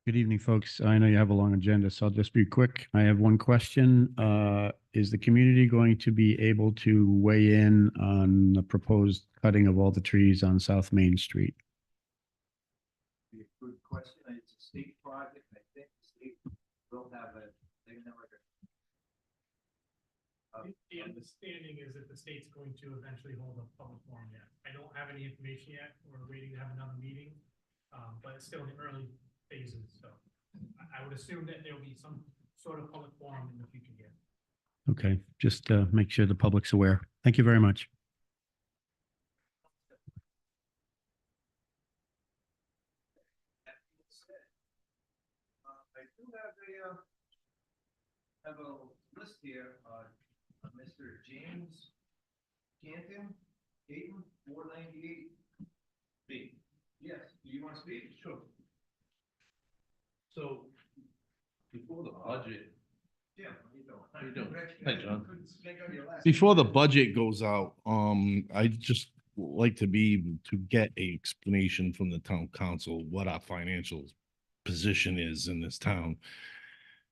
Good evening, folks. I know you have a long agenda, so I'll just be quick. I have one question. Is the community going to be able to weigh in on the proposed cutting of all the trees on South Main Street? Be a good question. It's a state project. I think the state will have a, they're gonna have The understanding is that the state's going to eventually hold a public forum yet. I don't have any information yet. We're waiting to have another meeting. But it's still in the early phases, so I would assume that there'll be some sort of public forum in the future here. Okay, just make sure the public's aware. Thank you very much. I do have a list here, Mr. James Canton, Dayton, 498. Me? Yes, do you want to speak? Sure. So, before the budget, Jim, how you doing? How you doing? Hi, John. Couldn't make out your last before the name. budget goes out, I just like to be able to get a explanation from the town council what our financial position is in this town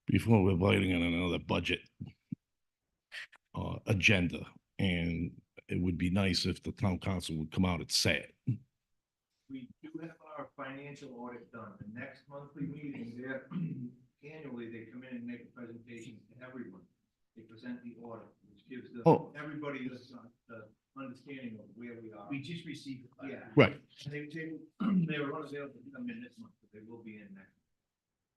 before we're voting on another budget agenda. And it would be nice if the town council would come out and say it. We do have our financial audit done. The next monthly meeting there, annually, they come in and make a presentation to everyone. They present the audit, which gives everybody the understanding of where we are. We just received it. Yeah. Right. They were unavailable to come in this month, but they will be in next.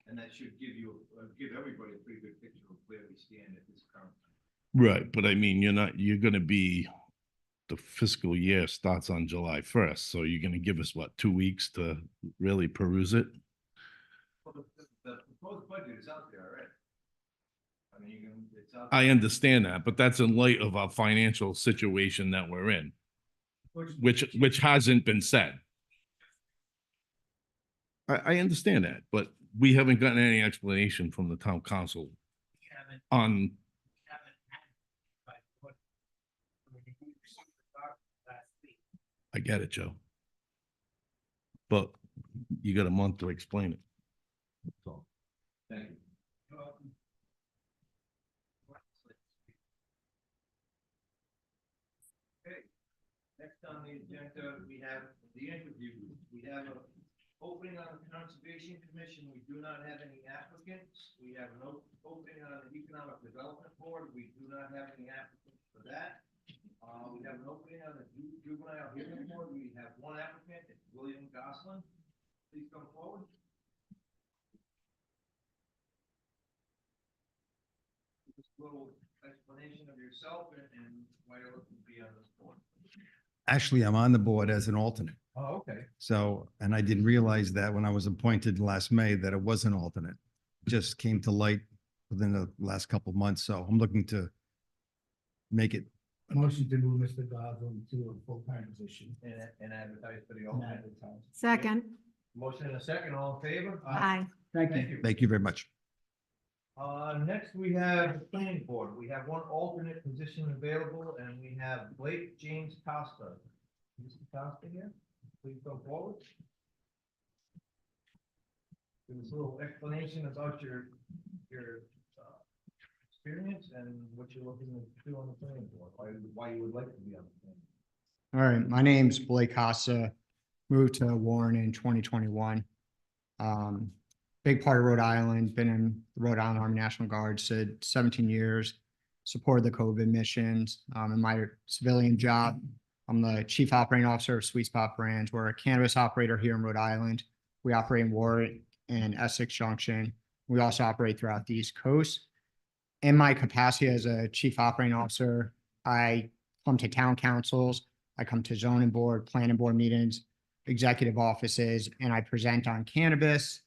And that should give you, give everybody a pretty good picture of where we stand at this current time. Right, but I mean, you're gonna be, the fiscal year starts on July 1st, so you're gonna give us what, 2 weeks to really peruse it? Well, the proposed budget is out there already. I mean, you can, it's out. I understand that, but that's in light of our financial situation that we're in, which hasn't been said. I understand that, but we haven't gotten any explanation from the town council Haven't on, had, but what? We received the doc last week. I get it, Joe. But you got a month to explain it. That's all. Thank you. Okay, next on the agenda, we have the interview. We have an opening on the Conservation Commission. We do not have any applicants. We have no opening on the Economic Development Board. We do not have any applicants for that. We have an opening on the Juvenile Hearing Board. We have one applicant, it's William Goslin. Please come forward. Just a little explanation of yourself and why you're looking to be on this board. Actually, I'm on the board as an alternate. Oh, okay. So, and I didn't realize that when I was appointed last May that it was an alternate. Just came to light within the last couple of months. So I'm looking to make it. A motion to move Mr. Goslin to a full-time position. And advertise for the And alternate. advertise. Second, Motion and a second, all in favor? aye. Thank Thank you. you. Thank you very much. Next we have the planning board. We have one alternate position available and we have Blake James Costa. Mr. Costa here, please come forward. Give us a little explanation about your experience and what you're looking to do on the planning board, why you would like to be on the planning. All right, my name's Blake Casa, moved to Warren in 2021. Big part of Rhode Island, been in the Rhode Island Army National Guard, said 17 years, supported the COVID missions. In my civilian job, I'm the Chief Operating Officer of Sweet Spot Brands. We're a cannabis operator here in Rhode Island. We operate in Warwick and Essex Junction. We also operate throughout the East Coast. In my capacity as a Chief Operating Officer, I come to town councils, I come to zoning board, planning board meetings, executive offices, and I present on cannabis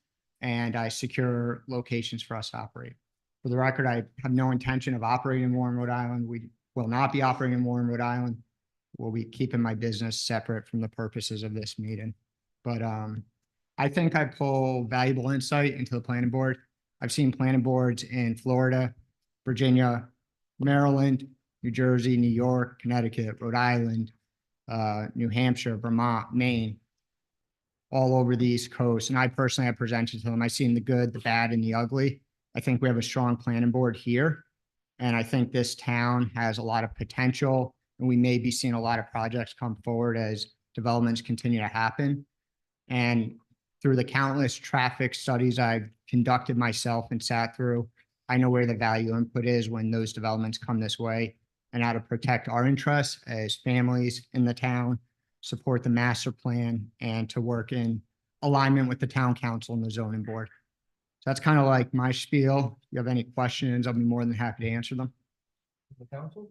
and I secure locations for us to operate. For the record, I have no intention of operating in Warren, Rhode Island. We will not be operating in Warren, Rhode Island. We'll be keeping my business separate from the purposes of this meeting. But I think I pull valuable insight into the planning board. I've seen planning boards in Florida, Virginia, Maryland, New Jersey, New York, Connecticut, Rhode Island, New Hampshire, Vermont, Maine. all over the East Coast. And I personally have presented to them. I've seen the good, the bad, and the ugly. I think we have a strong planning board here. And I think this town has a lot of potential, and we may be seeing a lot of projects come forward as developments continue to happen. And through the countless traffic studies I've conducted myself and sat through, I know where the value input is when those developments come this way, and how to protect our interests as families in the town, support the master plan, and to work in alignment with the town council and the zoning board. So that's kind of like my spiel. If you have any questions, I'll be more than happy to answer them. The council?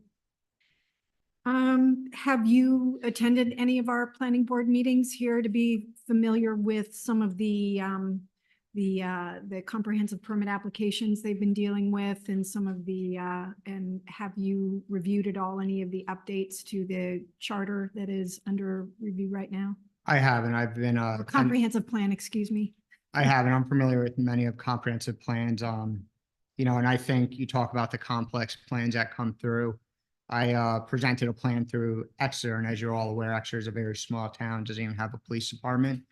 Have you attended any of our planning board meetings here to be familiar with some of the comprehensive permit applications they've been dealing with and some of the, and have you reviewed at all any of the updates to the charter that is under review right now? I haven't. I've been, Or comprehensive plan, excuse me. I haven't. I'm familiar with many of comprehensive plans. You know, and I think you talk about the complex plans that come through. I presented a plan through Exeter, and as you're all aware, Exeter is a very small town, doesn't even have a police department.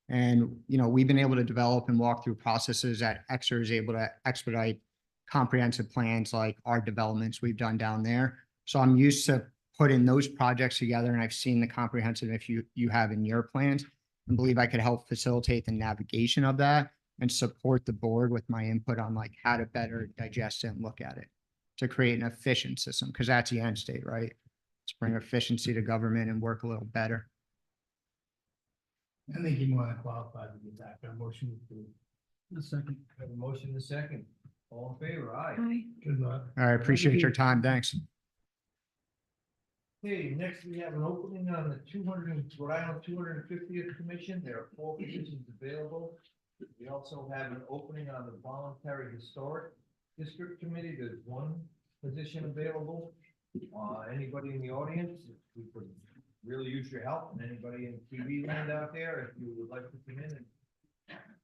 And, you know, we've been able to develop and walk through processes that Exeter is able to expedite comprehensive plans like our developments we've done down there. So I'm used to putting those projects together, and I've seen the comprehensive if you have in your plans, and believe I could help facilitate the navigation of that and support the board with my input on like how to better digest it and look at it to create an efficient system, because that's the end state, right? To bring efficiency to government and work a little better. I think you're more than qualified to get that, but motion to. A second. Have a motion in a second. All in favor? Aye. Aye. Good luck. All right, appreciate your time. Thanks. Okay, next we have an opening on the Rhode Island 250th Commission. There are 4 positions available. We also have an opening on the Voluntary Historic District Committee. There's 1 position available. Anybody in the audience, if we could really use your help, and anybody in TV land out there, if you would like to come in and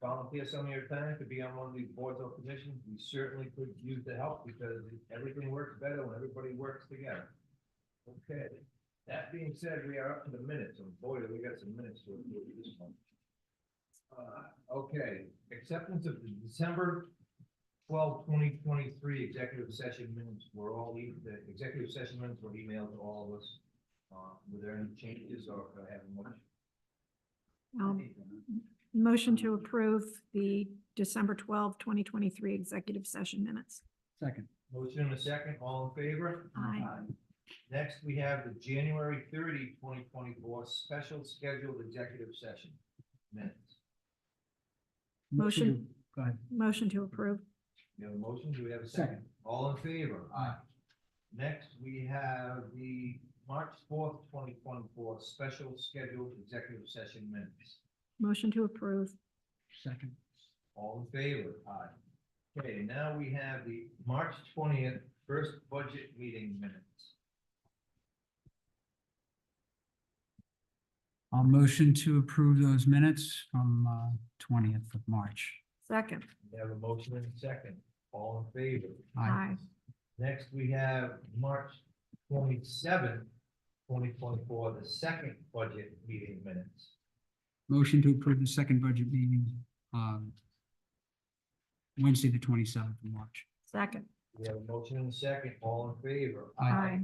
volunteer some of your time to be on one of these boards or commissions, we certainly could use the help, because everything works better when everybody works together. Okay, that being said, we are up to the minutes, and boy, do we got some minutes to review this one. Okay, acceptance of the December 12, 2023 executive session minutes were the executive session minutes were emailed to all of us. Were there any changes, or could I have a motion? Motion to approve the December 12, 2023 executive session minutes. Second. Motion in a second, all in favor? Aye. Next, we have the January 30, 2024 special scheduled executive session minutes. Motion. Go ahead. Motion to approve. We have a motion, do we have a second? Second. All in favor? Aye. Next, we have the March 4th, 2024 special scheduled executive session minutes. Motion to approve. Second. All in favor? Aye. Okay, now we have the March 20th first budget meeting minutes. I'll motion to approve those minutes from 20th of March. Second. We have a motion and a second. All in favor? Aye. Next, we have March 27th, 2024, the second budget meeting minutes. Motion to approve the second budget meeting, Wednesday, the 27th of March. Second. We have a motion and a second. All in favor? Aye.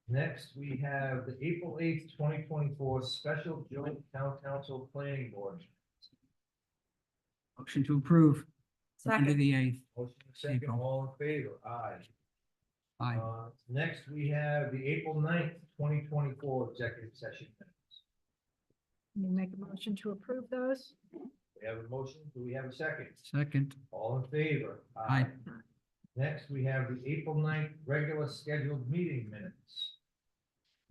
Next, we have the April 8th, 2024 special joint town council planning board. Motion to approve. Under Second. the 8th. Motion and a second. April. All in favor? Aye. Aye. Next, we have the April 9th, 2024 executive session minutes. You make a motion to approve those? We have a motion. Do we have a second? Second. All in favor? Aye. Next, we have the April 9th regular scheduled meeting minutes.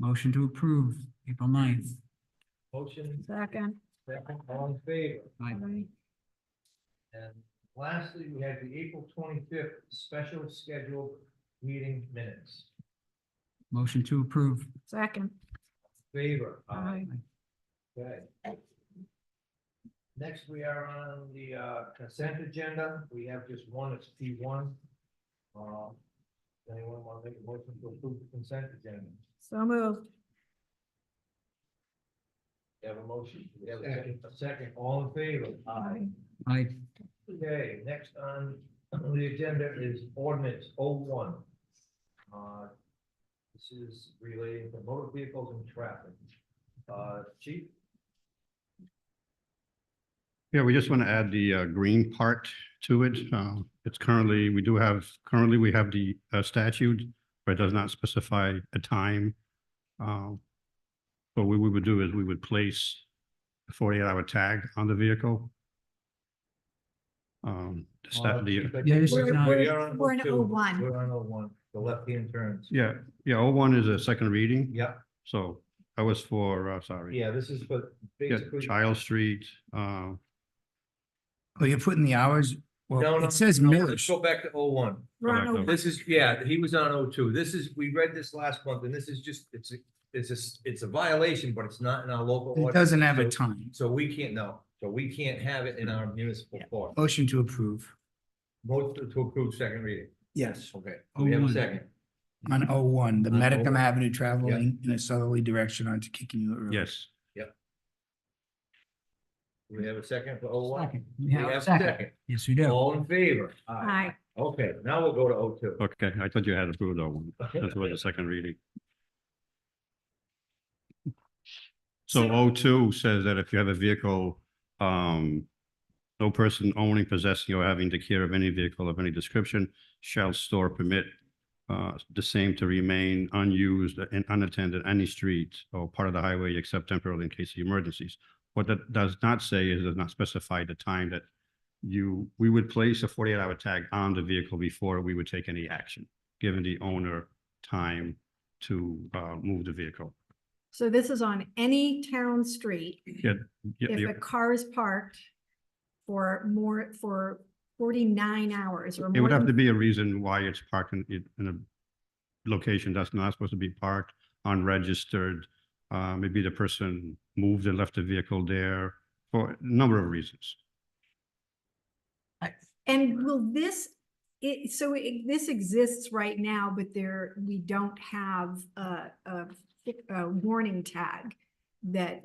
Motion to approve, April 9th. Motion, Second. second, all in favor? Aye. Aye. And lastly, we have the April 25th special scheduled meeting minutes. Motion to approve. Second. Favor? Aye. Okay. Next, we are on the consent agenda. We have just one, it's P1. Anyone want to make a motion to approve the consent agenda? So moved. We have a motion. We have a second. All in favor? I, Okay, next on the agenda is ordinance 01. This is relating to motor vehicles and traffic. Chief? Yeah, we just want to add the green part to it. It's currently, we have the statute, but it does not specify a time. What we would do is we would place a 48-hour tag on the vehicle. Yeah, this is We're- not- we're in 01. We're on 01, the left-hand turns. Yeah, 01 is a second reading, Yep, so that was for, sorry. yeah, this is for Yeah, basically. Child Street, Oh, you're putting the hours, No, well, no, it says no, millage. let's go back to 01. We're on Correct, 01. This is, yeah, he was on 02. This is, we read this last month, and this is just, it's a violation, but it's not in our local. It ordinance, doesn't have a so- time. So we can't, no, so we can't have it in our municipal court. Motion to approve. Vote to approve second reading. Yes. Okay, we have a 01. second. On 01, the On Medicum 01. Avenue traveling in a southerly direction onto Kicking Road. yes. We have a second for 01. second. We have a second. Yes, we do. All in favor? Aye. Okay, now we'll go to 02. Okay, I thought you had approved that one. That was the second reading. So 02 says that if you have a vehicle, no person owning, possessing, or having the care of any vehicle of any description shall store or permit the same to remain unused and unattended any street or part of the highway except temporarily in case of emergencies. What that does not say is, does not specify the time that we would place a 48-hour tag on the vehicle before we would take any action, giving the owner time to move the vehicle. So this is on any town street. Yeah, If a car is parked for 49 hours or it more would have to than, be a reason why it's parked in a location that's not supposed to be parked, unregistered. Maybe the person moved and left the vehicle there for a number of reasons. and will this, this exists right now, but we don't have a warning tag that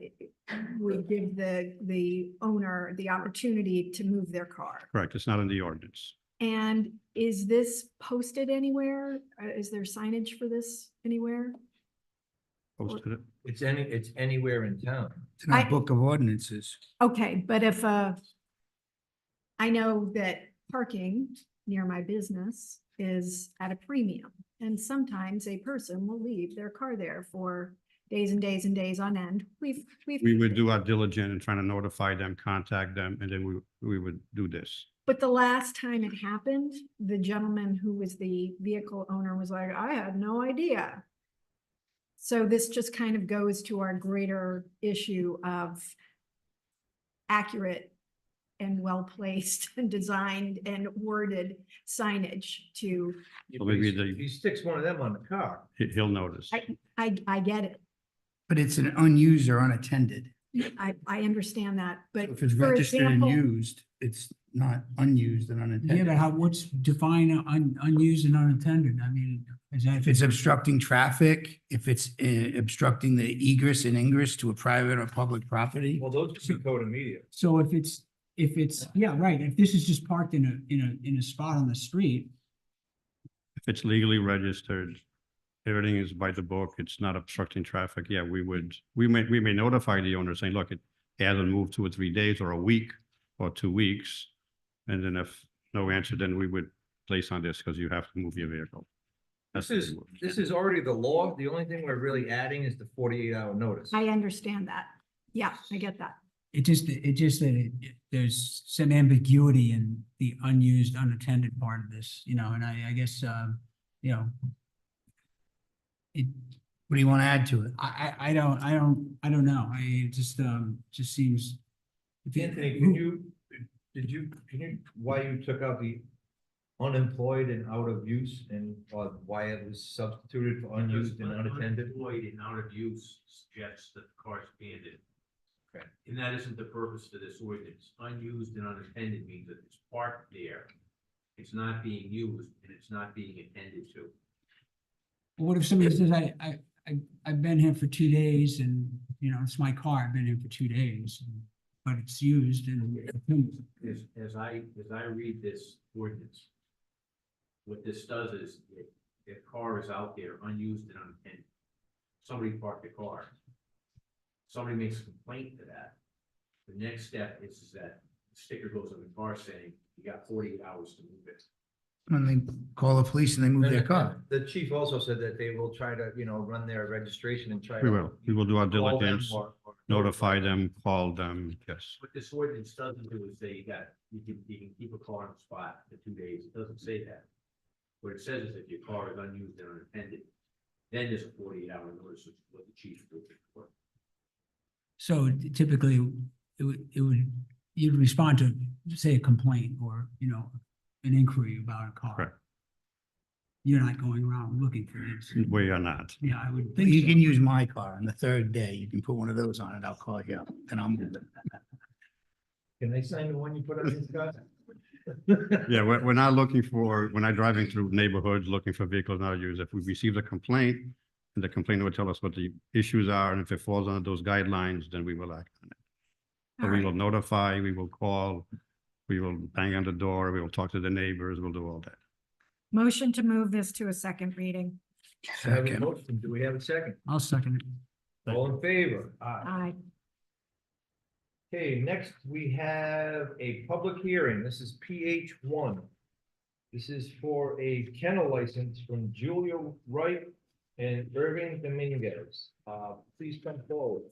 would give the owner the opportunity to move their car. Correct, it's not in the ordinance. And is this posted anywhere? Is there signage for this anywhere? Posted it. It's anywhere in town. It's in our I- book of ordinances. Okay, but if, I know that parking near my business is at a premium. And sometimes a person will leave their car there for days and days and days on end. We would do our diligent and trying to notify them, contact them, and then we would do this. But the last time it happened, the gentleman who was the vehicle owner was like, I had no idea. So this just kind of goes to our greater issue of accurate and well-placed and designed and worded signage to, Well, maybe If he sticks one of them on the car. He'll notice. I get it. But it's an unused or unattended. I understand that, but If it's for registered and example, used, it's not unused and Yeah, unattended. but what's define unused and unattended? I mean, is that? If it's obstructing traffic, if it's obstructing the egress and ingress to a private or public property. Well, those could be code immediate. So if it's, yeah, right, if this is just parked in a spot on the street, If it's legally registered, everything is by the book, it's not obstructing traffic, yeah, we may notify the owner saying, look, it hasn't moved 2 or 3 days or a week or 2 weeks. And then if no answer, then we would place on this because you have to move your vehicle. This is already the law. The only thing we're really adding is the 48-hour notice. I understand that. Yeah, I get that. it just that there's some ambiguity in the unused, unattended part of this, and I guess, it, What do you want to add to it? I don't know. It just seems. Anthony, why you took out the unemployed and out of use and why it was substituted for unused and unattended? Unemployed and out of use suggests that the car's abandoned. Okay. And that isn't the purpose of this ordinance. Unused and unattended means that it's parked there. It's not being used and it's not being attended to. What if somebody says, I've been here for 2 days and, you know, it's my car. I've been here for 2 days, but it's used and As I read this ordinance, what this does is, if a car is out there unused and unattended, somebody parked a car, somebody makes a complaint to that, the next step is that the sticker goes on the car saying, you got 48 hours to move it. When they call the police and they move their car. The chief also said that they will try to, run their registration and try. We will. We will do our call them diligence, or notify them, call them, yes. What this ordinance doesn't do is say you can keep a car on the spot for 2 days. It doesn't say that. What it says is if your car is unused and unattended, then there's a 48-hour notice, which is what the chief is looking for. so typically you'd respond to, say, a complaint or, you know, an inquiry about a car. Correct. You're not going around looking for it. We are not. Yeah, I would But think you so. can use my car on the third day. You can put one of those on it. I'll call you up and I'll move it. Can they sign the one you put on his car? Yeah, we're not looking for, we're not driving through neighborhoods looking for vehicles not used. If we receive a complaint, and the complainant would tell us what the issues are, and if it falls under those guidelines, then we will act on it. So All we right. will notify, we will call, we will bang on the door, we will talk to the neighbors, we'll do all that. Motion to move this to a second reading. I have a Second. motion. Do we have a second? I'll second it. All in favor? Aye. Okay, next we have a public hearing. This is PH 1. This is for a kennel license from Julia Wright and Irving Dominguez. Please come forward.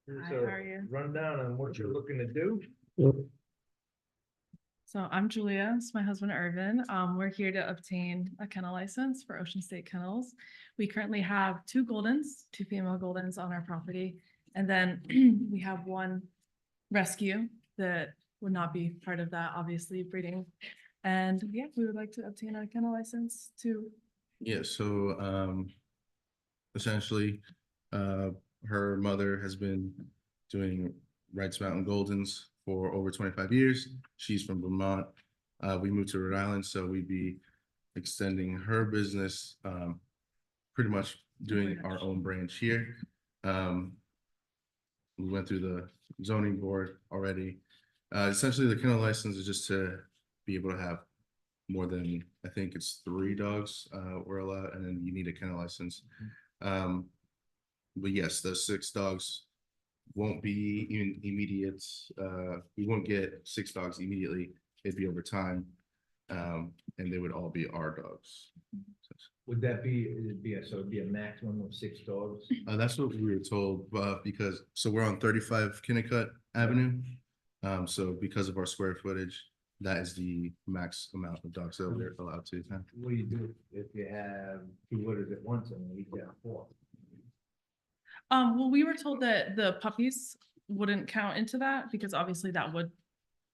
Here's Hi, how are you? a rundown on what you're looking to do. So I'm Julia, it's my husband Irvin. We're here to obtain a kennel license for Ocean State Kennels. We currently have 2 female Goldens on our property. And then we have 1 rescue that would not be part of that, obviously breeding. And yeah, we would like to obtain a kennel license to, Yeah, so essentially, her mother has been doing Wrights Mountain Goldens for over 25 years. She's from Vermont. We moved to Rhode Island, so we'd be extending her business, pretty much doing our own branch here. We went through the zoning board already. Essentially, the kennel license is just to be able to have more than, I think it's 3 dogs we're allowed, and then you need a kennel license. But yes, those 6 dogs won't be in immediate, we won't get 6 dogs immediately. It'd be over time. And they would all be our dogs. Would that be, it'd be a maximum of 6 dogs? That's what we were told, because, so we're on 35 Kennicott Avenue. So because of our square footage, that is the max amount of dogs that we're allowed to have. What do you do if you have 2 litters at once and you got 4? well, we were told that the puppies wouldn't count into that because obviously that would,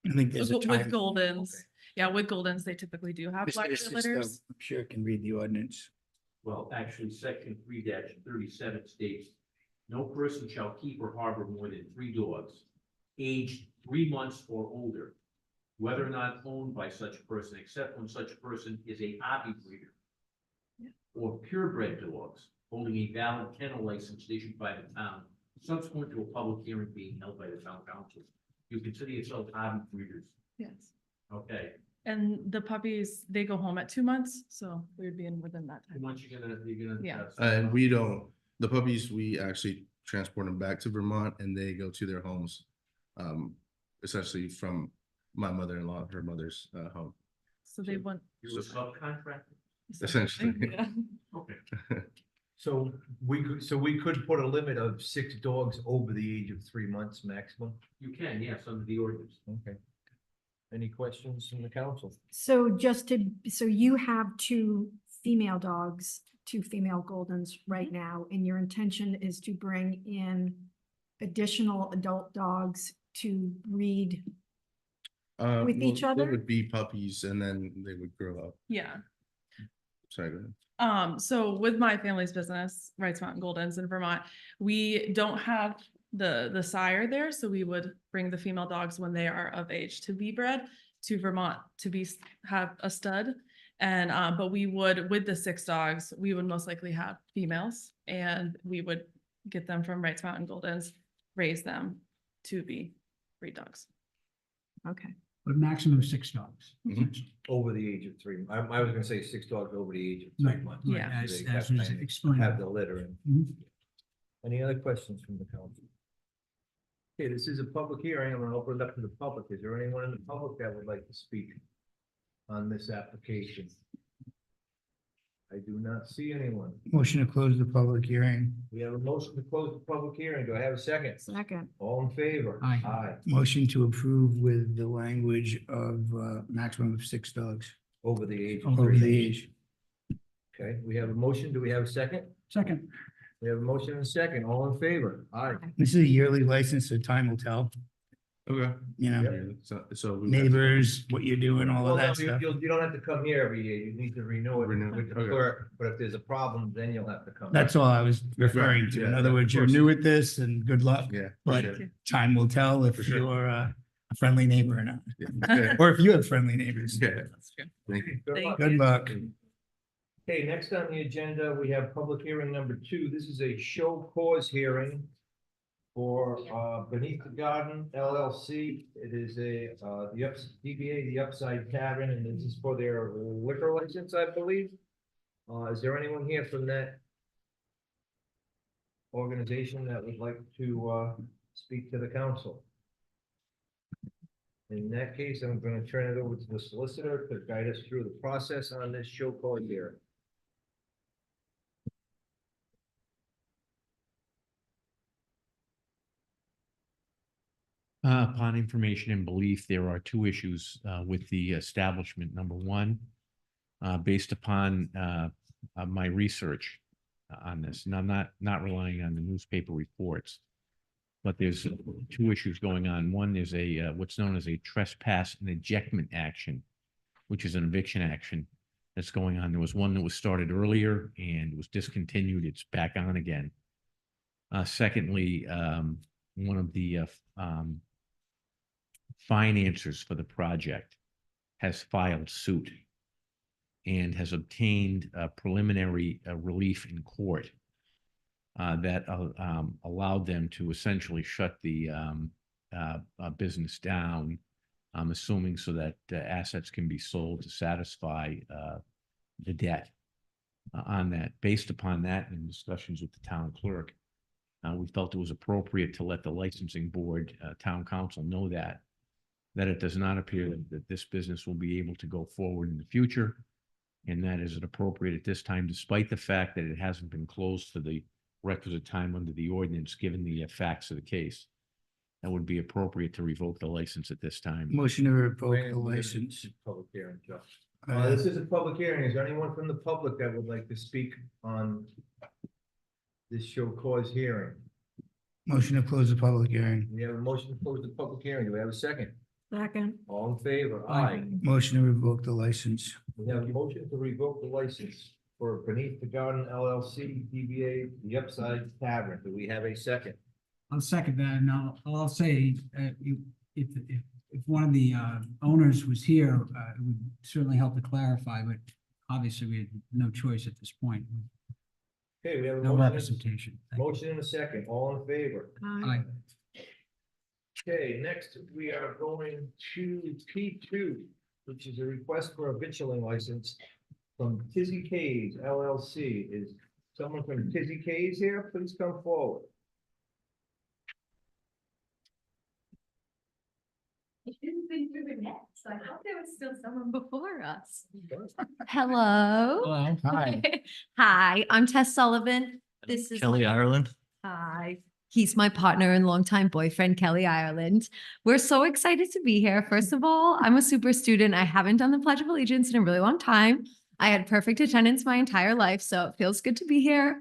I think there's a with time. Goldens. Yeah, with Goldens, they typically do have Mr. larger Sisto, litters. I'm sure it can read the ordinance. Well, actually, section 3-37 states, no person shall keep or harbor more than 3 dogs aged 3 months or older, whether or not owned by such person, except when such person is a hobby breeder. Yeah. Or purebred dogs holding a valid kennel license issued by the town, subsequent to a public hearing being held by the town council. You consider yourself hobby breeders, Yes. okay? And the puppies, they go home at 2 months, so we would be in within that How time. much you're gonna? Yeah. And we don't, the puppies, we actually transport them back to Vermont and they go to their homes. Essentially from my mother-in-law, her mother's home. So they want. You're a subcontractor? Essentially. Yeah. Okay. So we could put a limit of 6 dogs over the age of 3 months maximum? You can, yes, under the ordinance. Okay. Any questions from the council? So so you have 2 female dogs, 2 female Goldens right now, and your intention is to bring in additional adult dogs to breed. With each Well, other? They would be puppies and then they would grow up. Yeah. Sorry, go ahead. So with my family's business, Wrights Mountain Goldens in Vermont, we don't have the sire there, so we would bring the female dogs when they are of age to be bred to Vermont to have a stud. And, but we would, with the 6 dogs, we would most likely have females and we would get them from Wrights Mountain Goldens, raise them to be breed dogs. Okay. But maximum of 6 dogs. Over the age of 3. I was gonna say 6 dogs over the age of 3 Right, months. Yeah. as They was have time to explained. Have the litter in. Mhm. Any other questions from the council? Okay, this is a public hearing. I'm gonna open it up to the public. Is there anyone in the public that would like to speak on this application? I do not see anyone. Motion to close the public hearing. We have a motion to close the public hearing. Do I have a second? Second. All in favor? Aye. Aye. Motion to approve with the language of maximum of 6 dogs Over the age of over 3. the age. Okay, we have a motion. Do we have a second? Second. We have a motion and a second. All in favor? Aye. This is a yearly license, so time will tell, Okay. you know, Yeah, so. we- neighbors, what you're doing, all Well, of no, that stuff. you don't have to come here every year. You need to renew it Renew it, with the okay. clerk, but if there's a problem, then you'll have to come. That's all I was referring to. In yeah, other of words, you're course. new at this and good luck, Yeah. but appreciate it. time will tell if For sure. you're a friendly neighbor or not. Yeah. Or if you have friendly neighbors. Yeah. That's true. Thank you. Good luck. Good luck. Okay, next on the agenda, we have public hearing number 2. This is a show cause hearing for Beneath the Garden LLC. It is DBA, the Upside Tavern, and this is for their liquor license, I believe. Is there anyone here from that organization that would like to speak to the council? In that case, I'm going to turn it over to the solicitor to guide us through the process on this show cause hearing. Upon information and belief, there are 2 issues with the establishment. Number one, based upon my research on this, and I'm not relying on the newspaper reports, but there's 2 issues going on. One is what's known as a trespass and ejectment action, which is an eviction action that's going on. There was one that was started earlier and was discontinued. It's back on again. Secondly, one of the financiers for the project has filed suit and has obtained preliminary relief in court that allowed them to essentially shut the business down, I'm assuming, so that assets can be sold to satisfy the debt on that. Based upon that and discussions with the town clerk, we felt it was appropriate to let the licensing board, town council know that it does not appear that this business will be able to go forward in the future. And that is appropriate at this time, despite the fact that it hasn't been closed for the requisite time under the ordinance, given the facts of the case. That would be appropriate to revoke the license at this time. Motion to revoke Wait, the we're gonna license. do Public hearing, Josh. Uh, This is a public hearing. Is there anyone from the public that would like to speak on this show cause hearing? Motion to close the public hearing. We have a motion to close the public hearing. Do we have a second? Second. All in favor? Aye. Aye. Motion to revoke the license. We have a motion to revoke the license for Beneath the Garden LLC, DBA, the Upside Tavern. Do we have a second? I'll second that, and I'll say, if one of the owners was here, it would certainly help to clarify, but obviously we had no choice at this point. Okay, we have a No motion. representation. Thank you. Motion and a second. All in favor? Aye. Okay, next we are going to P2, which is a request for a vitrilling license from Tizzy K's LLC. Is someone from Tizzy K's here? Please come forward. I didn't think we were next. I thought there was still someone before us. Hello. Hello. Hi. Hi, I'm Tess Sullivan. This is Kelly Ireland. Hi. He's my partner and longtime boyfriend, Kelly Ireland. We're so excited to be here. First of all, I'm a super student. I haven't done the Pledge of Allegiance in a really long time. I had perfect attendance my entire life, so it feels good to be here.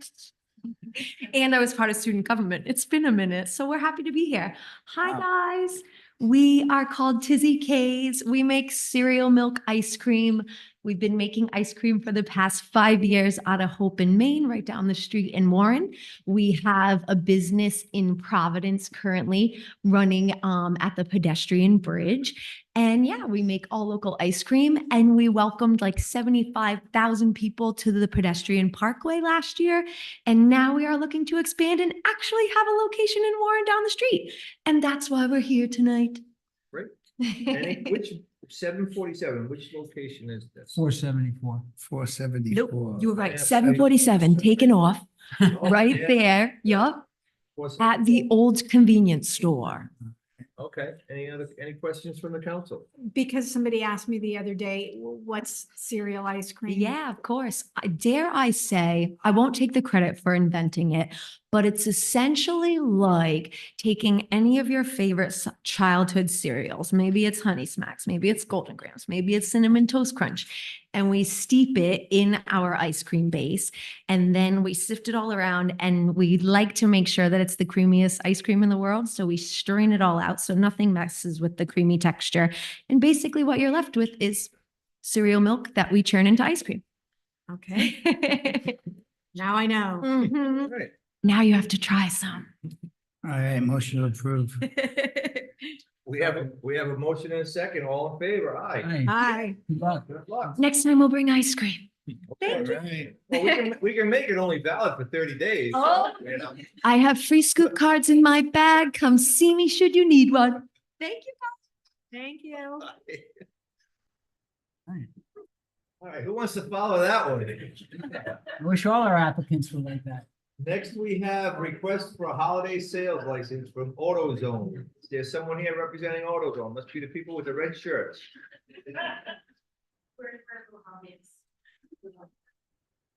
And I was part of student government. It's been a minute, so we're happy to be here. Hi, guys. We are called Tizzy K's. We make cereal milk ice cream. We've been making ice cream for the past 5 years out of Hope in Maine, right down the street in Warren. We have a business in Providence currently running at the pedestrian bridge. And yeah, we make all local ice cream, and we welcomed like 75,000 people to the pedestrian parkway last year. And now we are looking to expand and actually have a location in Warren down the street. And that's why we're here tonight. Great. Which 747, which location is this? 474. 474. Nope, you were right. Yeah, 747 taken off right Yeah. there. Yup. What's- At the old convenience store. Okay, any questions from the council? Because somebody asked me the other day, what's cereal ice cream? Yeah, of course. Dare I say, I won't take the credit for inventing it, but it's essentially like taking any of your favorite childhood cereals. Maybe it's Honey Smacks, maybe it's Golden Grams, maybe it's Cinnamon Toast Crunch. And we steep it in our ice cream base, and then we sift it all around, and we like to make sure that it's the creamiest ice cream in the world. So we strain it all out so nothing messes with the creamy texture. And basically what you're left with is cereal milk that we churn into ice cream. Okay, now I know. Mhm. All right. Now you have to try some. All right, motion to approve. We have a motion and a second, all in favor, aye. Hi, Hi. good luck. Good luck. Next time we'll bring ice cream. Okay. All right. Well, we can make it only valid for 30 days. Oh. You know? I have free scoop cards in my bag. Come see me should you need one. Thank you. Thank you. All right, who wants to follow that one? I wish all our applicants were like that. Next, we have request for a holiday sales license from AutoZone. Is there someone here representing AutoZone? Must be the people with the red shirts.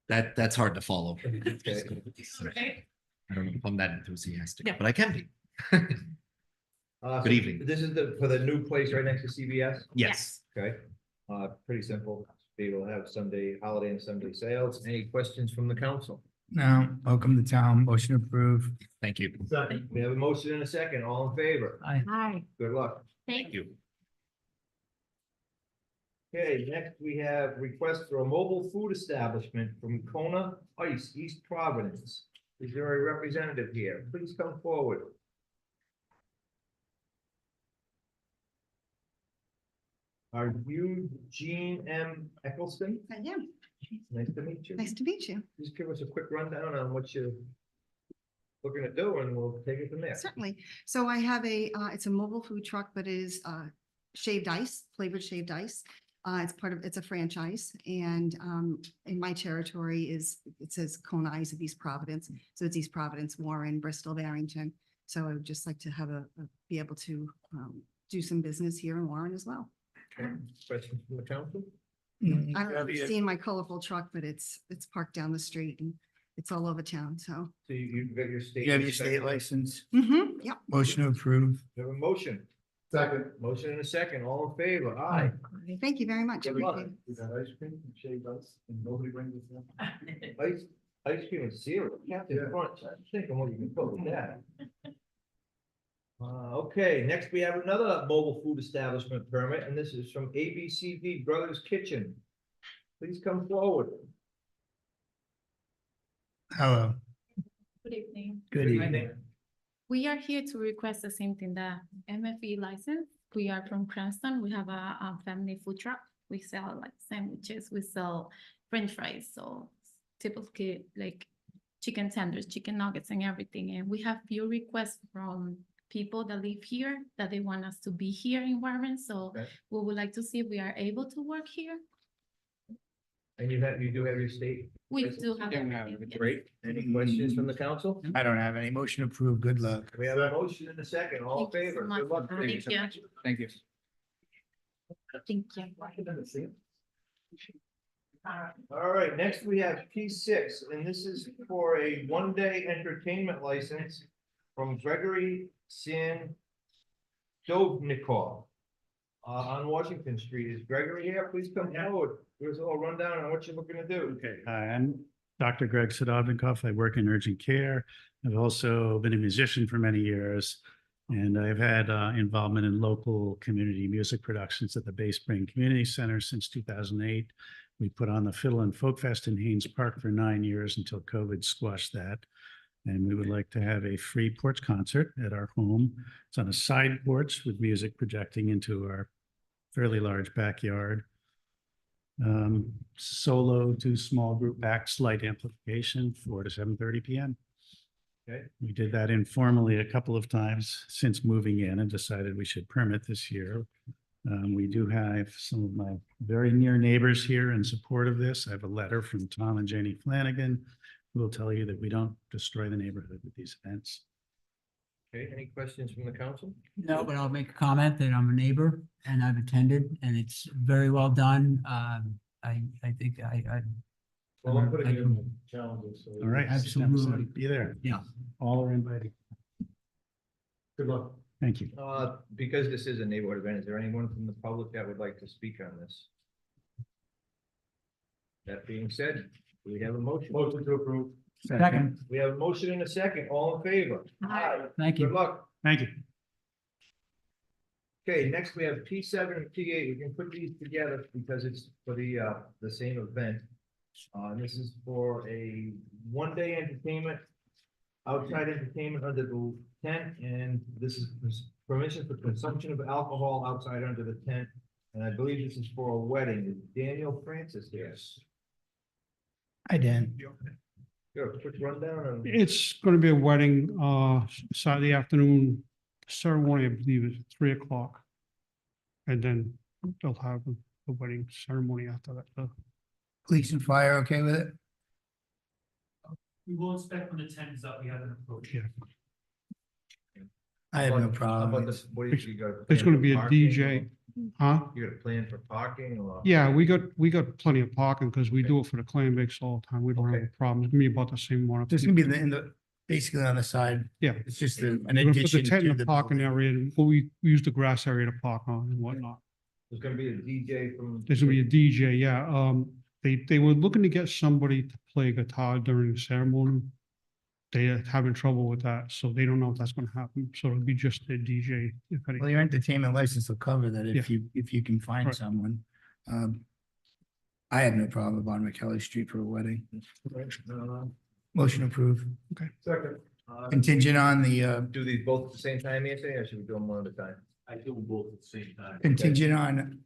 That's hard to follow. Okay. I don't know if I'm that enthusiastic, but I can be. Good evening. This is for the new place right next to CVS? Yes. Okay, pretty simple. Be able to have Sunday, holiday and Sunday sales. Any questions from the council? No, welcome to town. Motion to approve. Thank you. We have a motion and a second. All in favor? Hi. Good luck. Thank you. Okay, next we have request for a mobile food establishment from Kona Ice, East Providence. Is there a representative here? Please come forward. Are you Jean M. Eccleston? I am. Nice to meet you. Nice to meet you. Just give us a quick rundown on what you're looking to do and we'll take it from there. Certainly. So I have it's a mobile food truck, but it is shaved ice, flavored shaved ice. It's a franchise, and in my territory it says Kona Ice of East Providence. So it's East Providence, Warren, Bristol, Barrington. So I would just like to have be able to do some business here in Warren as well. Okay. Questions from the council? I don't know if you've seen my colorful truck, but it's parked down the street and it's all over town, so. So you've got your state. You have your state license. Yep. Motion to approve. You have a motion. Second. Motion and a second. All in favor? Aye. Thank you very much. Good luck. Appreciate it. Is that ice cream and shaved ice and nobody brings it down? Ice cream and cereal, Captain Crunch. I'm thinking what you can put with that. Okay, next we have another mobile food establishment permit, and this is from ABCD Brothers Kitchen. Please come forward. Hello. Good evening. Good evening. We are here to request the same thing, the MFE license. We are from Cranston. We have a family food truck. We sell like sandwiches, we sell French fries, so typically like chicken tenders, chicken nuggets and everything. And we have few requests from people that live here that they want us to be here in Warren. So Okay. we would like to see if we are able to work here. And you do have your state? We license? do have everything. Great. Any questions from the council? I don't have any. Motion to approve. Good luck. We have a motion in a second. All in Thank you so favor? much. Good luck. Thank you. Thank you. Thank you. All right, next we have P6, and this is for a one-day entertainment license from Gregory Sandovnikov on Washington Street. Is Gregory here? Please come forward. Give us a little rundown on what you're looking to do. Okay, hi, I'm Dr. Greg Sadovnikov. I work in urgent care. I've also been a musician for many years. And I've had involvement in local community music productions at the Bay Spring Community Center since 2008. We put on the Fiddle and Folk Fest in Haynes Park for 9 years until COVID squashed that. And we would like to have a free porch concert at our home. It's on a side porch with music projecting into our fairly large backyard. Solo to small group acts, light amplification, 4 to 7:30 p.m. Okay. We did that informally a couple of times since moving in and decided we should permit this year. We do have some of my very near neighbors here in support of this. I have a letter from Tom and Janie Flanagan who will tell you that we don't destroy the neighborhood with these events. Okay, any questions from the council? No, but I'll make a comment that I'm a neighbor and I've attended and it's very well done. I think I. Well, I'm putting I you in can- challenges. So All right. Absolutely. Be there. Yeah. All are invited. Good luck. Thank you. Because this is a neighborhood event, is there anyone from the public that would like to speak on this? That being said, we have a motion. Motion to approve. Second. We have a motion and a second. All in favor? Aye. Thank you. Good luck. Thank you. Okay, next we have P7 and P8. We can put these together because it's for the same event. This is for a one-day entertainment, outside entertainment under the tent, and this is permission for consumption of alcohol outside under the tent. And I believe this is for a wedding. Is Daniel Francis here? Hi, Dan. Good, quick rundown of. It's going to be a wedding, Saturday afternoon ceremony, I believe is 3:00. And then they'll have the wedding ceremony after that. So Police and fire, okay with it? We will inspect when the tent is up. We haven't approached. Yeah. I have no How about problem. this? What do you got? There's going to be a DJ, huh? You got a plan for parking or? Yeah, we got plenty of parking because we do it for the clam bakes all the time. We don't have Okay. a problem. It's gonna be about the same one. There's gonna be in the, basically on the side. Yeah. It's just an We're gonna put addition the tent to in the the parking building. area and we use the grass area to park on and whatnot. There's gonna be a DJ from. There's gonna be a DJ, yeah. They were looking to get somebody to play guitar during the ceremony. They are having trouble with that, so they don't know if that's gonna happen. So it'll be just a DJ. If any. Well, your entertainment license will cover that if Yeah. you can find Right. someone. I have no problem on McKelly Street for a wedding. Motion approved. Second. Contingent on the, Do these both at the same time, Anthony, or should we do them one at a time? I do them both at the same time. contingent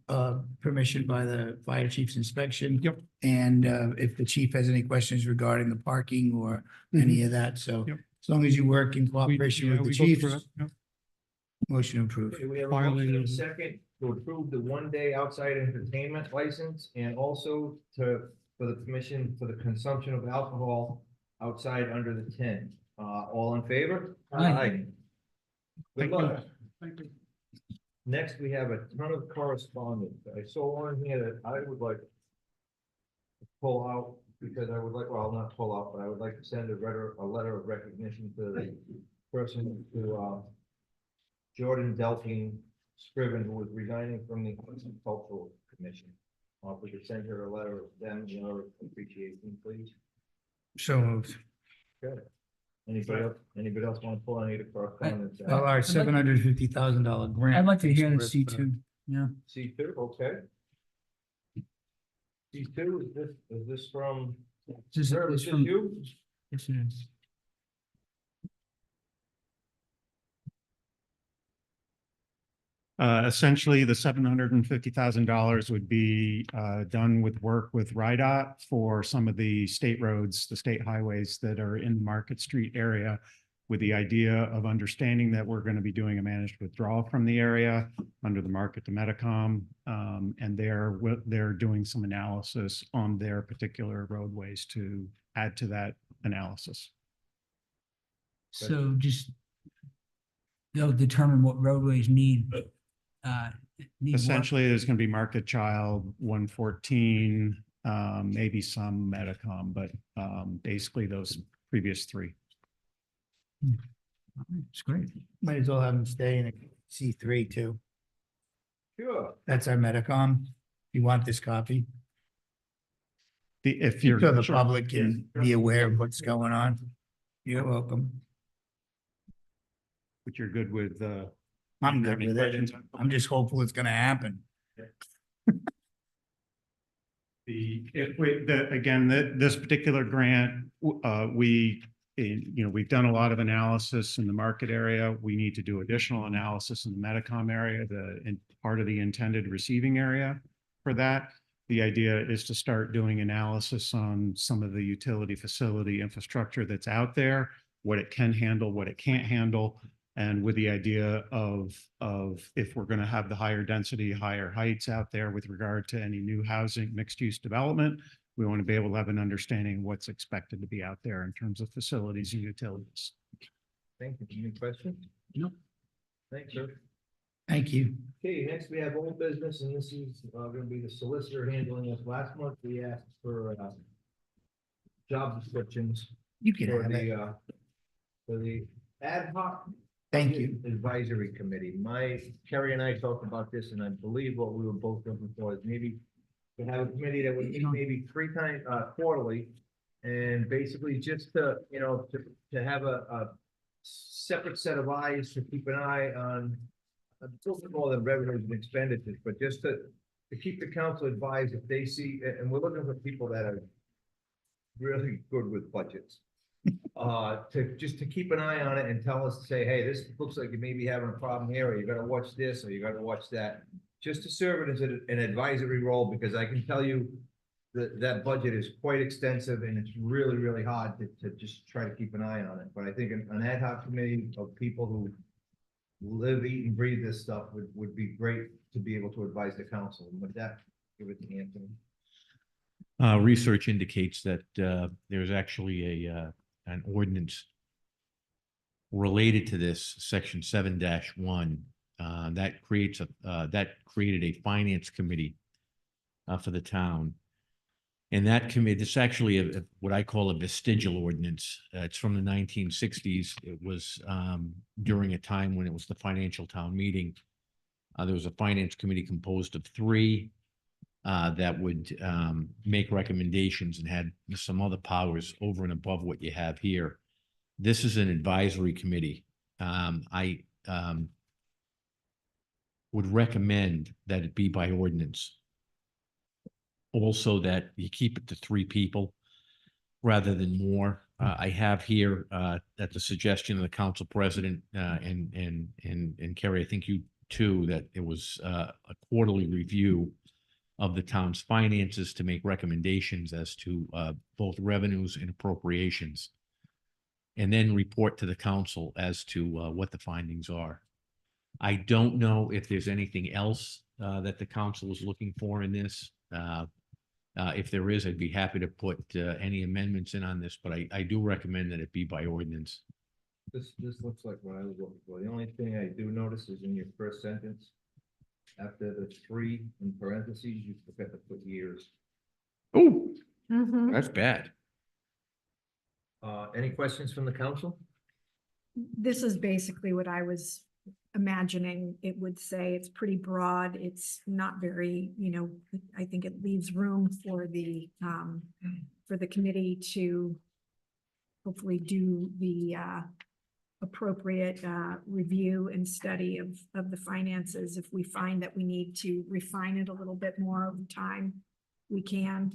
on, permission by the fire chief's inspection. Yep. And, if the chief has any questions regarding the parking or any of that, so Yep. as long as you work in We- cooperation yeah, with the we go chief, through that, yep. motion approved. Okay, we have a Filing motion and a and- second to approve the one-day outside entertainment license and also for the permission for the consumption of alcohol outside under the tent. All in favor? Aye. Good Thank you. luck. Next, we have a ton of correspondence. I saw one here that I would like to pull out because I would like, well, not pull out, but I would like to send a letter of recognition to the person to Jordan Delphine Scriven, who was resigning from the Arts and Cultural Commission. If we could send her a letter of them, appreciation, please. So moved. Good. Anybody else want to pull any of the correspondence? Well, our $750,000 grant. I'd like to hear the is for- C2, yeah. C2, okay. C2, is this from? This Sir, is is this from- you? Yes, it is. Essentially, the $750,000 would be done with work with RIDOT for some of the state roads, the state highways that are in the Market Street area, with the idea of understanding that we're going to be doing a managed withdrawal from the area under the market to Medicom. And they're doing some analysis on their particular roadways to add to that analysis. So just, they'll determine what roadways need what? Essentially, there's going to be Market Child, 114, maybe some Medicom, but basically those previous three. It's great. Might as well have them stay in a C3 too. Sure. That's our Medicom. You want this copy? If you're. So the sure. public can be aware of what's going on. You're welcome. but you're good with, I'm have good any with it. questions? I'm just hopeful it's gonna happen. Again, this particular grant, we've done a lot of analysis in the market area. We need to do additional analysis in the Metacom area, part of the intended receiving area for that. The idea is to start doing analysis on some of the utility facility infrastructure that's out there, what it can handle, what it can't handle. And with the idea of if we're going to have the higher density, higher heights out there with regard to any new housing, mixed use development, we want to be able to have an understanding of what's expected to be out there in terms of facilities and utilities. Thank you. Any questions? No. Thanks, sir. Thank you. Okay, next we have old business, and this is gonna be the solicitor handling this. Last month, we asked for job descriptions You can for have it. for the ad hoc Thank you. advisory committee. Kerry and I talked about this, and I believe what we were both looking for is maybe to have a committee that would meet maybe 3 times quarterly, and basically just to, to have a separate set of eyes to keep an eye on a little bit more than revenues and expenditures, but just to keep the council advised if they see, and we're looking for people that are really good with budgets. To keep an eye on it and tell us, say, hey, this looks like you may be having a problem here, or you gotta watch this, or you gotta watch that. Just to serve it as an advisory role, because I can tell you that budget is quite extensive, and it's really, really hard to just try to keep an eye on it. But I think an ad hoc committee of people who live, eat, and breathe this stuff would be great to be able to advise the council. And with that, give it to Anthony. Research indicates that there's actually an ordinance related to this, section 7-1, that created a finance committee for the town. And that committee, it's actually what I call a vestigial ordinance. It's from the 1960s. It was during a time when it was the financial town meeting. There was a finance committee composed of 3 that would make recommendations and had some other powers over and above what you have here. This is an advisory committee. I would recommend that it be by ordinance. Also, that you keep it to 3 people rather than more. I have here at the suggestion of the council president and Kerry, I think you too, that it was a quarterly review of the town's finances to make recommendations as to both revenues and appropriations, and then report to the council as to what the findings are. I don't know if there's anything else that the council is looking for in this. If there is, I'd be happy to put any amendments in on this, but I do recommend that it be by ordinance. This looks like what I was looking for. The only thing I do notice is in your first sentence, after the 3 in parentheses, you forgot to put years. Oh, Mhm. that's bad. Any questions from the council? This is basically what I was imagining it would say. It's pretty broad. It's not very, I think it leaves room for the committee to hopefully do the appropriate review and study of the finances. If we find that we need to refine it a little bit more over time, we can.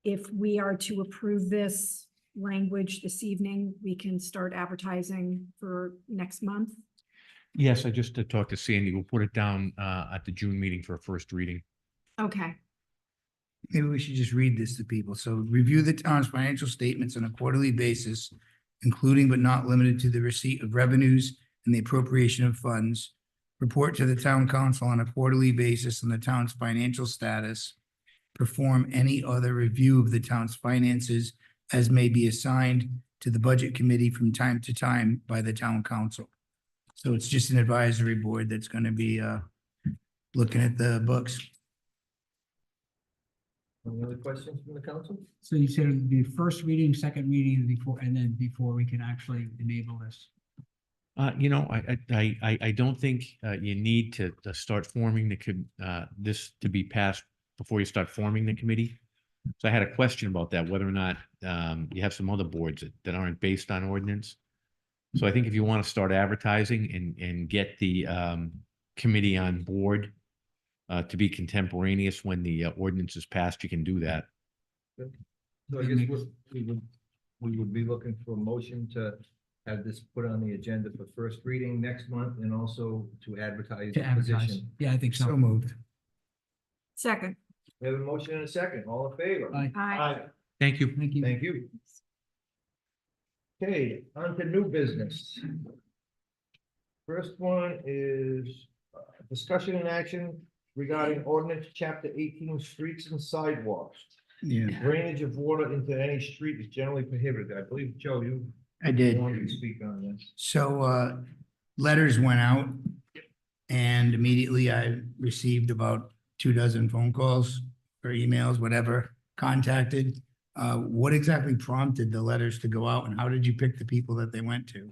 If we are to approve this language this evening, we can start advertising for next month. Yes, I just talked to Sandy. We'll put it down at the June meeting for a first reading. Okay. Maybe we should just read this to people. So review the town's financial statements on a quarterly basis, including but not limited to the receipt of revenues and the appropriation of funds. Report to the town council on a quarterly basis on the town's financial status. Perform any other review of the town's finances as may be assigned to the budget committee from time to time by the town council. So it's just an advisory board that's going to be looking at the books. Any other questions from the council? So you said it'd be first reading, second reading before we can actually enable this. I don't think you need to start forming this to be passed before you start forming the committee. So I had a question about that, whether or not you have some other boards that aren't based on ordinance. So I think if you want to start advertising and get the committee on board to be contemporaneous when the ordinance is passed, you can do that. So I guess we would be looking for a motion to have this put on the agenda for first reading next month and also to advertise To the advertise. position. Yeah, I think so. So moved. Second. We have a motion and a second. All in favor? Aye. Aye. Thank you. Thank you. Thank you. Okay, on to new business. First one is discussion and action regarding ordinance chapter 18, streets and sidewalks. Yeah, Drainage of water into any street is generally prohibited. I believe, Joe, you I did. wanted to speak on this. So, letters went out and immediately I received about 24 phone calls or emails, whatever, contacted. What exactly prompted the letters to go out and how did you pick the people that they went to?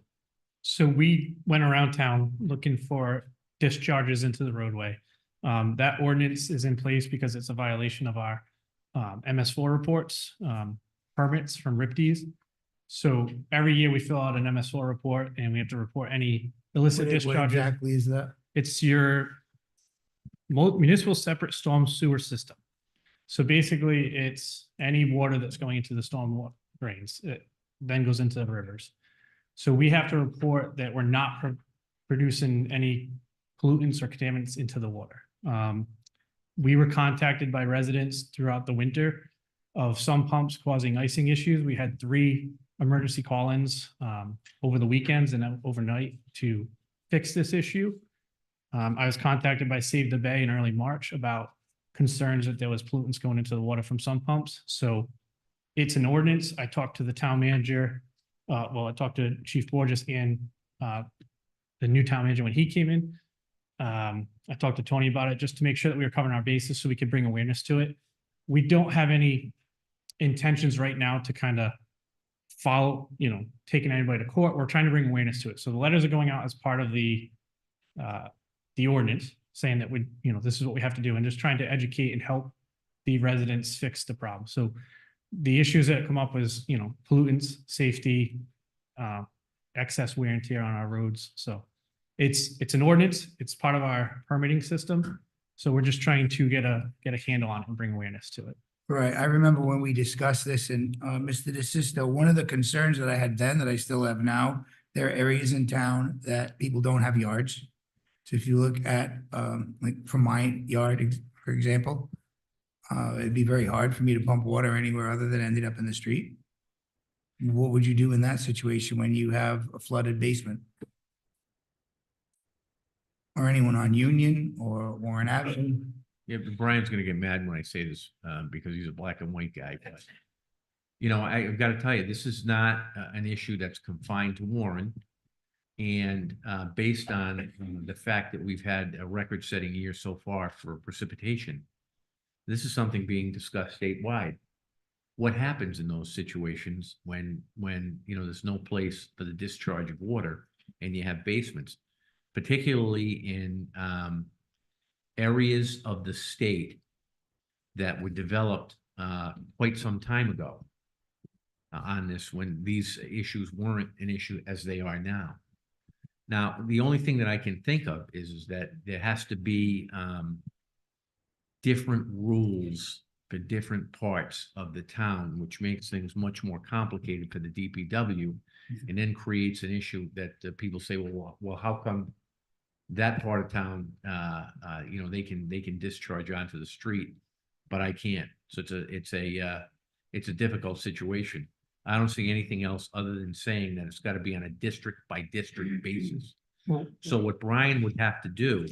So we went around town looking for discharges into the roadway. That ordinance is in place because it's a violation of our MS4 reports, permits from RIPDs. So every year we fill out an MS4 report and we have to report any illicit What discharges. exactly is that? It's your municipal separate storm sewer system. So basically, it's any water that's going into the storm drains. It then goes into the rivers. So we have to report that we're not producing any pollutants or contaminants into the water. We were contacted by residents throughout the winter of some pumps causing icing issues. We had 3 emergency call-ins over the weekends and overnight to fix this issue. I was contacted by Save the Bay in early March about concerns that there was pollutants going into the water from some pumps. So it's an ordinance. I talked to the town manager. I talked to Chief Borges and the new town manager when he came in. I talked to Tony about it just to make sure that we were covering our bases so we could bring awareness to it. We don't have any intentions right now to kind of follow, taking anybody to court. We're trying to bring awareness to it. So the letters are going out as part of the ordinance saying that this is what we have to do and just trying to educate and help the residents fix the problem. So the issues that come up is, pollutants, safety, excess wear and tear on our roads. So it's an ordinance. It's part of our permitting system. So we're just trying to get a handle on it and bring awareness to it. Right, I remember when we discussed this and, Mr. DeSisto, one of the concerns that I had then that I still have now, there are areas in town that people don't have yards. So if you look at, like from my yard, for example, it'd be very hard for me to pump water anywhere other than ending up in the street. What would you do in that situation when you have a flooded basement? Or anyone on Union or Warren Avenue? Yeah, but Brian's gonna get mad when I say this, because he's a black and white guy, but. I've got to tell you, this is not an issue that's confined to Warren. And based on the fact that we've had a record-setting year so far for precipitation, this is something being discussed statewide. What happens in those situations when there's no place for the discharge of water and you have basements, particularly in areas of the state that were developed quite some time ago on this, when these issues weren't an issue as they are now. Now, the only thing that I can think of is that there has to be different rules for different parts of the town, which makes things much more complicated for the DPW, and then creates an issue that people say, well, how come that part of town, they can discharge onto the street, but I can't. So it's a difficult situation. I don't see anything else other than saying that it's got to be on a district by district basis. So what Brian would have to do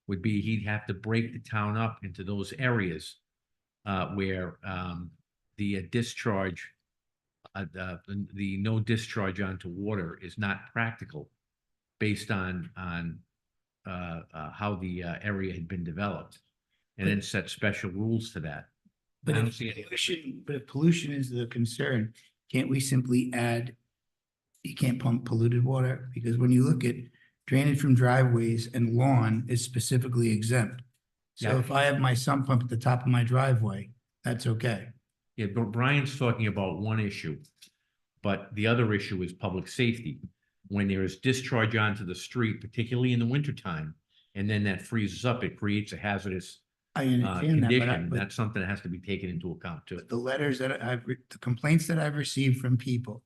would be he'd have to break the town up into those areas where the discharge, the no discharge onto water is not practical based on how the area had been developed, and then set special rules for that. But I don't if see any. pollution is the concern, can't we simply add, you can't pump polluted water? Because when you look at drainage from driveways and lawn is specifically exempt. So Yeah. if I have my sump pump at the top of my driveway, that's okay. Yeah, but Brian's talking about one issue, but the other issue is public safety. when there is discharge onto the street, particularly in the wintertime, and then that freezes up, it creates a hazardous I understand that, condition. but That's something that has to be taken into account too. the letters that the complaints that I've received from people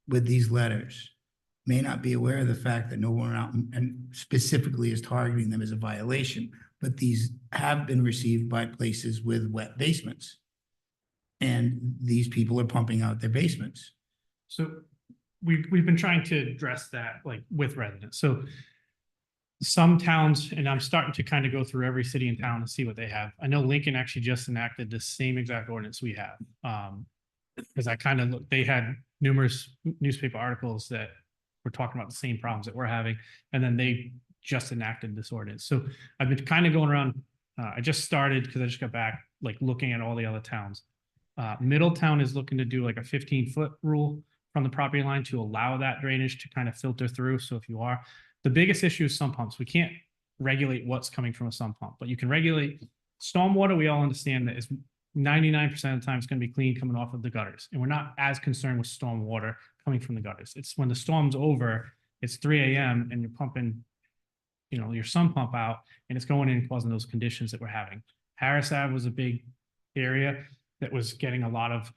with these letters may not be aware of the fact that no one out and specifically is targeting them as a violation, but these have been received by places with wet basements. And these people are pumping out their basements. So we've been trying to address that like with residents. So some towns, and I'm starting to kind of go through every city and town and see what they have. I know Lincoln actually just enacted the same exact ordinance we have. Because I kind of looked, they had numerous newspaper articles that were talking about the same problems that we're having, and then they just enacted this ordinance. So I've been kind of going around. I just started because I just got back, like looking at all the other towns. Middletown is looking to do like a 15-foot rule from the property line to allow that drainage to kind of filter through. So if you are, the biggest issue is sump pumps. We can't regulate what's coming from a sump pump, but you can regulate stormwater. We all understand that is 99% of the time it's going to be clean coming off of the gutters. And we're not as concerned with stormwater coming from the gutters. It's when the storm's over, it's 3 a.m. and you're pumping, you know, your sump pump out and it's going in and causing those conditions that we're having. Harris Ave was a big area that was getting a lot of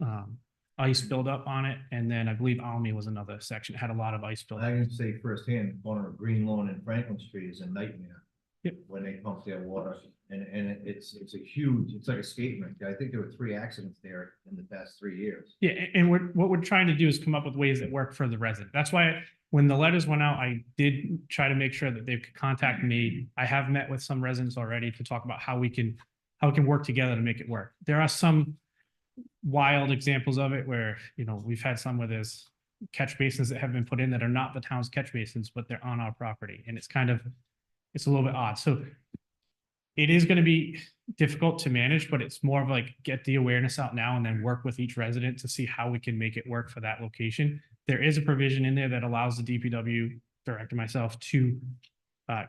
ice buildup on it. And then I believe Almy was another section that had a lot of ice buildup. I can say firsthand, corner of Green Lawn and Franklin Street is a nightmare. Yep. When they pump their water, and it's a huge, it's like a skating rink. I think there were 3 accidents there in the past 3 years. Yeah, and what we're trying to do is come up with ways that work for the resident. That's why when the letters went out, I did try to make sure that they could contact me. I have met with some residents already to talk about how we can work together to make it work. There are some wild examples of it where, you know, we've had some where there's catch basins that have been put in that are not the town's catch basins, but they're on our property. And it's a little bit odd. So it is going to be difficult to manage, but it's more of like get the awareness out now and then work with each resident to see how we can make it work for that location. There is a provision in there that allows the DPW director myself to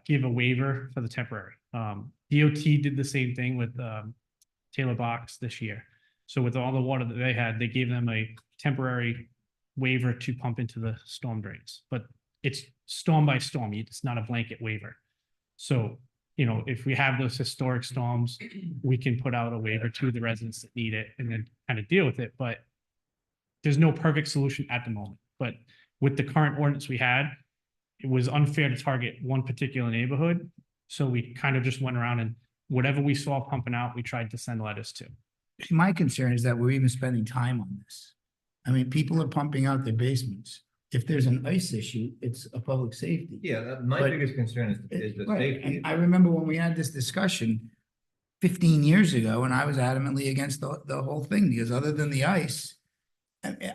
give a waiver for the temporary. DOT did the same thing with Taylor Box this year. So with all the water that they had, they gave them a temporary waiver to pump into the storm drains, but it's storm by storm. It's not a blanket waiver. So, you know, if we have those historic storms, we can put out a waiver to the residents that need it and then kind of deal with it. But there's no perfect solution at the moment. But with the current ordinance we had, it was unfair to target one particular neighborhood. So we kind of just went around and whatever we saw pumping out, we tried to send letters to. My concern is that we're even spending time on this. I mean, people are pumping out their basements. If there's an ice issue, it's a public safety. Yeah, my But- biggest concern is the Right, safety. and I remember when we had this discussion 15 years ago, and I was adamantly against the whole thing, because other than the ice,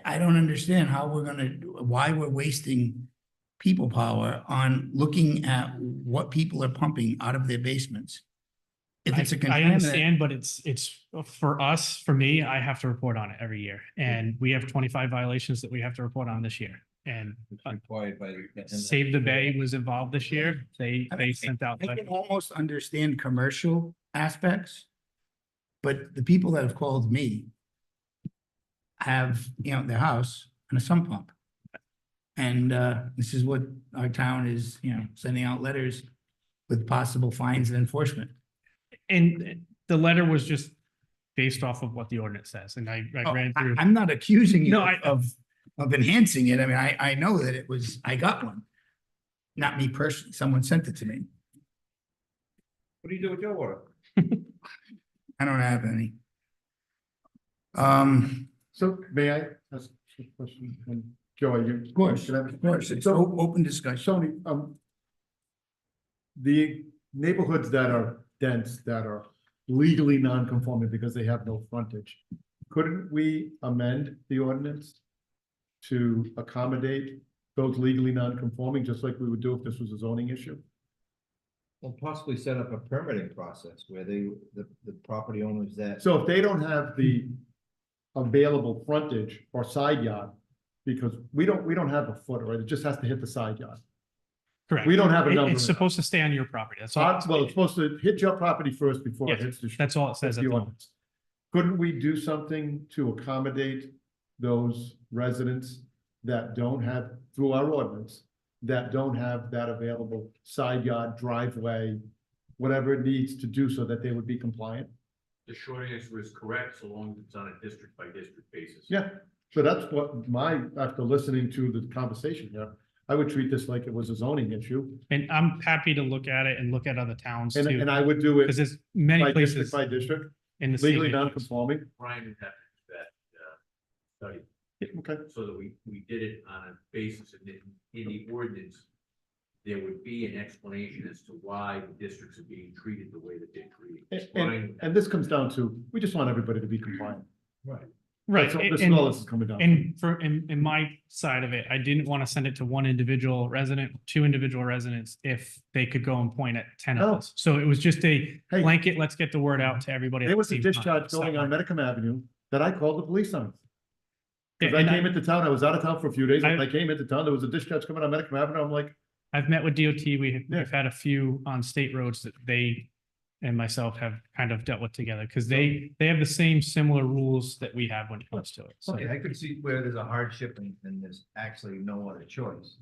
I don't understand how why we're wasting people power on looking at what people are pumping out of their basements. If it's a I contaminant, understand, but it's for us, for me, I have to report on it every year. And we have 25 violations that we have to report on this year. And It's required by the. Save the Bay was involved this year. They sent out. I can almost understand commercial aspects, but the people that have called me have, you know, their house and a sump pump. And this is what our town is, you know, sending out letters with possible fines and enforcement. And the letter was just based off of what the ordinance says. And I ran through. I'm not accusing you No, of enhancing it. I mean, I know that it was, I got one. Not me personally, someone sent it to me. What do you do with your water? I don't have any. So may I ask a question? And Joe, you? Of course, it's open discussion. Sony, the neighborhoods that are dense, that are legally non-conforming because they have no frontage, couldn't we amend the ordinance to accommodate those legally non-conforming, just like we would do if this was a zoning issue? Well, possibly set up a permitting process where the property owners that. So if they don't have the available frontage or side yard, because we don't have a footer, right? It just has to hit the side yard. Correct. We don't have a number. It's supposed to stay on your property. That's all. Well, it's supposed to hit your property first before it Yes, hits the street. that's all it says That's at the the moment. ordinance. Couldn't we do something to accommodate those residents that don't have, through our ordinance, that don't have that available side yard, driveway, whatever it needs to do so that they would be compliant? The short answer is correct, so long as it's on a district by district basis. Yeah, so that's what after listening to the conversation, I would treat this like it was a zoning issue. And I'm happy to look at it and look at other towns too. And I would do it Because there's many by places district by district, in the state. legally non-conforming. Brian would have to do that, study. Okay. So that we did it on a basis in the ordinance, there would be an explanation as to why the districts are being treated the way that they're treated. And this comes down to, we just want everybody to be compliant. Right. Right. This is all this is coming down. to. And in my side of it, I didn't want to send it to one individual resident, two individual residents, if they could go and point at 10 of No. us. So it was just a Hey. blanket, let's get the word out to everybody. There at was the a same time. discharge going on Medicum Avenue that I called the police on. Because Yeah, I and came into town, I was out of town for a few days, and I- I came into town, there was a discharge coming on Medicum Avenue, I'm like, I've met with DOT. We've Yeah. had a few on state roads that they and myself have kind of dealt with together because they have the same similar rules that we have when it comes to it. So Okay, I could see where there's a hardship and there's actually no other choice.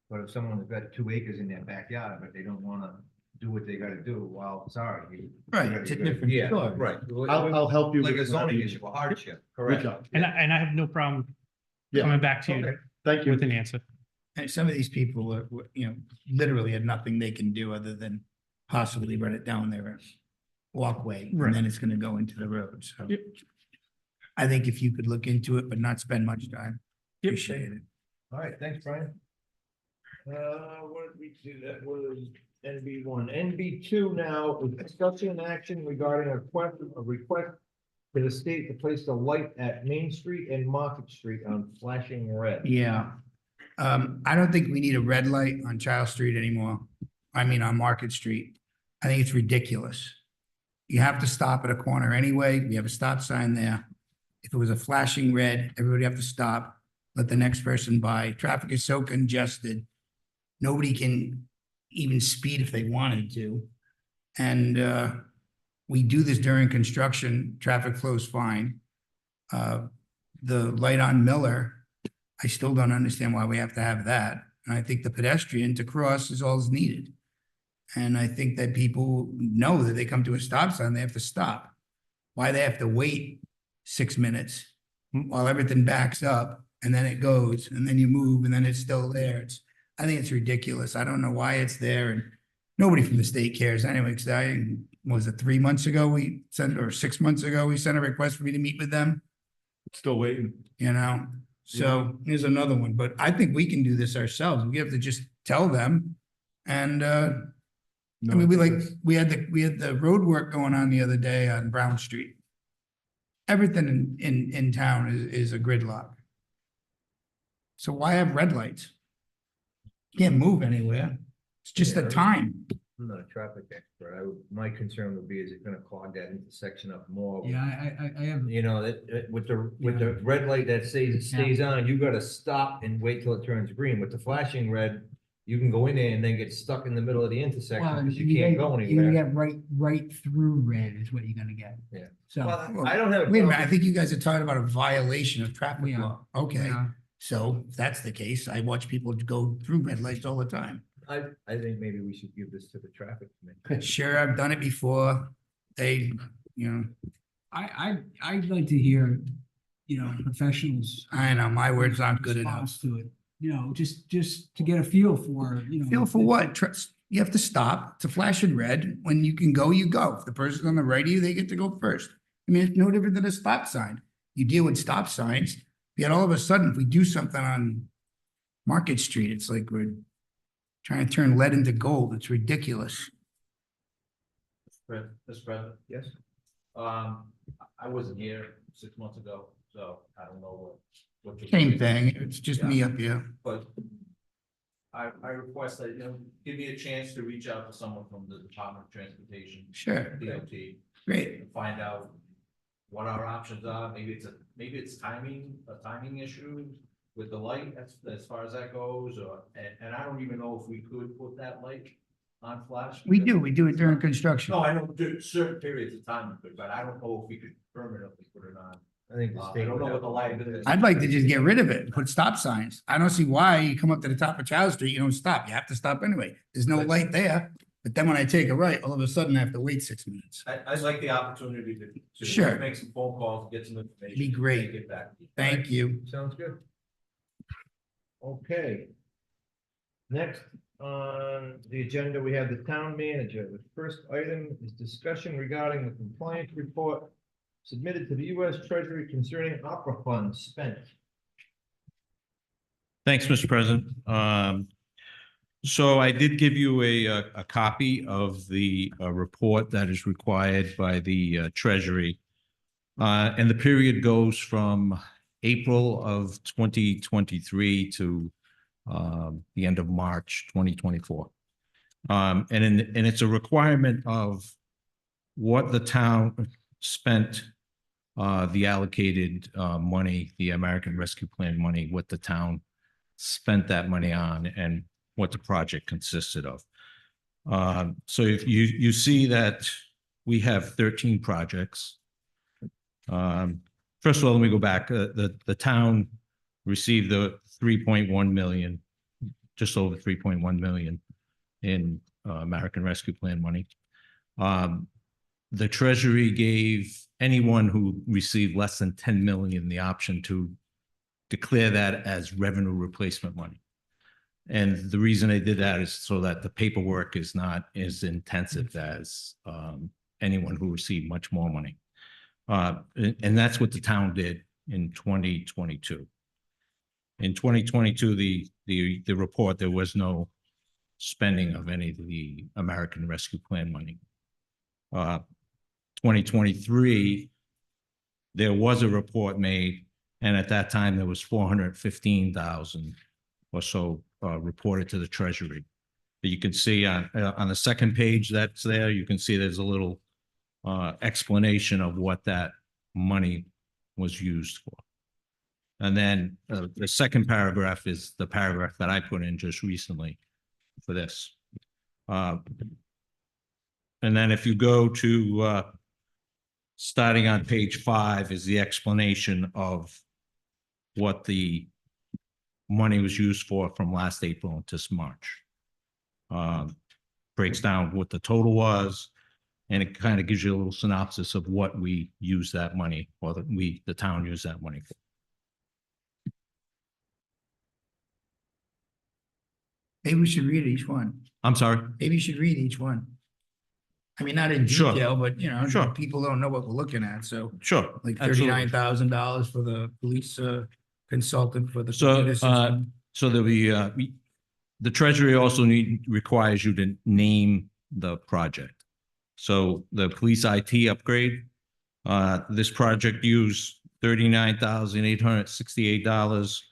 But if someone's got 2 acres in their backyard, but they don't wanna do what they gotta do, well, sorry. Right, it's a different Yeah, story. right. I'll help you. Like with a zoning whatever you- issue, a hardship, Good correct? job. and I have no problem Yeah. coming back to you Okay. Thank you. with an answer. And some of these people are, literally had nothing they can do other than possibly run it down their walkway, Right. and then it's gonna go into the road, so. Yep. I think if you could look into it, but not spend much time, Yep. appreciate it. All right, thanks, Brian. What did we do? That was NB1. NB2 now is discussion and action regarding a request for the state to place a light at Main Street and Market Street on flashing red. Yeah. I don't think we need a red light on Child Street anymore. I mean, on Market Street. I think it's ridiculous. You have to stop at a corner anyway. We have a stop sign there. If it was a flashing red, everybody have to stop, let the next person by. Traffic is so congested. Nobody can even speed if they wanted to. And we do this during construction, traffic flows fine. The light on Miller, I still don't understand why we have to have that. And I think the pedestrian to cross is all is needed. And I think that people know that they come to a stop sign, they have to stop. Why they have to wait 6 minutes while everything backs up and then it goes and then you move and then it's still there. I think it's ridiculous. I don't know why it's there and nobody from the state cares anyway. Because was it 3 months ago we sent, or 6 months ago, we sent a request for me to meet with them, Still waiting. So here's another one, but I think we can do this ourselves. We have to just tell them. And I mean, we had the road work going on the other day on Brown Street. Everything in town is a gridlock. So why have red lights? Can't move anywhere. It's just the time. I'm not a traffic expert. My concern would be, is it gonna clog that intersection up more? Yeah, I have. You know, that with the red light that stays on, you gotta stop and wait till it turns green. With the flashing red, you can go in there and then get stuck in the middle of the intersection because you can't go You anywhere. get right through red is what you're gonna get. Yeah. So. Well, I don't have. Wait a minute, I think you guys are talking about a violation of traffic We are. law. Okay, Yeah. so if that's the case, I watch people go through red lights all the time. I think maybe we should give this to the traffic committee. Sure, I've done it before. They, I'd like to hear, professionals. I know, my words aren't good enough. response to it, just to get a feel for, Feel for what? You have to stop. It's a flashing red. When you can go, you go. If the person's on the right of you, they get to go first. I mean, it's no different than a stop sign. You deal with stop signs, yet all of a sudden, if we do something on Market Street, it's like we're trying to turn lead into gold. It's ridiculous. Mr. President? Yes. I wasn't here 6 months ago, so I don't know what. Same thing. It's just me up here. But I request that, give me a chance to reach out to someone from the Department of Transportation. Sure. DOT. Great. And find out what our options are. Maybe it's a timing issue with the light as far as that goes, and I don't even know if we could put that light on flash. We do it during construction. No, I know certain periods of time we could, but I don't know if we could permanently put it on I think the I state. don't know what the liability. I'd like to just get rid of it and put stop signs. I don't see why you come up to the top of Charles Street, you don't stop. You have to stop anyway. There's no light there. But then when I take a right, all of a sudden I have to wait 6 minutes. I'd like the opportunity to Sure. make some phone calls, get some information. Be great. and Get back. to you. Thank you. Sounds good. Okay. Next on the agenda, we have the town manager. The first item is discussion regarding the compliance report submitted to the U.S. Treasury concerning opera funds spent. Thanks, Mr. President. So I did give you a copy of the report that is required by the Treasury. And the period goes from April of 2023 to the end of March 2024. And it's a requirement of what the town spent the allocated money, the American Rescue Plan money, what the town spent that money on and what the project consisted of. So if you see that we have 13 projects. First of all, let me go back. The town received the 3.1 million, just over 3.1 million in American Rescue Plan money. The Treasury gave anyone who received less than 10 million the option to declare that as revenue replacement money. And the reason they did that is so that the paperwork is not as intensive as anyone who received much more money. And that's what the town did in 2022. In 2022, the report, there was no spending of any of the American Rescue Plan money. 2023, there was a report made, and at that time there was 415,000 or so reported to the Treasury. But you can see on the second page that's there, you can see there's a little explanation of what that money was used for. And then the second paragraph is the paragraph that I put in just recently for this. And then if you go to starting on page 5 is the explanation of what the money was used for from last April to March. Breaks down what the total was, and it kind of gives you a little synopsis of what we use that money, or the town used that money for. Maybe we should read each one. I'm sorry? Maybe you should read each one. I mean, not in Sure. detail, but you know, Sure. people don't know what we're looking at, so. Sure. Like absolutely. $39,000 for the police consultant for the. So, computer system. so that the Treasury also requires you to name the project. So the police IT upgrade, this project used $39,868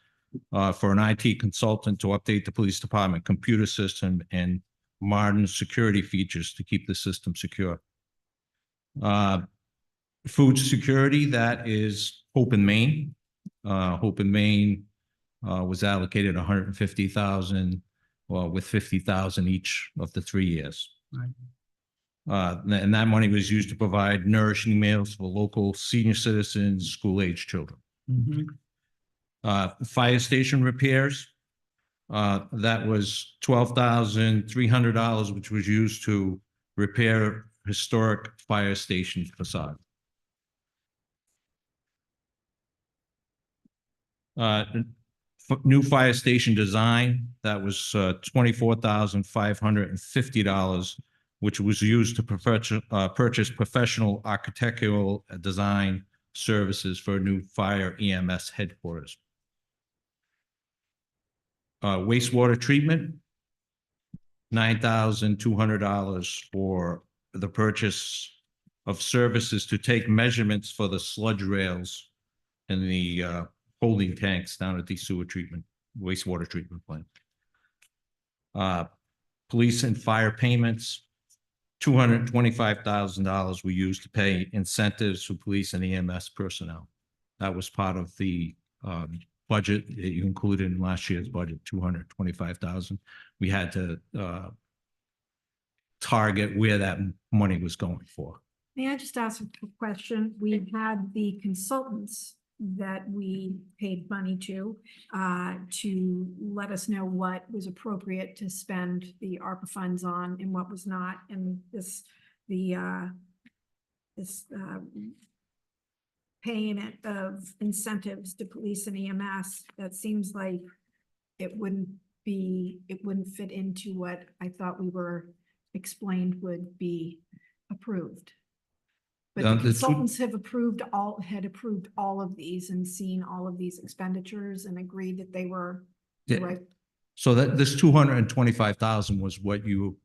for an IT consultant to update the police department computer system and modern security features to keep the system secure. Food security, that is Hope in Maine. Hope in Maine was allocated 150,000, with 50,000 each of the 3 years. Right. And that money was used to provide nourishing meals for local senior citizens, school-age children. Mhm. Fire station repairs, that was $12,300, which was used to repair historic fire station facade. New fire station design, that was $24,550, which was used to purchase professional architectural design services for a new fire EMS headquarters. Wastewater treatment, $9,200 for the purchase of services to take measurements for the sludge rails and the holding tanks down at the wastewater treatment plant. Police and fire payments, $225,000 were used to pay incentives for police and EMS personnel. That was part of the budget that you included in last year's budget, $225,000. We had to target where that money was going for. May I just ask a quick question? We had the consultants that we paid money to let us know what was appropriate to spend the ARPA funds on and what was not. And this paying it of incentives to police and EMS, that seems like it wouldn't fit into what I thought we were explained would be approved. But the consultants had approved all of these and seen all of these expenditures and agreed that they were Yeah. right. So that this 225,000 was what you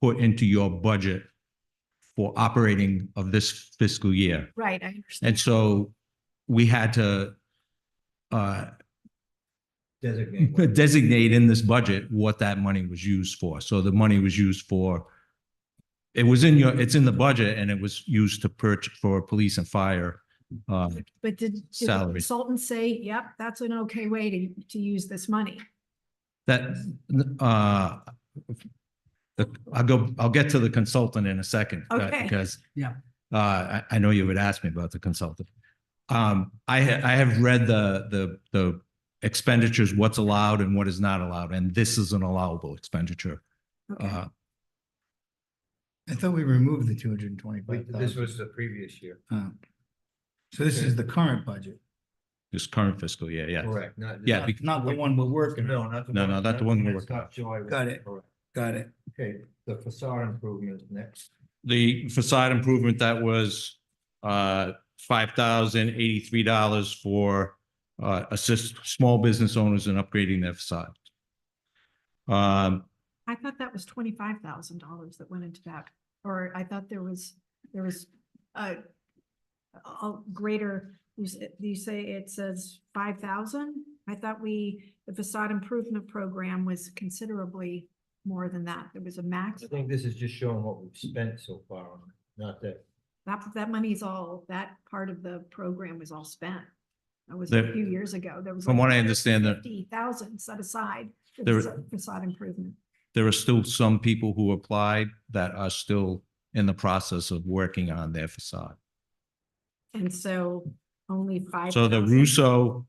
put into your budget for operating of this fiscal year. Right, I understand. And so we had to designate in this budget what that money was used for. So the money was used for, it's in the budget, and it was used to purchase for police and fire. But did the Salary. consultants say, yep, that's an okay way to use this money? I'll get to the consultant in a second. Okay. Because Yeah. I know you would ask me about the consultant. I have read the expenditures, what's allowed and what is not allowed, and this is an allowable expenditure. Okay. I thought we removed the 225,000. This was the previous year. So this is the current budget, This current fiscal year, yeah. Correct. Yeah, not the one we're working on. not No, not the one we're working on. Got it. Got it. Okay, the facade improvement next. The facade improvement, that was $5,083 for assist small business owners in upgrading their facade. I thought that was $25,000 that went into that, or I thought there was a greater, you say it says 5,000? I thought the facade improvement program was considerably more than that. There was a max. I think this is just showing what we've spent so far on it, not that. That money's all, that part of the program was all spent. That was There- a few years ago. There was From like what I understand, that 50,000 set aside for There- facade improvement. there are still some people who applied that are still in the process of working on their facade. And so only 5,000. So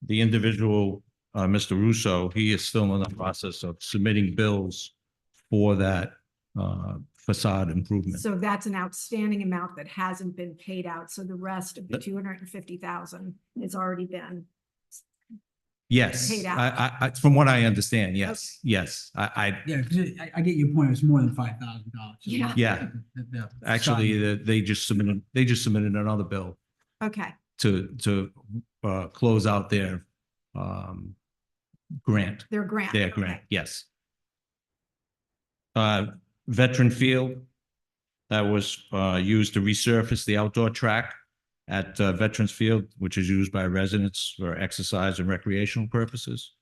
the individual, Mr. Russo, he is still in the process of submitting bills for that facade improvement. So that's an outstanding amount that hasn't been paid out. So the rest of the 250,000 has already been. Yes, paid out. I, from what I understand, yes, yes, Yeah, because I get your point. It's more than $5,000. Yeah. yeah. Actually, they just submitted another bill Okay, to close out their grant. their grant. Their okay. grant, yes. Veteran Field, that was used to resurface the outdoor track at Veterans Field, which is used by residents for exercise and recreational purposes.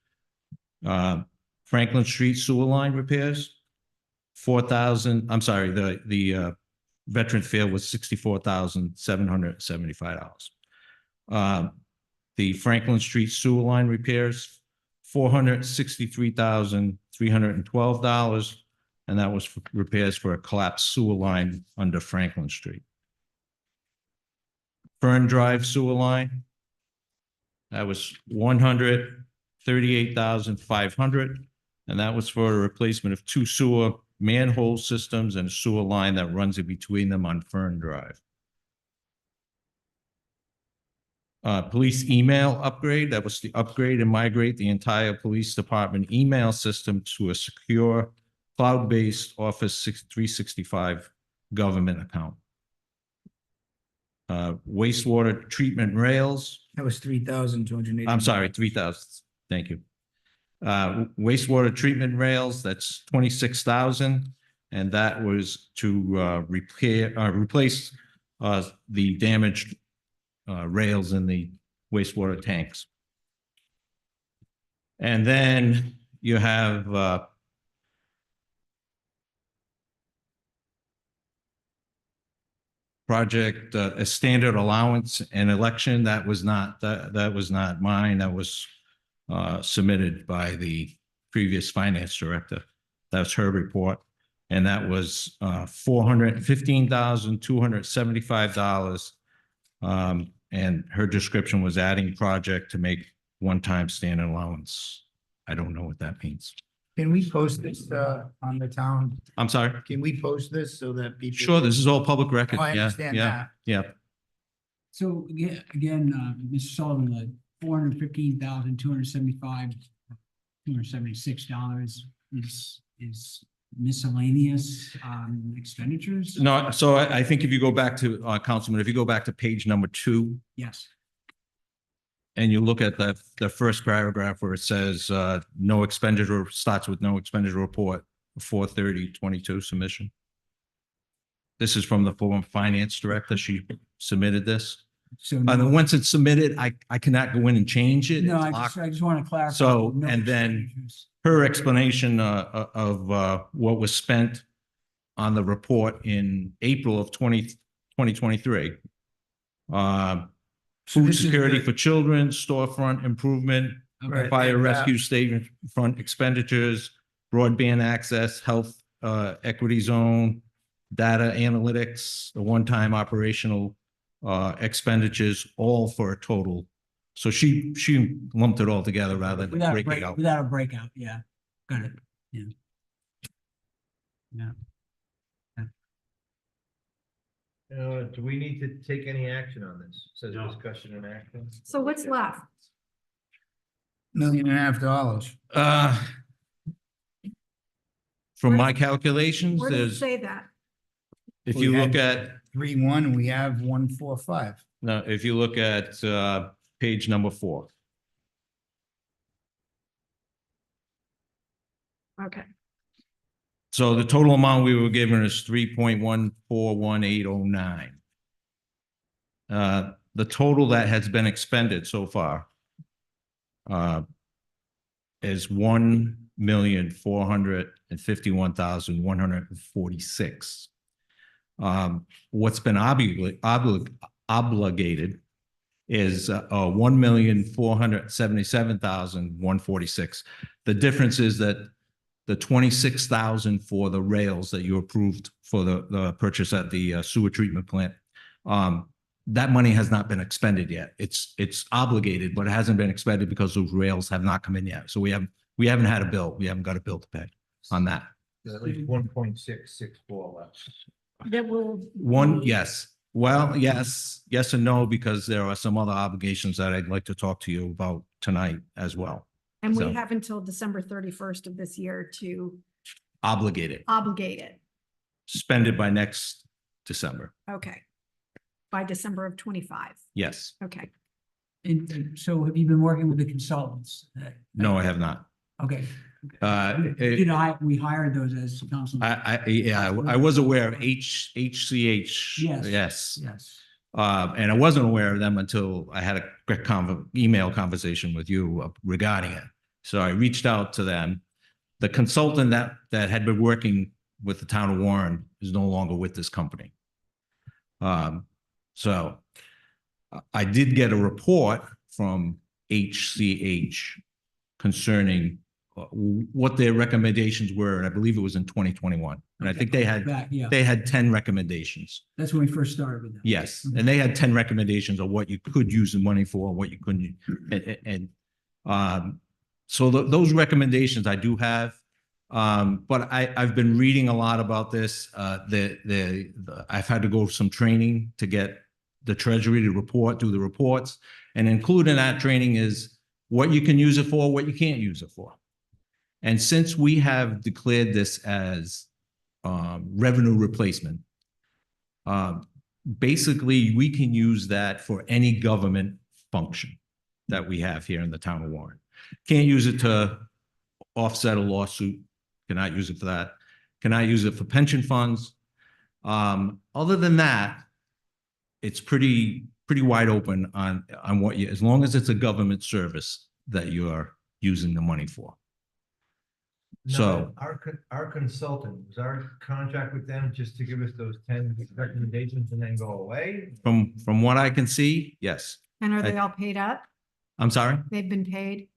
Franklin Street sewer line repairs, the Veteran Field was $64,775. The Franklin Street sewer line repairs, $463,312, and that was for repairs for a collapsed sewer line under Franklin Street. Fern Drive sewer line, that was $138,500, and that was for a replacement of 2 sewer manhole systems and a sewer line that runs in between them on Fern Drive. Police email upgrade, that was the upgrade and migrate the entire police department email system to a secure cloud-based Office 365 government account. Wastewater treatment rails. That was 3,280. I'm sorry, 3,000. Thank you. Wastewater treatment rails, that's 26,000. And that was to replace the damaged rails in the wastewater tanks. And then you have project, a standard allowance and election. That was not mine. That was submitted by the previous finance director. That's her report. And that was $415,275. And her description was adding project to make one-time standing allowance. I don't know what that means. Can we post this on the town? I'm sorry? Can we post this so that people? Sure, this is all public record. Oh, I Yeah, understand yeah, that. yeah. So again, Mr. Sullivan, the $415,275, $276 is miscellaneous expenditures? No, so I think if you go back to, Councilman, if you go back to page number 2, Yes. and you look at the first paragraph where it says, no expenditure, starts with no expenditure report, 4/30/22 submission. This is from the former finance director. She submitted this. So And then once it's submitted, I cannot go in and change it. no, It's I locked. just want to clarify. So, no and then expenditures. her explanation of what was spent on the report in April of 2023. So Food this is security the- for children, storefront improvement, Okay. fire And, rescue station front expenditures, broadband access, health equity zone, data analytics, the one-time operational expenditures, all for a total. So she lumped it all together rather than Without a breaking it out. without a breakout, yeah. Got it. Yeah. Yeah. Do we need to take any action on this? Says discussion and action. So what's left? $1.5 million. From my calculations, Where does it there's, say that? if We you look had at, 3-1, we have 145. no, if you look at page number 4. Okay. So the total amount we were given is 3.141809. The total that has been expended so far is 1,451,146. What's been obligated is 1,477,146. The difference is that the 26,000 for the rails that you approved for the purchase at the sewer treatment plant, that money has not been expended yet. It's obligated, but it hasn't been expended because those rails have not come in yet. So we haven't had a bill. We haven't got a bill to pay on that. At least 1.664 left. That will. Yes. Well, yes and no, because there are some other obligations that I'd like to talk to you about tonight as well. And we So, have until December 31st of this year to obligated, obligate it. spend it by next December. Okay. By December of 25. Yes. Okay. And so have you been working with the consultants? No, I have not. Okay. It- We hired those as council? I was aware of HCH. Yes. Yes. Yes. And I wasn't aware of them until I had a quick email conversation with you regarding it. So I reached out to them. The consultant that had been working with the town of Warren is no longer with this company. So I did get a report from HCH concerning what their recommendations were, and I believe it was in 2021. And I think they had 10 recommendations. That's when we first started with them. Yes, and they had 10 recommendations of what you could use the money for, what you couldn't. So those recommendations I do have. But I've been reading a lot about this. I've had to go some training to get the Treasury to do the reports. And included in that training is what you can use it for, what you can't use it for. And since we have declared this as revenue replacement, basically we can use that for any government function that we have here in the town of Warren. Can't use it to offset a lawsuit, cannot use it for that, cannot use it for pension funds. Other than that, it's pretty wide open on what you, as long as it's a government service that you are using the money for. So Our consultant, was our contract with them just to give us those 10 recommendations and then go away? from what I can see, yes. And are they all paid up? I'm sorry? They've been paid?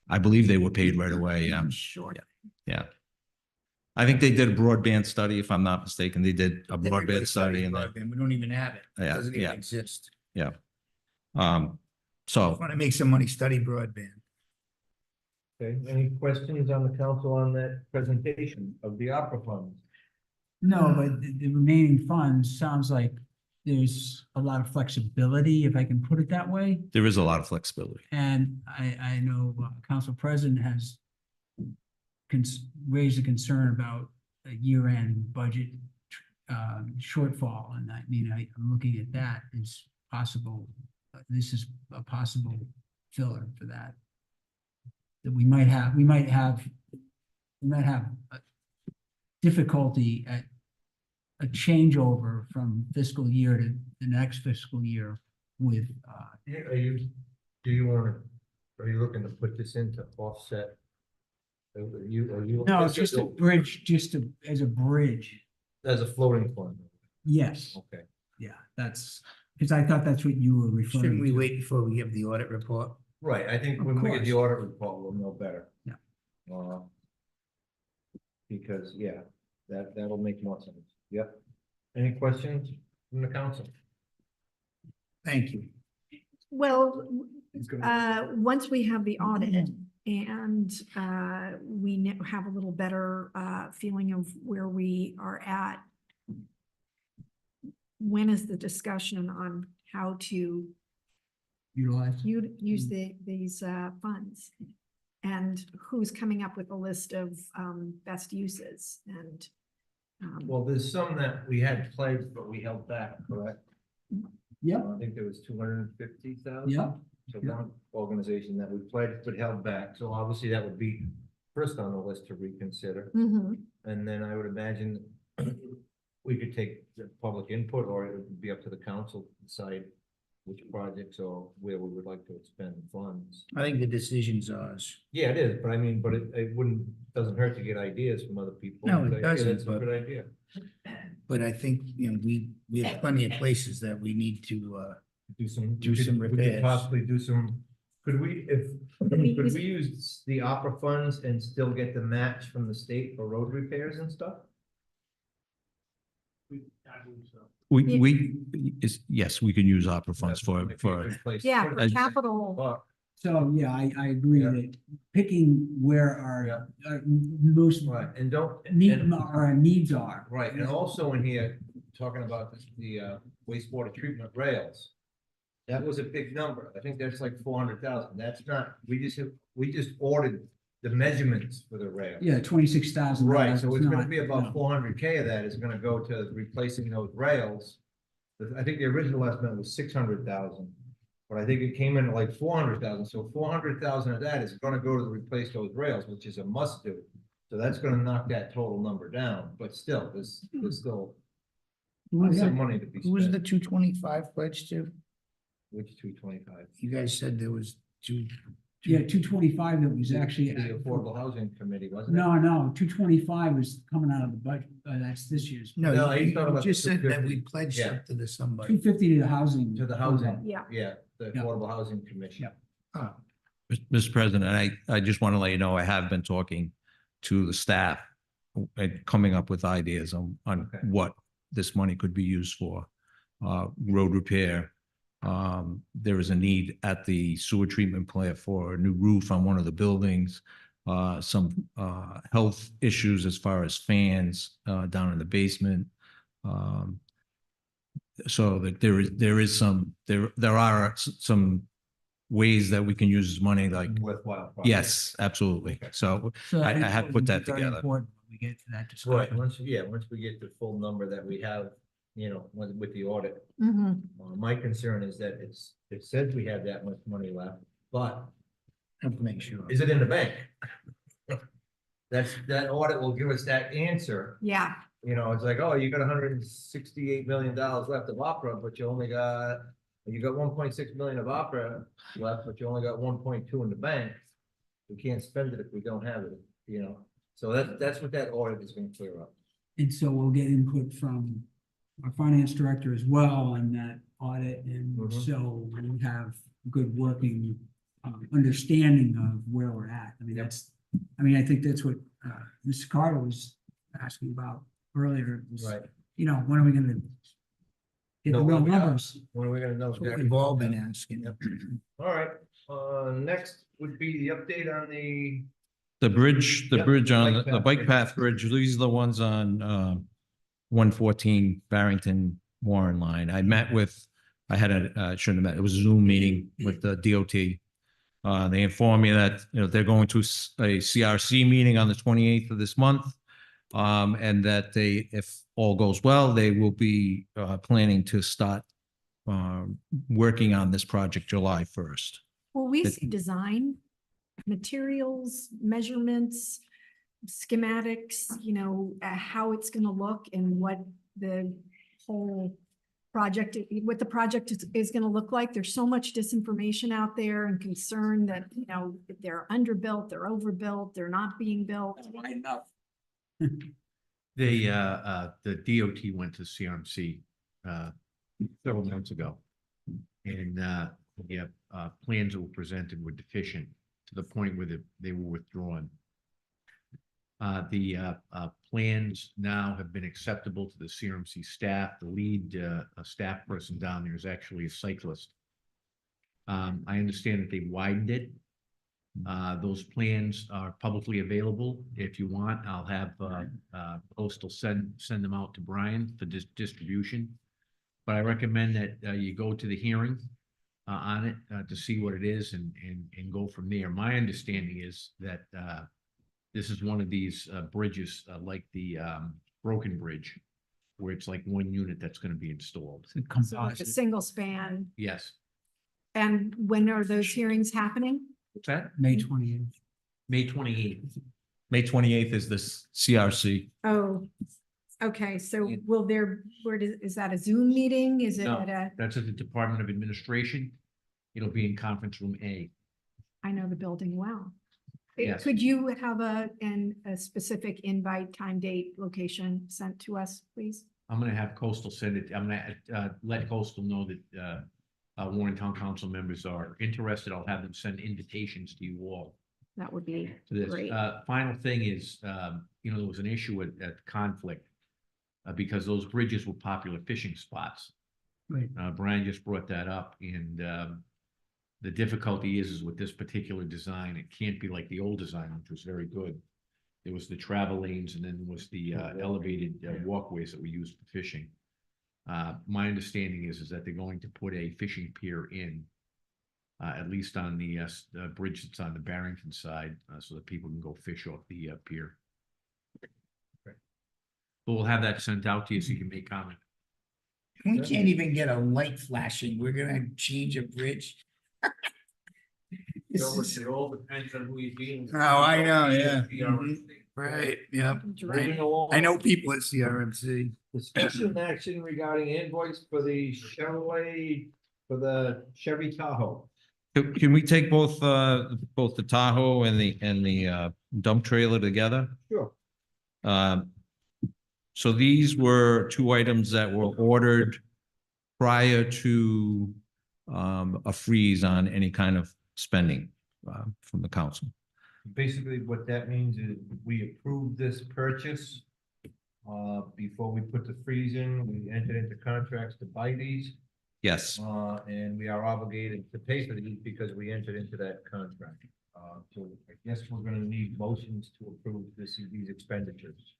I believe they were paid right away. Yeah. I'm sure. Yeah. I think they did a broadband study, if I'm not mistaken. They did a Everybody broadband study studies and broadband. We don't even have it. It Yeah, doesn't yeah. even exist. yeah. So Want to make some money, study broadband. Okay, any questions on the council on that presentation of the opera funds? No, but the remaining funds sounds like there's a lot of flexibility, if I can put it that way. there is a lot of flexibility. And I know Council President has raised a concern about a year-end budget shortfall, and I mean, I'm looking at that as possible. This is a possible filler for that. That we might have a difficulty at a changeover from fiscal year to the next fiscal year with, Are you looking to put this in to offset? Are you? no, it's just a bridge, as a bridge. As a floating fund? Yes, Okay. yeah, that's, because I thought that's what you were referring Shouldn't we to. wait before we give the audit report? Right, I think Of when we get the course. audit report, we'll know better. Yeah. Because, yeah, that'll make more sense. Yep. Any questions from the council? Thank you. Well, once we have the audit and we have a little better feeling of where we are at, when is the discussion on how to Utilize. use these funds? And who's coming up with a list of best uses and Well, there's some that we had pledged, but we held back, correct? Yep, I think there was 250,000. yep. So one organization that we pledged but held back, so obviously that would be first on the list to reconsider. Mhm. And then I would imagine we could take the public input, or it would be up to the council to decide which projects or where we would like to expend funds. I think the decision's ours. Yeah, it is, but I mean, but it doesn't hurt to get ideas from other people. No, it Say, "Hey, doesn't, That's a but- good idea. But I think, we have plenty of places that we need to, Do some. Do we could- some we could repairs. Possibly do some, could we use the opera funds and still get the match from the state for road repairs and stuff? Yes, we can use opera funds for, yeah, for capital. So, yeah, I agree that picking where our most Right, and don't. our needs are. Right, and also in here, talking about the wastewater treatment rails. That was a big number. I think that's like 400,000. That's not, we just ordered the measurements for the rail. Yeah, 26,000. Right, so it's gonna be about 400K of that is gonna go to replacing those rails. I think the original estimate was 600,000, but I think it came in at like 400,000. So 400,000 of that is gonna go to replace those rails, which is a must do. So that's gonna knock that total number down, but still, there's still some money to be who was the spent. 225 pledged to? Which 225? You guys said there was two. Yeah, 225 that was actually. The Affordable Housing Committee, wasn't it? No, 225 was coming out of the budget, that's this year's. No, No, he's you talking about just the said that 250. we pledged Yeah. it to the somebody. 250 to the housing. To the housing, Yeah. yeah, the Yeah. Affordable Housing Commission. Oh, Mr. President, I just want to let you know, I have been talking to the staff and coming up with ideas on Okay. what this money could be used for. Road repair. There is a need at the sewer treatment plant for a new roof on one of the buildings. Some health issues as far as fans down in the basement. So that there are some ways that we can use this money, like, Worthwhile. project. yes, absolutely. So So I think have it's put that very together. important when we get to that Right, discussion. once we get the full number that we have, with the audit. Mhm. My concern is that it says we have that much money left, but have to make sure. is it in the bank? That audit will give us that answer. Yeah, It's like, oh, you got $168 million left of opera, but you got 1.6 million of opera left, but you only got 1.2 in the bank. We can't spend it if we don't have it, So that's what that audit is gonna clear up. And so we'll get input from our finance director as well on that audit, and Mhm. so we have good working understanding of where we're at. I mean, I think that's what Mr. Carter was asking about earlier. was, Right. You know, when are we gonna get the Know real what we got. numbers? When are we gonna know? That's what exactly? We've all been asking. All right, next would be the update on the, The bridge, Yep, on bike the path bike bridge. path bridge, these are the ones on 114 Barrington Warren line. I had shouldn't have met, it was a Zoom meeting with the DOT. They informed me that, they're going to a CRC meeting on the 28th of this month. And that if all goes well, they will be planning to start working on this project July 1st. Will we It- see design, materials, measurements, schematics, how it's gonna look and what the whole project, what the project is gonna look like? There's so much disinformation out there and concern that, they're underbuilt, they're overbuilt, they're not being built. Enough. They, the DOT went to CRMC, several months ago. And, plans that were presented were deficient to the point where they were withdrawn. The plans now have been acceptable to the CRMC staff. The lead, staff person down there is actually a cyclist. I understand that they widened it. Those plans are publicly available. If you want, I'll have Postal send them out to Brian for distribution. But I recommend that you go to the hearing on it to see what it is and go from there. My understanding is that this is one of these bridges like the Broken Bridge, where it's like one unit that's going to be installed. So like a single span. Yes. And when are those hearings happening? What's that? May 28th. May 28th. May 28th is the CRC. Oh, okay, so is that a Zoom meeting? Is it No, at a, that's at the Department of Administration. It'll be in conference room A. I know the building well. Yes. Could you have a specific invite, time, date, location sent to us, please? I'm gonna have Coastal send it. I'm gonna let Coastal know that Warren Town Council members are interested. I'll have them send invitations to you all That would be to this. great. Final thing is, there was an issue at conflict because those bridges were popular fishing spots. Right. Brian just brought that up, and the difficulty is with this particular design, it can't be like the old design, which was very good. There was the travel lanes, and then there was the elevated walkways that were used for fishing. My understanding is that they're going to put a fishing pier in, at least on the bridge that's on the Barrington side, so that people can go fish off the pier. But we'll have that sent out to you so you can make comment. We can't even get a light flashing. We're gonna change a bridge. This is- It all depends on who you're dealing with. Oh, I know, yeah. CRMC. Right, yep. Moving along. I know people at CRMC. Discussion action regarding invoice for the Chevrolet, for the Chevy Tahoe. Can we take both the Tahoe and the dump trailer together? Sure. So these were two items that were ordered prior to a freeze on any kind of spending from the council. Basically, what that means is we approved this purchase. Before we put the freeze in, we entered into contracts to buy these. Yes. And we are obligated to pay for these because we entered into that contract. So I guess we're gonna need motions to approve these expenditures.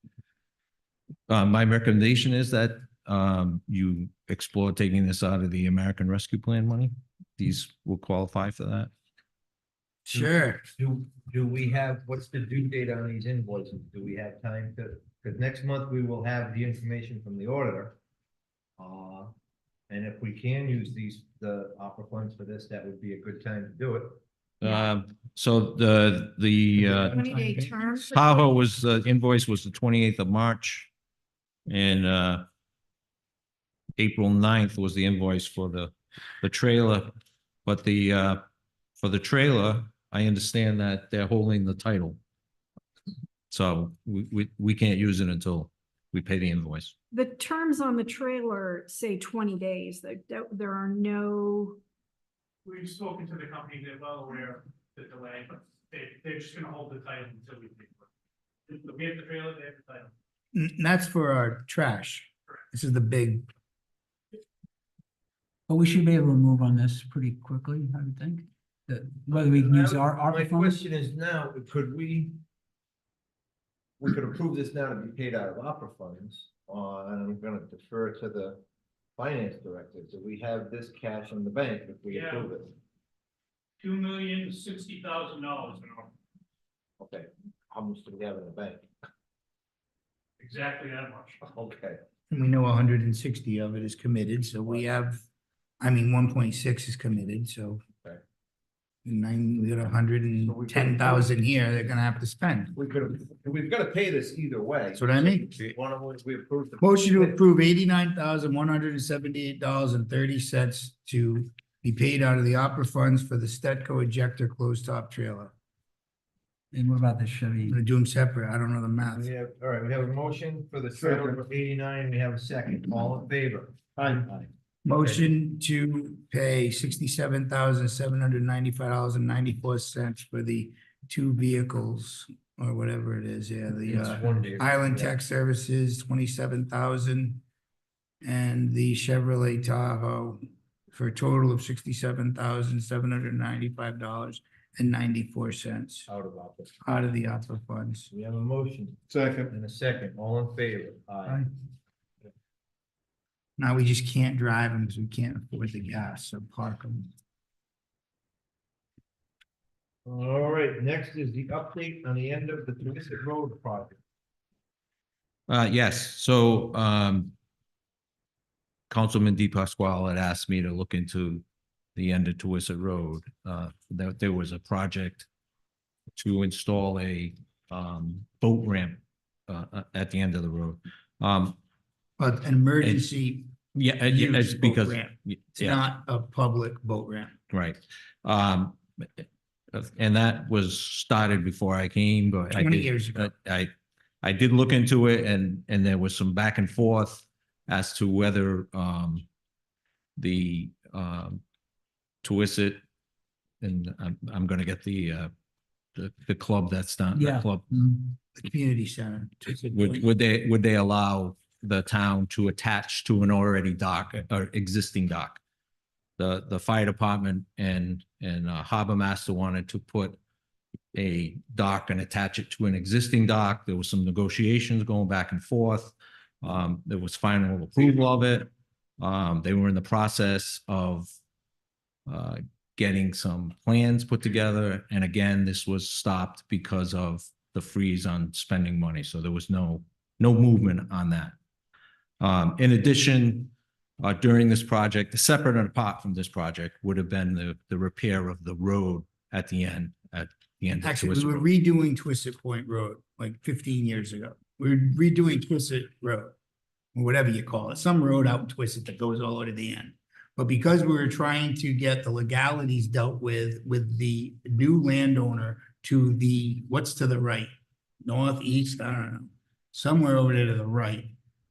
My recommendation is that you explore taking this out of the American Rescue Plan money. These will qualify for that. Sure. Do we have, what's the due date on these invoices? Do we have time to, because next month we will have the information from the auditor. And if we can use the opera funds for this, that would be a good time to do it. So the 20-day term. Tahoe was, the invoice was the 28th of March. And April 9th was the invoice for the trailer. But for the trailer, I understand that they're holding the title. So we can't use it until we pay the invoice. The terms on the trailer say 20 days. There are no, We've spoken to the company, they're well aware of the delay, but they're just gonna hold the title until we pay for it. We have the trailer, they have the title. That's for our trash. This is the big, But we should be able to move on this pretty quickly, I would think. Whether we can use our My ARPA funds. question is now, could we could approve this now to be paid out of opera funds, and I'm gonna defer to the finance director. Do we have this cash in the bank if we Yeah. approve it? $2,060,000 in our, Okay, how much do we have in the bank? exactly that much. Okay. and we know 160 of it is committed, so we have, 1.6 is committed, so. Okay. We got 110,000 here they're gonna have to spend. We've got to pay this either way. That's what I mean. One of which we approved. the- Motion to approve $89,178.30 to be paid out of the opera funds for the Stetco ejector closed top trailer. And what about the Chevy? I'm gonna do them separate. I don't know the math. We have, all right, we have a motion for the trailer for 89, we have a second, all in favor? Aye. Motion to pay $67,795.94 for the two vehicles or whatever it is. Yeah, the It's one vehicle, Island yeah. Tech Services, 27,000. And the Chevrolet Tahoe for a total of $67,795.94 Out of office. out of the opera funds. We have a motion. Second. And a second, all in favor? Aye. Now we just can't drive them because we can't afford the gas, so park them. All right, next is the update on the end of the Twisted Road project. Yes, so, Councilman Di Pasquale had asked me to look into the end of Twisted Road. There was a project to install a, boat ramp, at the end of the road. But an emergency Yeah, use it's boat because, ramp. It's yeah. not a public boat ramp. Right. And that was started before I came, but I 20 did, years ago. I did look into it and there was some back and forth as to whether, the, Twisted, and I'm gonna get the club that's not, the Yeah. club. The community center. Would they allow the town to attach to an already dock or existing dock? The fire department and harbor master wanted to put a dock and attach it to an existing dock. There was some negotiations going back and forth. There was final approval of it. They were in the process of getting some plans put together. And again, this was stopped because of the freeze on spending money. So there was no movement on that. In addition, during this project, separate and apart from this project, would have been the repair of the road at the end of Actually, we Twisted were Road. redoing Twisted Point Road like 15 years ago. We were redoing Twisted Road, or whatever you call it, some road out in Twisted that goes all the way to the end. But because we were trying to get the legalities dealt with the new landowner to the, what's to the right? Northeast, I don't know, somewhere over there to the right.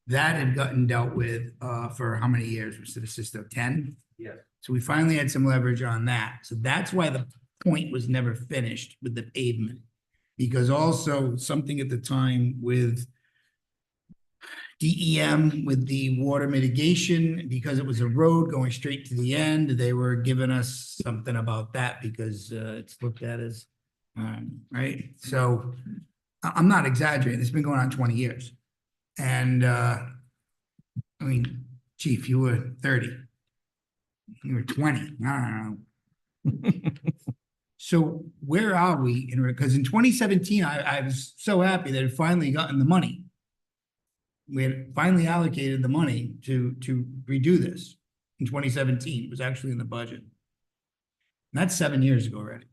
That had gotten dealt with for how many years? Was it a system of 10? Yes. So we finally had some leverage on that. So that's why the point was never finished with the pavement. Because also something at the time with DEM, with the water mitigation, because it was a road going straight to the end, they were giving us something about that because it's looked at as, right? So I'm not exaggerating. It's been going on 20 years. And I mean, Chief, you were 30. You were 20. I don't know. So where are we because in 2017, I was so happy that it finally gotten the money. We had finally allocated the money to redo this in 2017. It was actually in the budget. And that's 7 years ago already.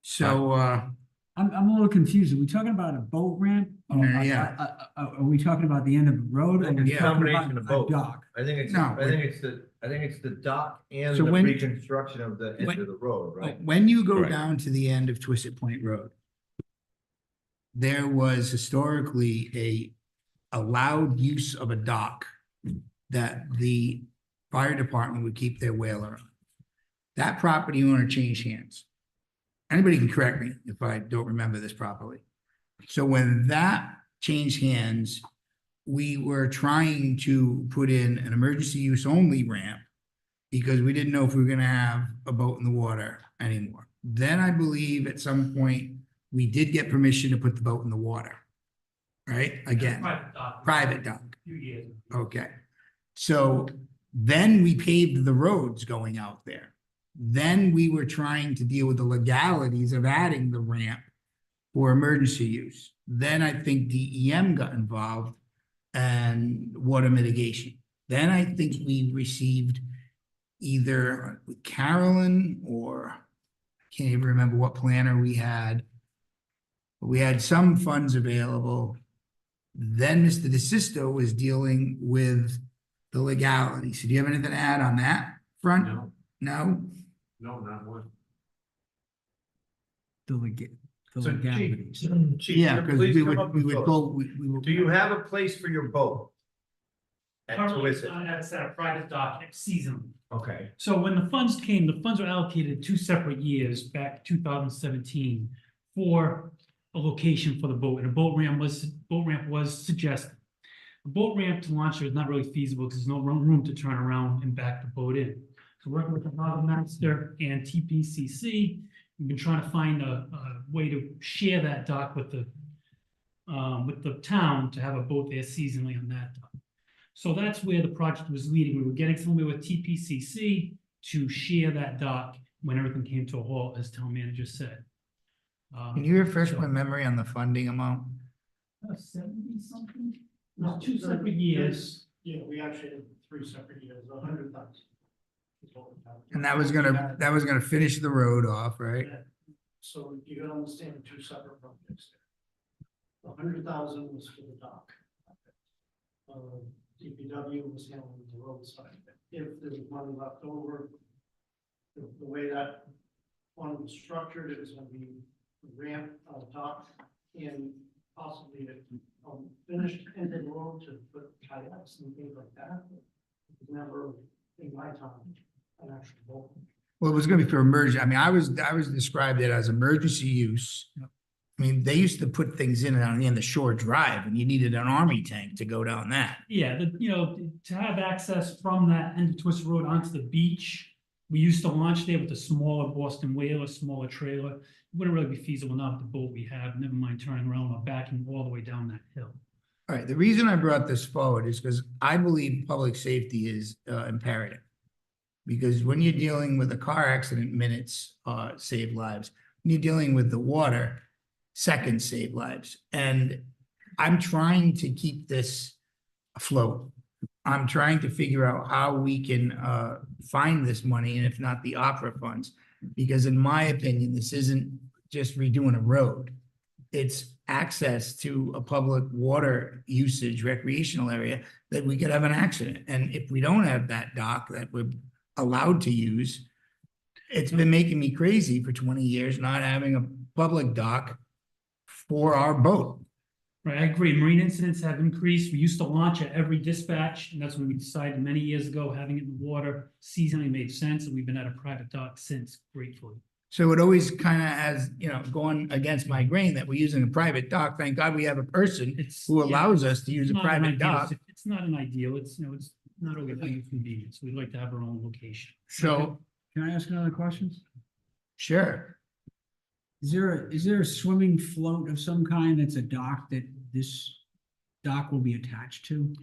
So I'm a little confused. Are we talking about a boat ramp? Or Yeah. Are we talking about the end of the road? Or are we It's a talking combination about of a both. dock? I think it's, No, I think it's the dock and So the when- reconstruction of the end when- of the road, right? When you go Correct. down to the end of Twisted Point Road, there was historically a allowed use of a dock that the fire department would keep their whaler on. That property owner changed hands. Anybody can correct me if I don't remember this properly. So when that changed hands, we were trying to put in an emergency use only ramp because we didn't know if we were gonna have a boat in the water anymore. Then I believe at some point, we did get permission to put the boat in the water. Right? Again, private dock. Few years. Okay. So then we paved the roads going out there. Then we were trying to deal with the legalities of adding the ramp for emergency use. Then I think DEM got involved and water mitigation. Then I think we received either with Carolyn or I can't even remember what planner we had. But we had some funds available. Then Mr. DeSisto was dealing with the legality. So do you have anything to add on that front? No. No? No, not one. The So, legalities. Chief, Yeah, please because we come up would with go, those. we would. Do you have a place for your boat? At Currently, Twisted? it's at a private dock seasonally. Okay. So when the funds came, the funds were allocated 2 separate years, back 2017, for a location for the boat, and a boat ramp was suggested. A boat ramp to launch is not really feasible because there's no room to turn around and back the boat in. So working with the harbor master and TPCC, we've been trying to find a way to share that dock with the town to have a boat there seasonally on that dock. So that's where the project was leading. We were getting somewhere with TPCC to share that dock when everything came to a halt, as town manager said. Can you refresh my memory on the funding amount? 70 something? No, 2 separate years. Yeah, we actually had 3 separate years, 100,000. And that was gonna finish the road off, right? So you gotta understand the 2 separate projects there. 100,000 was for the dock. DPW was handling the road side. If there was money left over, the way that one was structured, it was gonna be a ramp, dock, and possibly a finished end of the road to put kayaks and things like that. It was never, in my time, an actual boat. Well, it was gonna be for emergency. I mean, I was described it as emergency use. I mean, they used to put things in the shore drive and you needed an army tank to go down that. Yeah, to have access from that end of Twisted Road onto the beach, we used to launch there with a smaller Boston whaler, smaller trailer. It wouldn't really be feasible now with the boat we have, never mind turning around or backing all the way down that hill. All right, the reason I brought this forward is because I believe public safety is imperative. Because when you're dealing with a car accident, minutes save lives. When you're dealing with the water, seconds save lives. And I'm trying to keep this afloat. I'm trying to figure out how we can find this money, and if not the opera funds. Because in my opinion, this isn't just redoing a road. It's access to a public water usage recreational area that we could have an accident. And if we don't have that dock that we're allowed to use, it's been making me crazy for 20 years not having a public dock for our boat. Right, I agree. Marine incidents have increased. We used to launch at every dispatch, and that's when we decided many years ago, having it in the water seasonally made sense, and we've been at a private dock since, gratefully. So it always kind of has, going against my grain that we're using a private dock. Thank God we have a person who allows us to use a It's not an private ideal- dock. It's not an ideal, it's not always a convenience. We'd like to have our own location. So, Can I ask another question? sure. Is there a swimming float of some kind that's a dock that this dock will be attached to?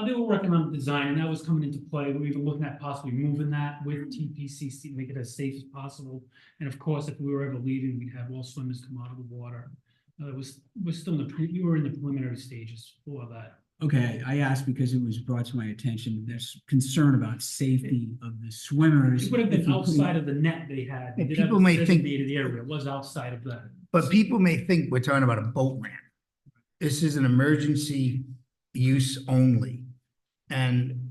They will recommend design, and that was coming into play. We're even looking at possibly moving that with TPCC, to make it as safe as possible. And of course, if we were ever leaving, we'd have all swimmers come out of the water. We're still we were in the preliminary stages for that. Okay, I asked because it was brought to my attention, there's concern about safety of the swimmers. It would have been outside of the net they had. They And did have people a may think- designated area. It was outside of that. But people may think we're talking about a boat ramp. This is an emergency use only. And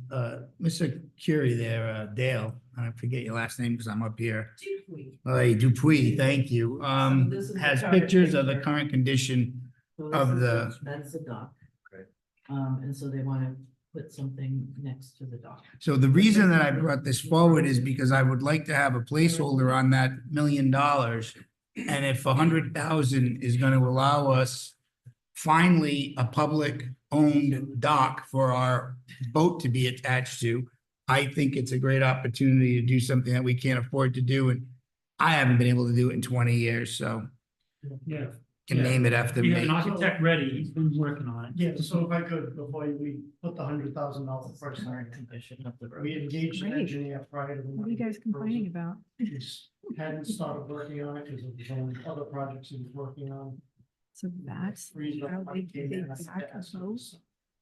Mr. Curie there, Dale, I forget your last name because I'm up here. Dupuy, thank you. Has pictures of the current condition of the. That's the dock. And so they want to put something next to the dock. So the reason that I brought this forward is because I would like to have a placeholder on that $1 million. And if 100,000 is going to allow us finally a public-owned dock for our boat to be attached to. I think it's a great opportunity to do something that we can't afford to do, and I haven't been able to do it in 20 years, so Yeah. can name it after We have me. an architect ready, he's been working on it. Yeah, so if I could, before we put the $100,000 first, we engaged an Great. engineer prior to the. What are you guys complaining about? He's hadn't started working on it because of his own other projects he was working on. So that's how they back a boat.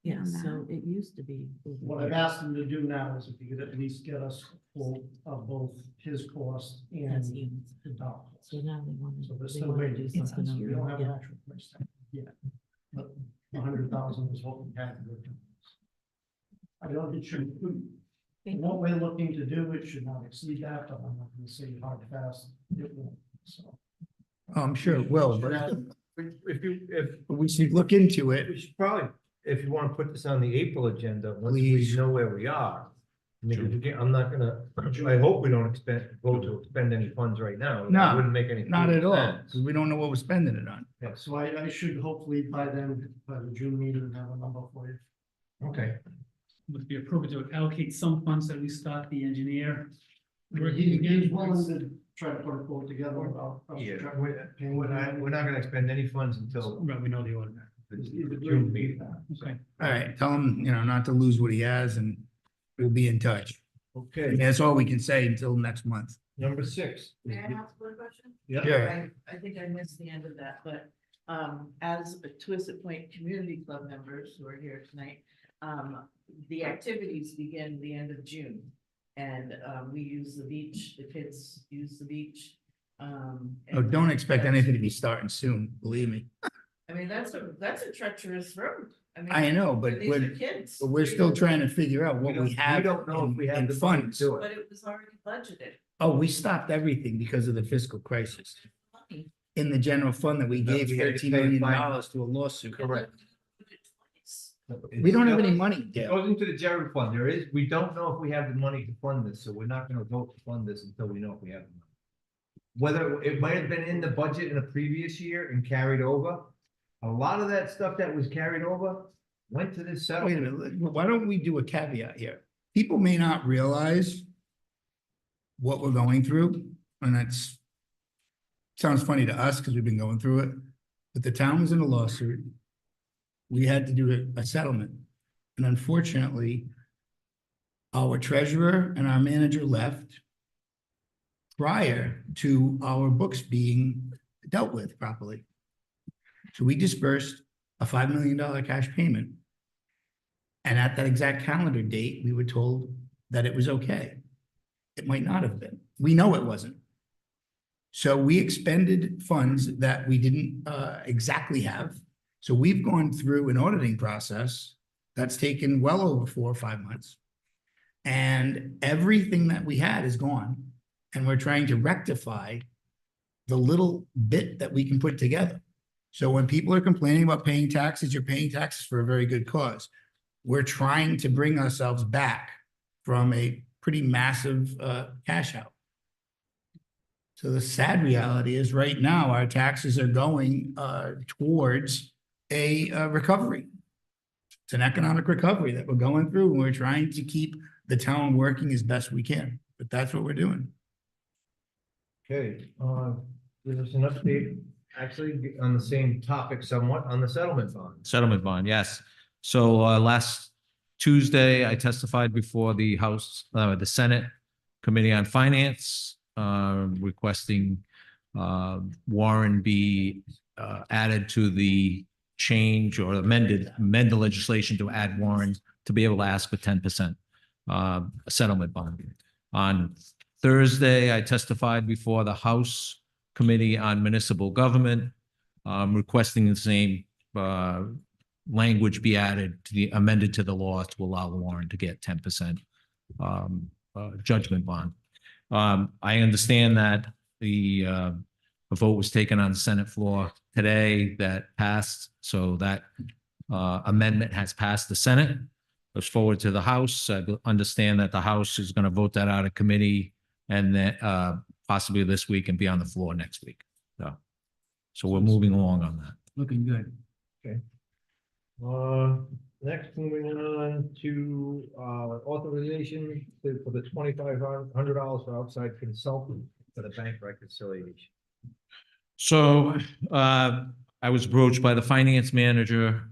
Yeah, on that. so it used to be. What I've asked him to do now is if he could at least get us full of both his cost and That's even. the dock. cost. So now they want So to, they're they still want to waiting. do It's something. We don't have an yeah. actual price tag yet. But 100,000 is what we had. I don't, it should, what we're looking to do, it should not exceed that, but I'm not gonna say hard fast, it won't, so. Oh, I'm sure it will, but If we should look into it. we should probably, if you want to put this on the April agenda, once Please. we know where we are. I mean, again, I'm not gonna, I hope we don't vote to expend any funds right now. It No, wouldn't make any. Not at all, sense. because we don't know what we're spending it on. Yeah, so I should hopefully by then, by the June meeting, have a number for you. Okay. Would it be appropriate to allocate some funds that we start the engineer? He's willing to try to put a quote together about. Yeah, we're not gonna expend any funds until Right, we know the order. the June meeting. Okay. All right, tell him, not to lose what he has, and we'll be in touch. I Okay, mean, that's all we can say until next month. number 6. May I ask one question? Yeah. Sure. I think I missed the end of that, but as Twisted Point Community Club members who are here tonight, the activities begin the end of June. And we use the beach, the kids use the beach. Oh, don't expect anything to be starting soon, believe me. I mean, that's a treacherous road. mean, I know, but these are kids. but we're still trying to figure out what we have don't know if we have in the money to funds. do it. But it was already budgeted. Oh, we stopped everything because of the fiscal crisis. Money. In the general fund that we That gave we had to $13 pay million fine. to a lawsuit. Correct. We don't have any money, It Dale. goes into the general fund. We don't know if we have the money to fund this, so we're not gonna vote to fund this until we know if we have the money. Whether it might have been in the budget in a previous year and carried over, a lot of that stuff that was carried over went to this Wait a settlement. minute, why don't we do a caveat here? People may not realize what we're going through, and that's sounds funny to us because we've been going through it, but the town was in a lawsuit. We had to do a settlement, and unfortunately, our treasurer and our manager left prior to our books being dealt with properly. So we dispersed a $5 million cash payment. And at that exact calendar date, we were told that it was okay. It might not have been. We know it wasn't. So we expended funds that we didn't exactly have. So we've gone through an auditing process that's taken well over 4 or 5 months. And everything that we had is gone. And we're trying to rectify the little bit that we can put together. So when people are complaining about paying taxes, you're paying taxes for a very good cause. We're trying to bring ourselves back from a pretty massive cash out. So the sad reality is right now, our taxes are going towards a recovery. It's an economic recovery that we're going through, and we're trying to keep the town working as best we can, but that's what we're doing. Okay, give us an update, actually, on the same topic somewhat, on the settlement bond. Settlement bond, yes. So last Tuesday, I testified before the House, the Senate Committee on Finance, requesting Warren be added to the change or amend the legislation to add Warren to be able to ask for 10% settlement bond. On Thursday, I testified before the House Committee on Municipal Government, requesting the same language be added to the amended to the law to allow Warren to get 10% judgment bond. I understand that a vote was taken on the Senate floor today that passed, so that amendment has passed the Senate. Goes forward to the House. I understand that the House is going to vote that out of committee and then possibly this week and be on the floor next week. So we're moving along on that. Looking good. Next, moving on to, authorization for the $2,500 for outside consultant for the bank reconciliation. So I was approached by the finance manager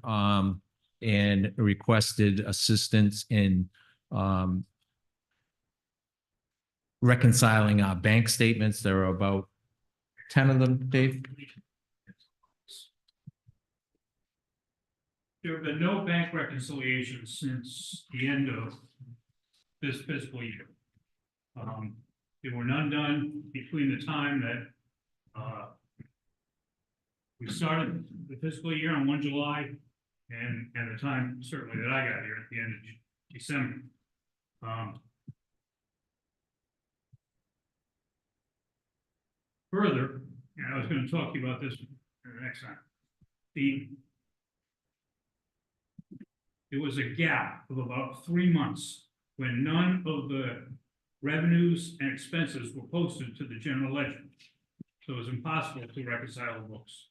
and requested assistance in reconciling our bank statements. There are about 10 of them, Dave. There have been no bank reconciliations since the end of this fiscal year. There were none done between the time that we started the fiscal year on 1 July and the time certainly that I got here at the end of December. Further, and I was going to talk to you about this the next time. There was a gap of about 3 months when none of the revenues and expenses were posted to the general ledger. So it was impossible to reconcile the books.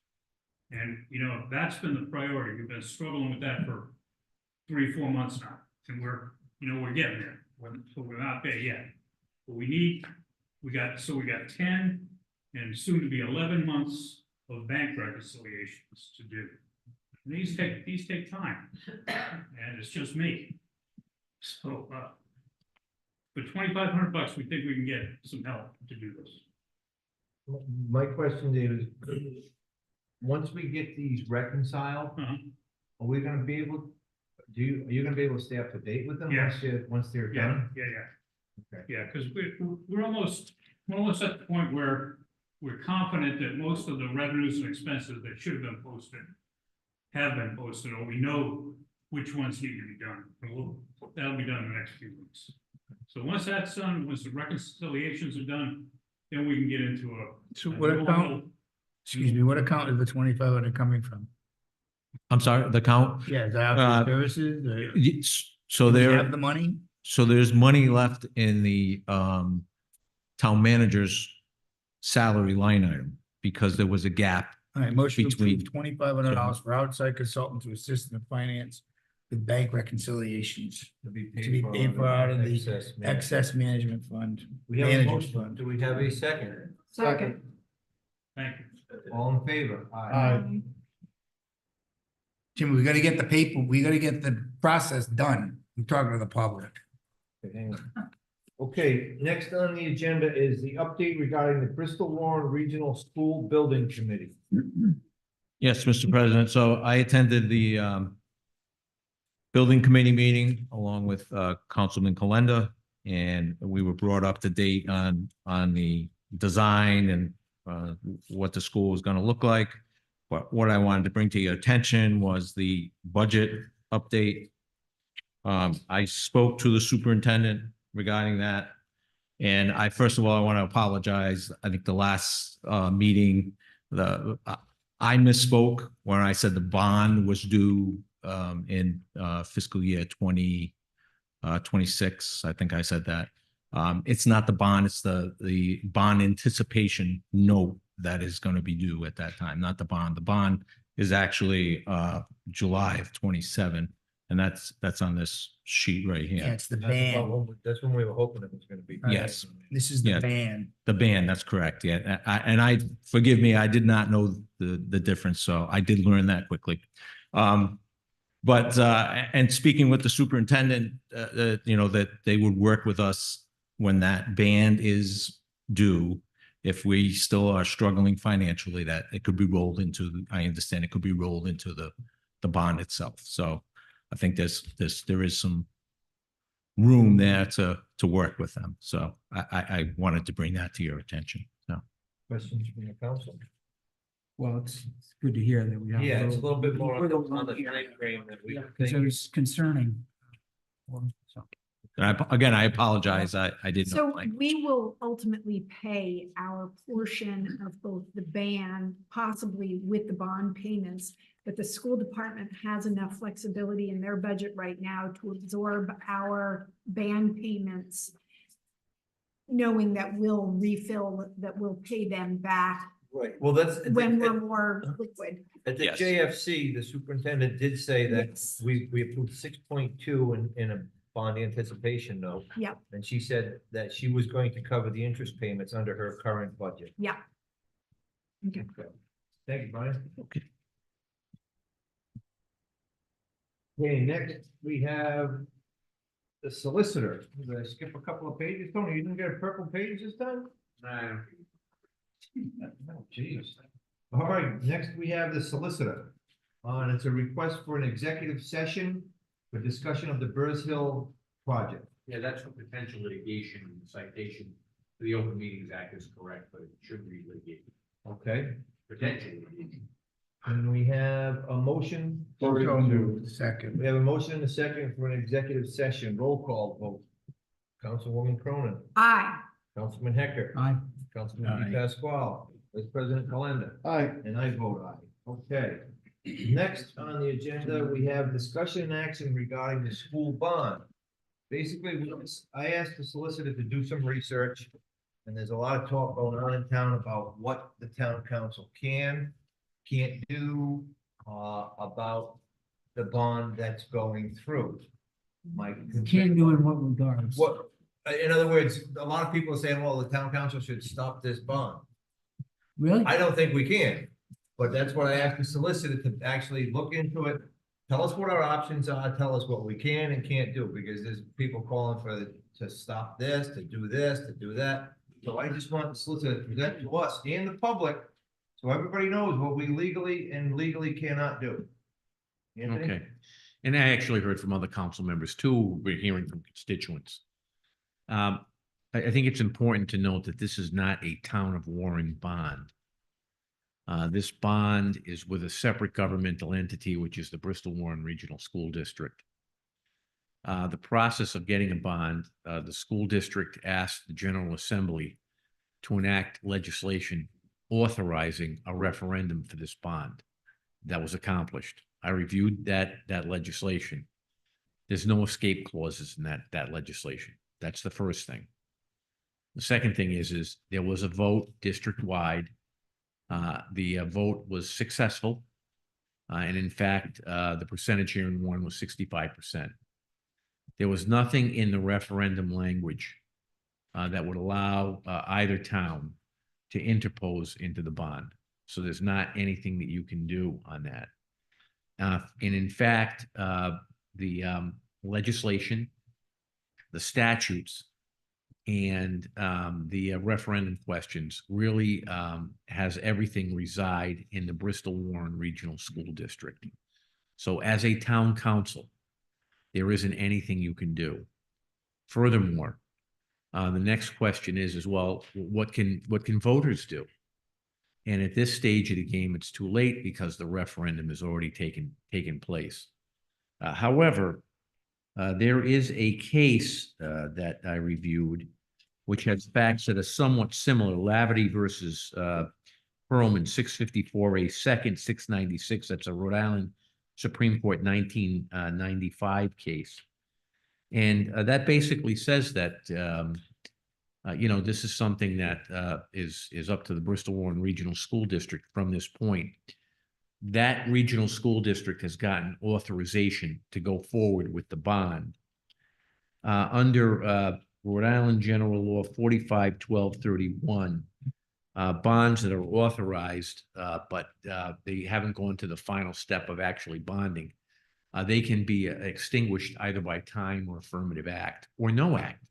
And, you know, that's been the priority. We've been struggling with that for 3 or 4 months now. And we're getting there. So we're not there yet. But we got 10 and soon to be 11 months of bank reconciliations to do. And these take time, and it's just me. So, for $2,500, we think we can get some help to do this. My question, David, is, once we get these reconciled, are we gonna be able, are you gonna be able to stay up to date with them Yes. once they're Yeah, done? Okay. Yeah, because we're almost at the point where we're confident that most of the revenues and expenses that should have been posted have been posted, or we know which ones need to be done. And that'll be done in the next few weeks. So once that's done, once the reconciliations are done, then we can get into a. So what account, excuse me, what account is the 2,500 coming from? I'm sorry, the count? Yeah, is that outside services? Or- So Do we there. have the money? So there's money left in the town manager's salary line item because there was a gap. All right, motion to Between- approve $2,500 for outside consultant to assist in the finance with bank reconciliations to be paid for out of the excess management fund. We have a Manager's motion. fund. Do we have a second? Second. Thank you. All in favor? Jim, we gotta get the process done. I'm talking to the public. Okay, hang on. Okay, next on the agenda is the update regarding the Bristol Warren Regional School Building Committee. Yes, Mr. President. So I attended the building committee meeting along with Councilman Kalenda, and we were brought up to date on the design and what the school is going to look like. But what I wanted to bring to your attention was the budget update. I spoke to the superintendent regarding that. And first of all, I want to apologize. I think the last meeting, I misspoke when I said the bond was due in fiscal year 2026. I think I said that. It's not the bond, it's the bond anticipation note that is going to be due at that time, not the bond. The bond is actually July of 27, and that's on this sheet right Yeah, here. it's the ban. That's when we were hoping it was gonna be. Yes. This is the Yeah. ban. The ban, that's correct, yeah. And forgive me, I did not know the difference, so I did learn that quickly. But and speaking with the superintendent, that they would work with us when that ban is due. If we still are struggling financially, that it could be rolled into, I understand it could be rolled into the bond itself. So I think there is some room there to work with them. So I wanted to bring that to your attention. So. Questions from the council? Well, it's good to hear that we have. Yeah, it's a little bit more on the time frame that we Because it think. was concerning. So. And I apologize. I didn't know. So we will ultimately pay our portion of both the ban, possibly with the bond payments, but the school department has enough flexibility in their budget right now to absorb our ban payments, knowing that we'll pay them back Right, well, that's. when we're more liquid. At the Yes. JFC, the superintendent did say that Yes. we approved 6.2 in a bond anticipation note. Yep, And she said that she was going to cover the interest payments under her current budget. yeah. Okay. Thank you, Brian. Okay. Okay, next we have the solicitor. Did I skip a couple of pages? Tony, you didn't get a purple page this time? No. Oh, geez. All right, next we have the solicitor. And it's a request for an executive session for discussion of the Burrs Hill project. Yeah, that's for potential litigation, citation to the Open Meetings Act is correct, but it should be litigation, Okay, potentially litigation. and we have a motion. So moved. Second. We have a motion and a second for an executive session. Roll call vote. Councilwoman Cronin, Aye. Councilman Hecker. Aye. Councilman Di Pasquale, Vice President Calenda. Aye. And I vote aye. Okay. Next on the agenda, we have discussion and action regarding the school bond. Basically, I asked the solicitor to do some research, and there's a lot of talk going on in town about what the town council can't do, about the bond that's going through. Can't do in what regards? What, in other words, a lot of people are saying, well, the town council should stop this bond. Really? I don't think we can, but that's what I asked the solicitor to actually look into it. Tell us what our options are, tell us what we can and can't do, because there's people calling to stop this, to do that. So I just want the solicitor to present to us and the public, so everybody knows what we legally cannot do. Anthony? Okay. And I actually heard from other council members too. We're hearing from constituents. I think it's important to note that this is not a town of Warren bond. This bond is with a separate governmental entity, which is the Bristol Warren Regional School District. The process of getting a bond, the school district asked the General Assembly to enact legislation authorizing a referendum for this bond. That was accomplished. I reviewed that legislation. There's no escape clauses in that legislation. That's the first thing. The second thing is there was a vote district-wide. The vote was successful. And in fact, the percentage here in Warren was 65%. There was nothing in the referendum language that would allow either town to interpose into the bond. So there's not anything that you can do on that. And in fact, the legislation, the statutes, and the referendum questions really has everything reside in the Bristol Warren Regional School District. So as a town council, there isn't anything you can do. Furthermore, the next question is well, what can voters do? And at this stage of the game, it's too late because the referendum has already taken place. However, there is a case that I reviewed, which has facts that are somewhat similar. Laverty versus Perlman, 654A second, 696. That's a Rhode Island Supreme Court 1995 case. And that basically says that, this is something that is up to the Bristol Warren Regional School District from this point. That regional school district has gotten authorization to go forward with the bond. Under Rhode Island General Law 45-1231, bonds that are authorized, but they haven't gone to the final step of actually bonding, they can be extinguished either by time or affirmative act or no act.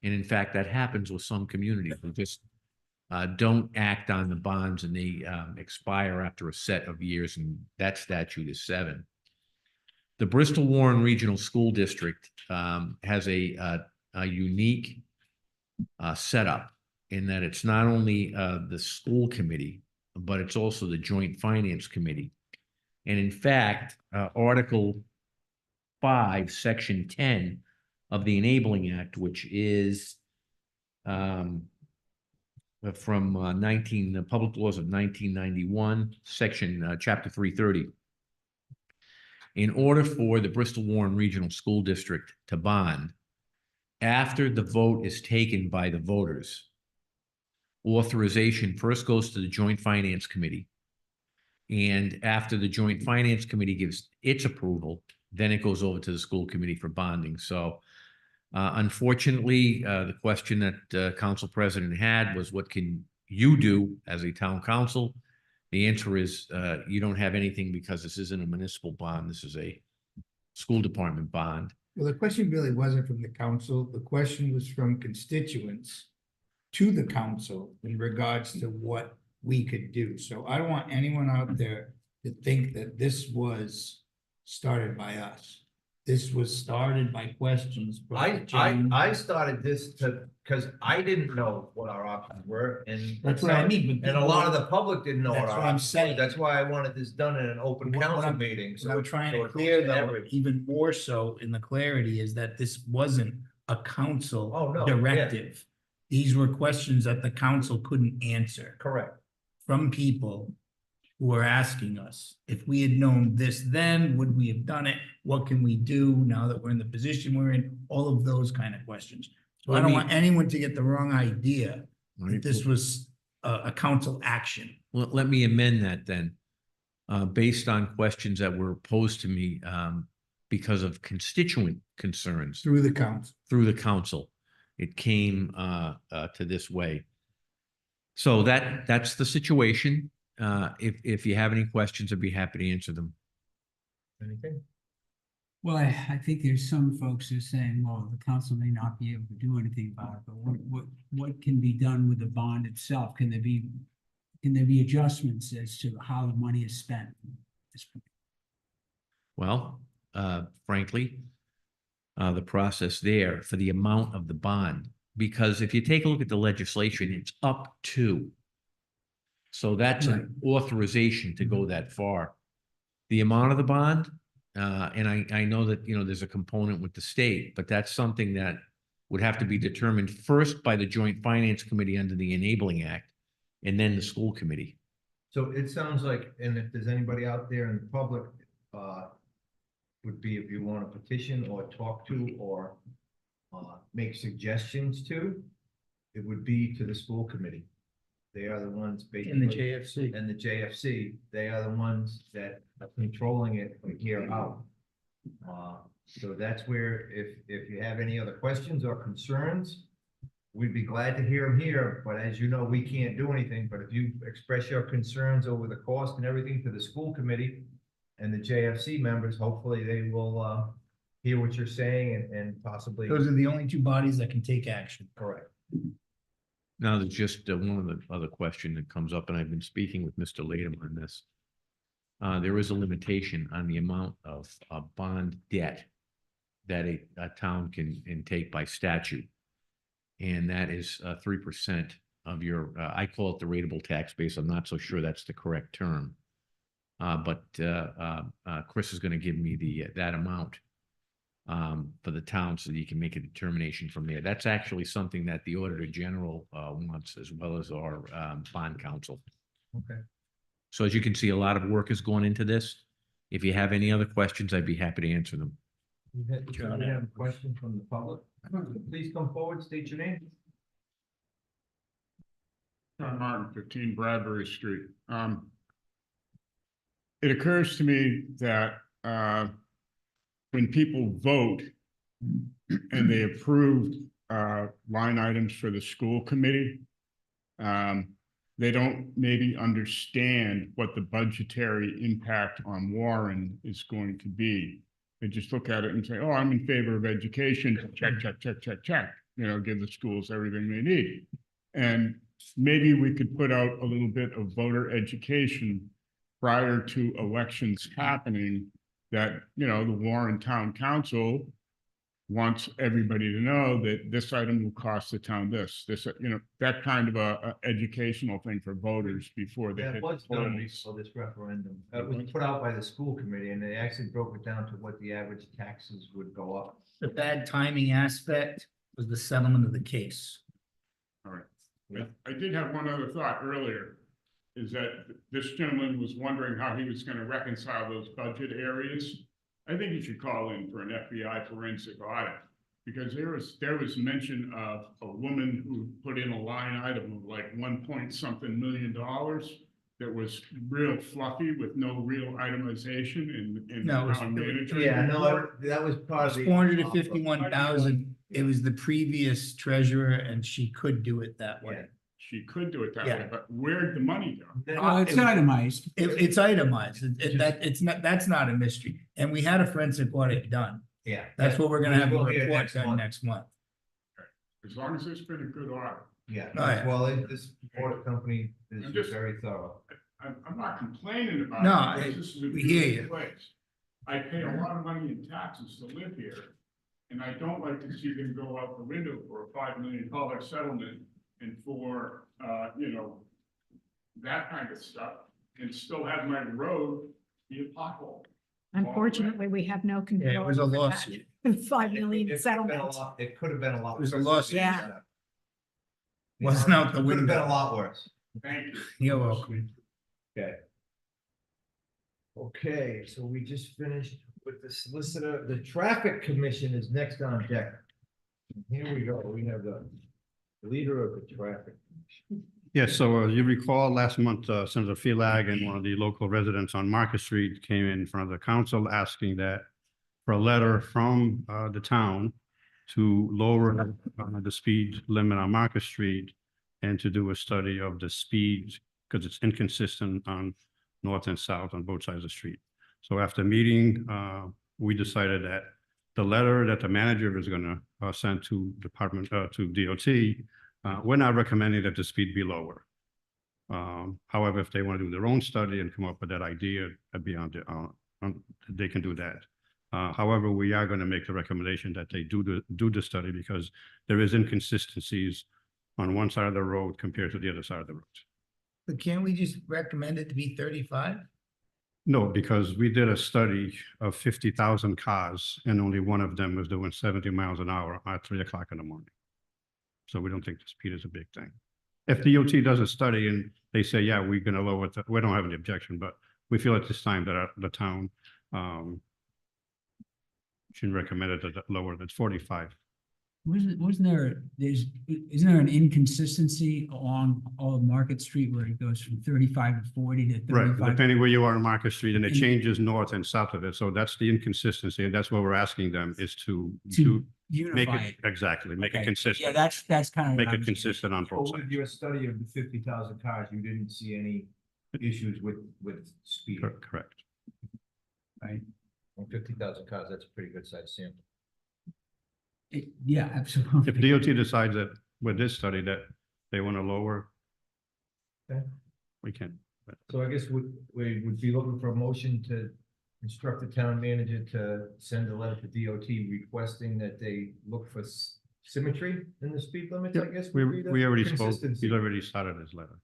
And in fact, that happens with some communities who just don't act on the bonds and they expire after a set of years, and that statute is 7. The Bristol Warren Regional School District has a unique setup in that it's not only the school committee, but it's also the Joint Finance Committee. And in fact, Article 5, Section 10 of the Enabling Act, which is from the Public Laws of 1991, Chapter 330. In order for the Bristol Warren Regional School District to bond, after the vote is taken by the voters, authorization first goes to the Joint Finance Committee. And after the Joint Finance Committee gives its approval, then it goes over to the school committee for bonding. So unfortunately, the question that council president had was, what can you do as a town council? The answer is, you don't have anything, because this isn't a municipal bond. This is a school department bond. Well, the question really wasn't from the council. The question was from constituents to the council in regards to what we could do. So I don't want anyone out there to think that this was started by us. This was started by questions. brought to Jane. I started this because I didn't know what our options were, and That's what I mean, but and a lot of the public didn't know what That's our what I'm options were. saying. That's why I wanted this done in an open What council I'm- meeting. What I'm it- trying so to it clear goes to though, everybody. even more so in the clarity, is that this wasn't a council Oh, no, yeah. directive. These were questions that the council couldn't answer Correct. from people who were asking us, if we had known this then, would we have done it? What can we do now that we're in the position we're in? All of those kind of questions. So I Let don't me- want anyone to get the wrong idea Right. that this was a council action. Well, let me amend that then. Based on questions that were posed to me, because of constituent concerns Through the council. through the council, it came to this way. So that's the situation. If you have any questions, I'd be happy to answer them. Anything? Well, I think there's some folks who are saying, well, the council may not be able to do anything about it, but what can be done with the bond itself? Can there be adjustments as to how the money is spent? Well, frankly, the process there for the amount of the bond, because if you take a look at the legislation, it's up to. So that's an authorization to go that far. The amount of the bond, and I know that, there's a component with the state, but that's something that would have to be determined first by the Joint Finance Committee under the Enabling Act, and then the school committee. So it sounds like, and if there's anybody out there in the public, would be if you want to petition or talk to or make suggestions to, it would be to the school committee. They are the ones basically. In the JFC. And the JFC, they are the ones that are controlling it from here out. So that's where, if you have any other questions or concerns, we'd be glad to hear them here, but as you know, we can't do anything, but if you express your concerns over the cost and everything to the school committee and the JFC members, hopefully they will, hear what you're saying and possibly. Those are the only two bodies that can take action. Correct. Now, there's just one of the other question that comes up, and I've been speaking with Mr. Latham on this. There is a limitation on the amount of bond debt that a town can take by statute. And that is 3% of your, I call it the rateable tax base. I'm not so sure that's the correct term. But Chris is going to give me that amount for the town so that you can make a determination from there. That's actually something that the Auditor General wants, as well as our bond counsel. Okay. So as you can see, a lot of work has gone into this. If you have any other questions, I'd be happy to answer them. We have a question from the public. Please come forward, state your name. John Martin, 15 Bradbury Street. It occurs to me that when people vote and they approved line items for the school committee, they don't maybe understand what the budgetary impact on Warren is going to be. They just look at it and say, oh, I'm in favor of education, check, check, check, check, check, give the schools everything they need. And maybe we could put out a little bit of voter education prior to elections happening that, the Warren Town Council wants everybody to know that this item will cost the town this, that kind of a educational thing for voters before they That hit was the done polls. for this referendum. It was put out by the school committee and they actually broke it down to what the average taxes would go up. The bad timing aspect was the settlement of the case. All right. I did have one other thought earlier, is that this gentleman was wondering how he was going to reconcile those budget areas. I think you should call in for an FBI forensic audit Because there was mention of a woman who put in a line item of like 1 point something million that was real fluffy with no real itemization in the No, it was- town manager. Yeah, no, report. that was part of the. 451,000. It was the previous treasurer and she could do it that way. She could do it that Yeah. way, but where'd the money go? Well, it's itemized. It's itemized. That's not a mystery. And we had a forensic audit done. Yeah. That's what we're gonna have a We'll hear report next done month. next month. As long as it's been a good audit. Yeah, Oh, yeah. well, this audit company is I'm just- very thorough. I'm not complaining about it. No, because this is a we hear beautiful place. I pay a lot of money in taxes to live here, and I don't like to see them go out the window for a $5 million settlement and for, that kind of stuff, and still have my road be a pothole. Unfortunately, we have no control. Yeah, it was a over that. lawsuit. 5 million It could've been a settlement. lot- It could have been a lot. It was a worse. lawsuit. Yeah. Wasn't out the It could have been a window. lot worse. Thank you. You're welcome. Okay. Okay, so we just finished with the solicitor. The traffic commission is next on deck. Here we go. We have the leader of the traffic. Yes, so you recall last month, Senator Phelag and one of the local residents on Market Street came in front of the council asking that for a letter from the town to lower the speed limit on Market Street and to do a study of the speed, because it's inconsistent on north and south on both sides of the street. So after meeting, we decided that the letter that the manager is gonna send to to DOT, we're not recommending that the speed be lower. However, if they want to do their own study and come up with that idea, beyond they can do that. However, we are going to make the recommendation that they do the study because there is inconsistencies on one side of the road compared to the other side of the road. But can't we just recommend it to be 35? No, because we did a study of 50,000 cars and only one of them was doing 70 miles an hour at 3 o'clock in the morning. So we don't think the speed is a big thing. If the DOT does a study and they say, yeah, we're going to lower it, we don't have any objection, but we feel at this time that the town should recommend it at lower than 45. Isn't there an inconsistency along all of Market Street where it goes from 35 to 40 to Right, 35? depending where you are on Market Street, and it And- changes north and south of it. So that's the inconsistency, and that's what we're asking them is to make unify it, exactly, make it Okay. consistent. Yeah, that's kind of. Make it consistent on both With sides. your study of the 50,000 cars, you didn't see any issues with speed. Correct. Right. On 50,000 cars, that's a pretty good size sample. Yeah, absolutely. If DOT decides that with this study that they want to lower, Okay. we can. So I guess we would be looking for a motion to instruct the town manager to send a letter to DOT requesting that they look for symmetry in the speed limits, I guess. would be the We already spoke, consistency. he's already started his letter.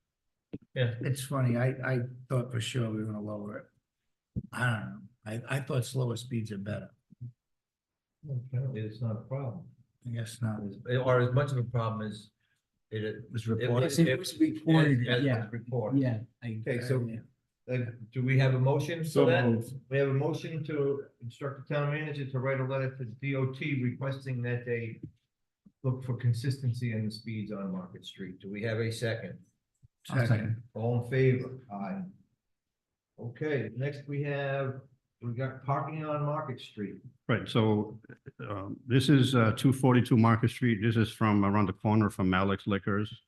Yeah. It's funny, I thought for sure we were gonna lower it. I don't know, I thought slower speeds are better. Apparently, it's not a problem. I guess not. Or as much of a problem as it was reported. It was reported, as yeah. reported. Yeah. Okay, so do we have a motion So for that? moved. We have a motion to instruct the town manager to write a letter to DOT requesting that they look for consistency in the speeds on Market Street. Do we have a second? Second. All in favor? Aye. Okay, next we got parking on Market Street. Right, so this is 242 Market Street. This is from around the corner from Malik's Liquors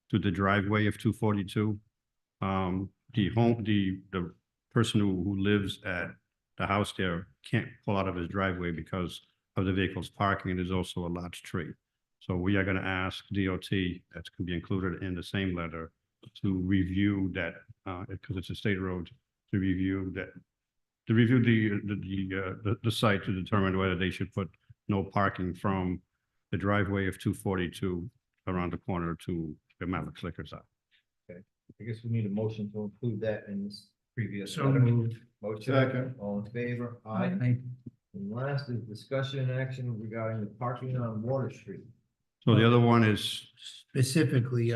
to the driveway of 242. The person who lives at the house there can't pull out of his driveway because of the vehicle's parking. There's also a large tree. So we are going to ask DOT, that's going to be included in the same letter, to review that, because it's a state road, to review the site to determine whether they should put no parking from the driveway of 242 around the corner to the Malik's Liquors out. I guess we need a motion to include that in this previous. So letter. moved. Motion, Second. all in favor? Aye. And last is discussion and action regarding the parking on Water Street. So the other one is Specifically,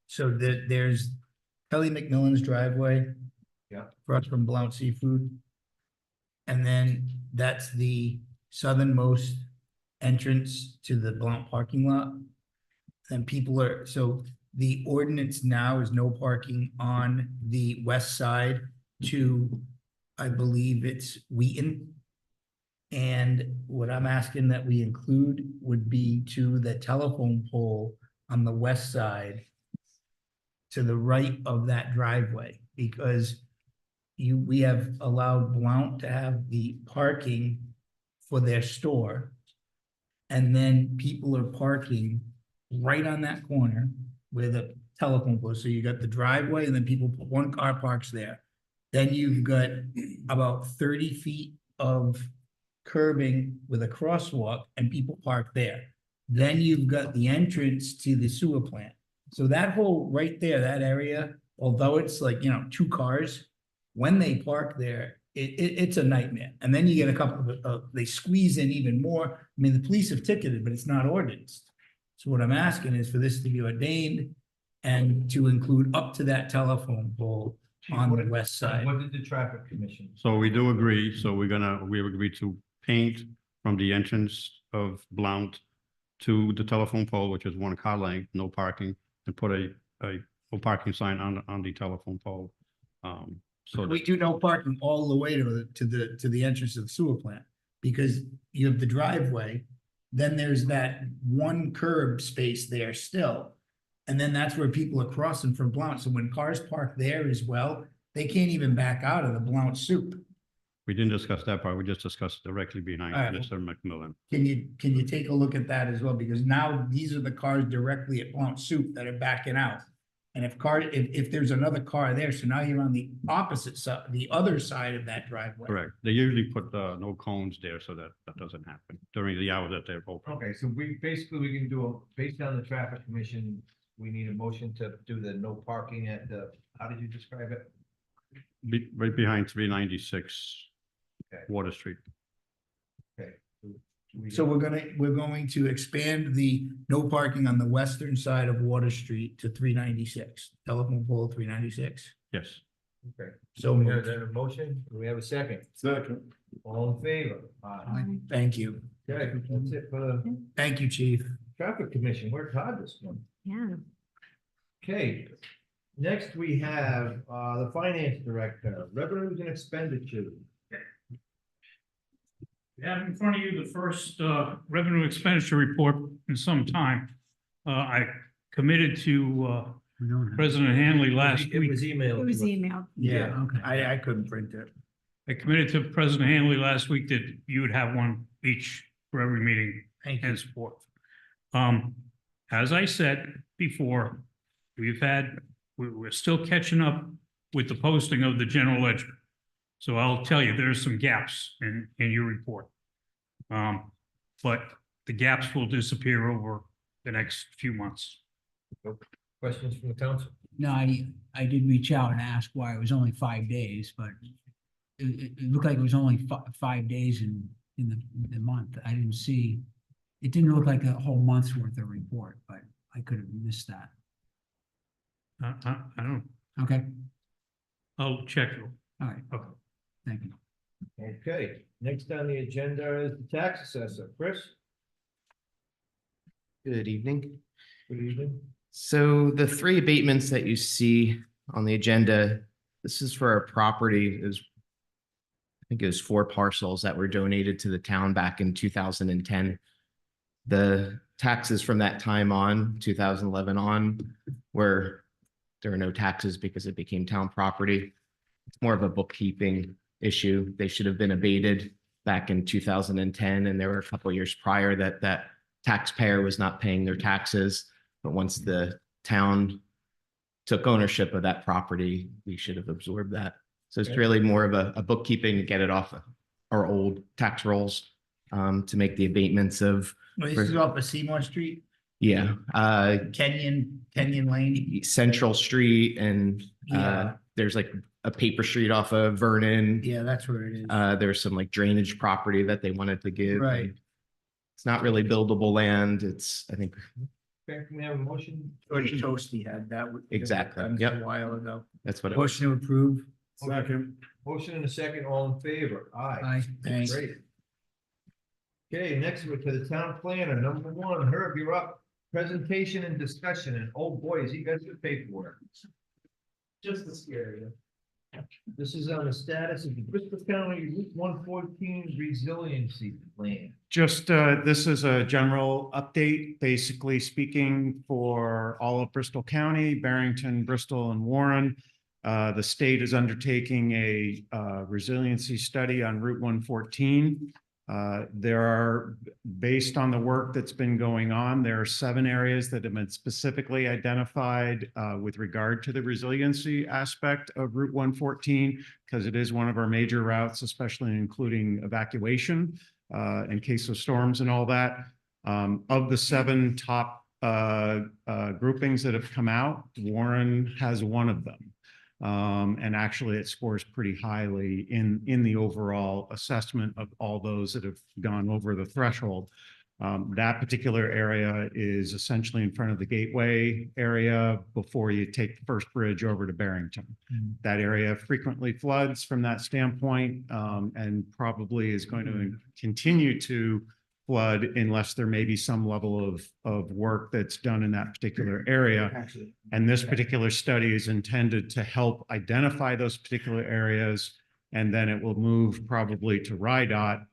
so there's Kelly McMillan's driveway. Yeah. Across from Blount Seafood. And then that's the southernmost entrance to the Blount parking lot. And people are, so the ordinance now is no parking on the west side to, I believe it's Wheaton. And what I'm asking that we include would be to the telephone pole on the west side to the right of that driveway, because we have allowed Blount to have the parking for their store. And then people are parking right on that corner where the telephone pole. So you got the driveway and then one car parks there. Then you've got about 30 feet of curbing with a crosswalk and people park there. Then you've got the entrance to the sewer plant. So that whole right there, that area, although it's like, 2 cars, when they park there, it's a nightmare. And then you get a couple of, they squeeze in even more. I mean, the police have ticketed, but it's not ordinance. So what I'm asking is for this to be ordained and to include up to that telephone pole on the west side. What did the traffic commission? So we do agree, so we agree to paint from the entrance of Blount to the telephone pole, which is 1 car length, no parking, and put a no parking sign on the telephone pole. So We do no parking all the way to the entrance of the sewer plant, because you have the driveway, then there's that 1 curb space there still. And then that's where people are crossing from Blount. So when cars park there as well, they can't even back out of the Blount soup. we didn't discuss that part, we just discussed directly behind All right. Mr. McMillan. Can you take a look at that as well? Because now these are the cars directly at Blount Soup that are backing out. And if there's another car there, so now you're on the opposite side, the other side of that driveway. Correct. They usually put no cones there so that doesn't happen during the hours that they're open. Okay, so we can do, based on the traffic commission, we need a motion to do the no parking at the, how did you describe it? Right behind 396 Okay. Water Street. Okay. So we're going to expand the no parking on the western side of Water Street to 396, telephone pole 396. Yes. Okay. So We have moved. a motion, do we have a second? Second. All in favor? Aye. Thank you. Okay, that's it for the Thank you, chief. traffic commission, worked hard this one. Yeah. Okay, next we have the finance director, revenues and expenditures. You have in front of you the first revenue expenditure report in some time. I committed to President Hanley last It week. was emailed. It was to us. emailed. Yeah, okay. I couldn't print it. I committed to President Hanley last week that you would have one each for every meeting Thank you. henceforth. As I said before, we're still catching up with the posting of the general ledger. So I'll tell you, there's some gaps in your report. But the gaps will disappear over the next few months. Questions from the council? No, I did reach out and ask why it was only 5 days, but it looked like it was only 5 days in the month. I didn't see, it didn't look like a whole month's worth of report, but I could have missed that. I don't, Okay, I'll check it. all right, Okay. thank you. Okay, next on the agenda is the tax assessor, Chris, Good evening. good evening. So the 3 abatements that you see on the agenda, this is for a property is, I think it was 4 parcels that were donated to the town back in 2010. The taxes from that time on, 2011 on, were, there were no taxes because it became town property. It's more of a bookkeeping issue. They should have been abated back in 2010, and there were a couple of years prior that taxpayer was not paying their taxes. But once the town took ownership of that property, we should have absorbed that. So it's Okay. really more of a bookkeeping to get it off our old tax rolls, to make the abatements of, Well, this is off of Seymour Street, yeah, Kenyon Lane. Central Street, and Yeah. there's like a paper street off of Vernon. Yeah, that's where it is. There's some like drainage property that they wanted to give. Right. and It's not really buildable land. It's, I think, Okay, can we have a motion? George Toasty had that. Exactly, Done yep. A while ago. that's what it was. Motion to approve. Second. Motion and a second, all in favor? Aye. Aye. Thanks. Great. Okay, next we're to the town planner, number one, Herb, you're up. Presentation and discussion, and oh boy, has he got your paperwork. Just the scary. This is on the status of the Bristol County Route 114 resiliency plan. Just, this is a general update, basically speaking for all of Bristol County, Barrington, Bristol, and Warren. The state is undertaking a resiliency study on Route 114. There are, based on the work that's been going on, there are 7 areas that have been specifically identified with regard to the resiliency aspect of Route 114, because it is one of our major routes, especially including evacuation in case of storms and all that. Of the 7 top groupings that have come out, Warren has one of them. And actually it scores pretty highly in the overall assessment of all those that have gone over the threshold. That particular area is essentially in front of the gateway area before you take the first bridge over to Barrington. That area frequently floods from that standpoint, and probably is going to continue to flood unless there may be some level of work that's done in that particular area. And this particular study is intended to help identify those particular areas, and then it will move probably to RIDOT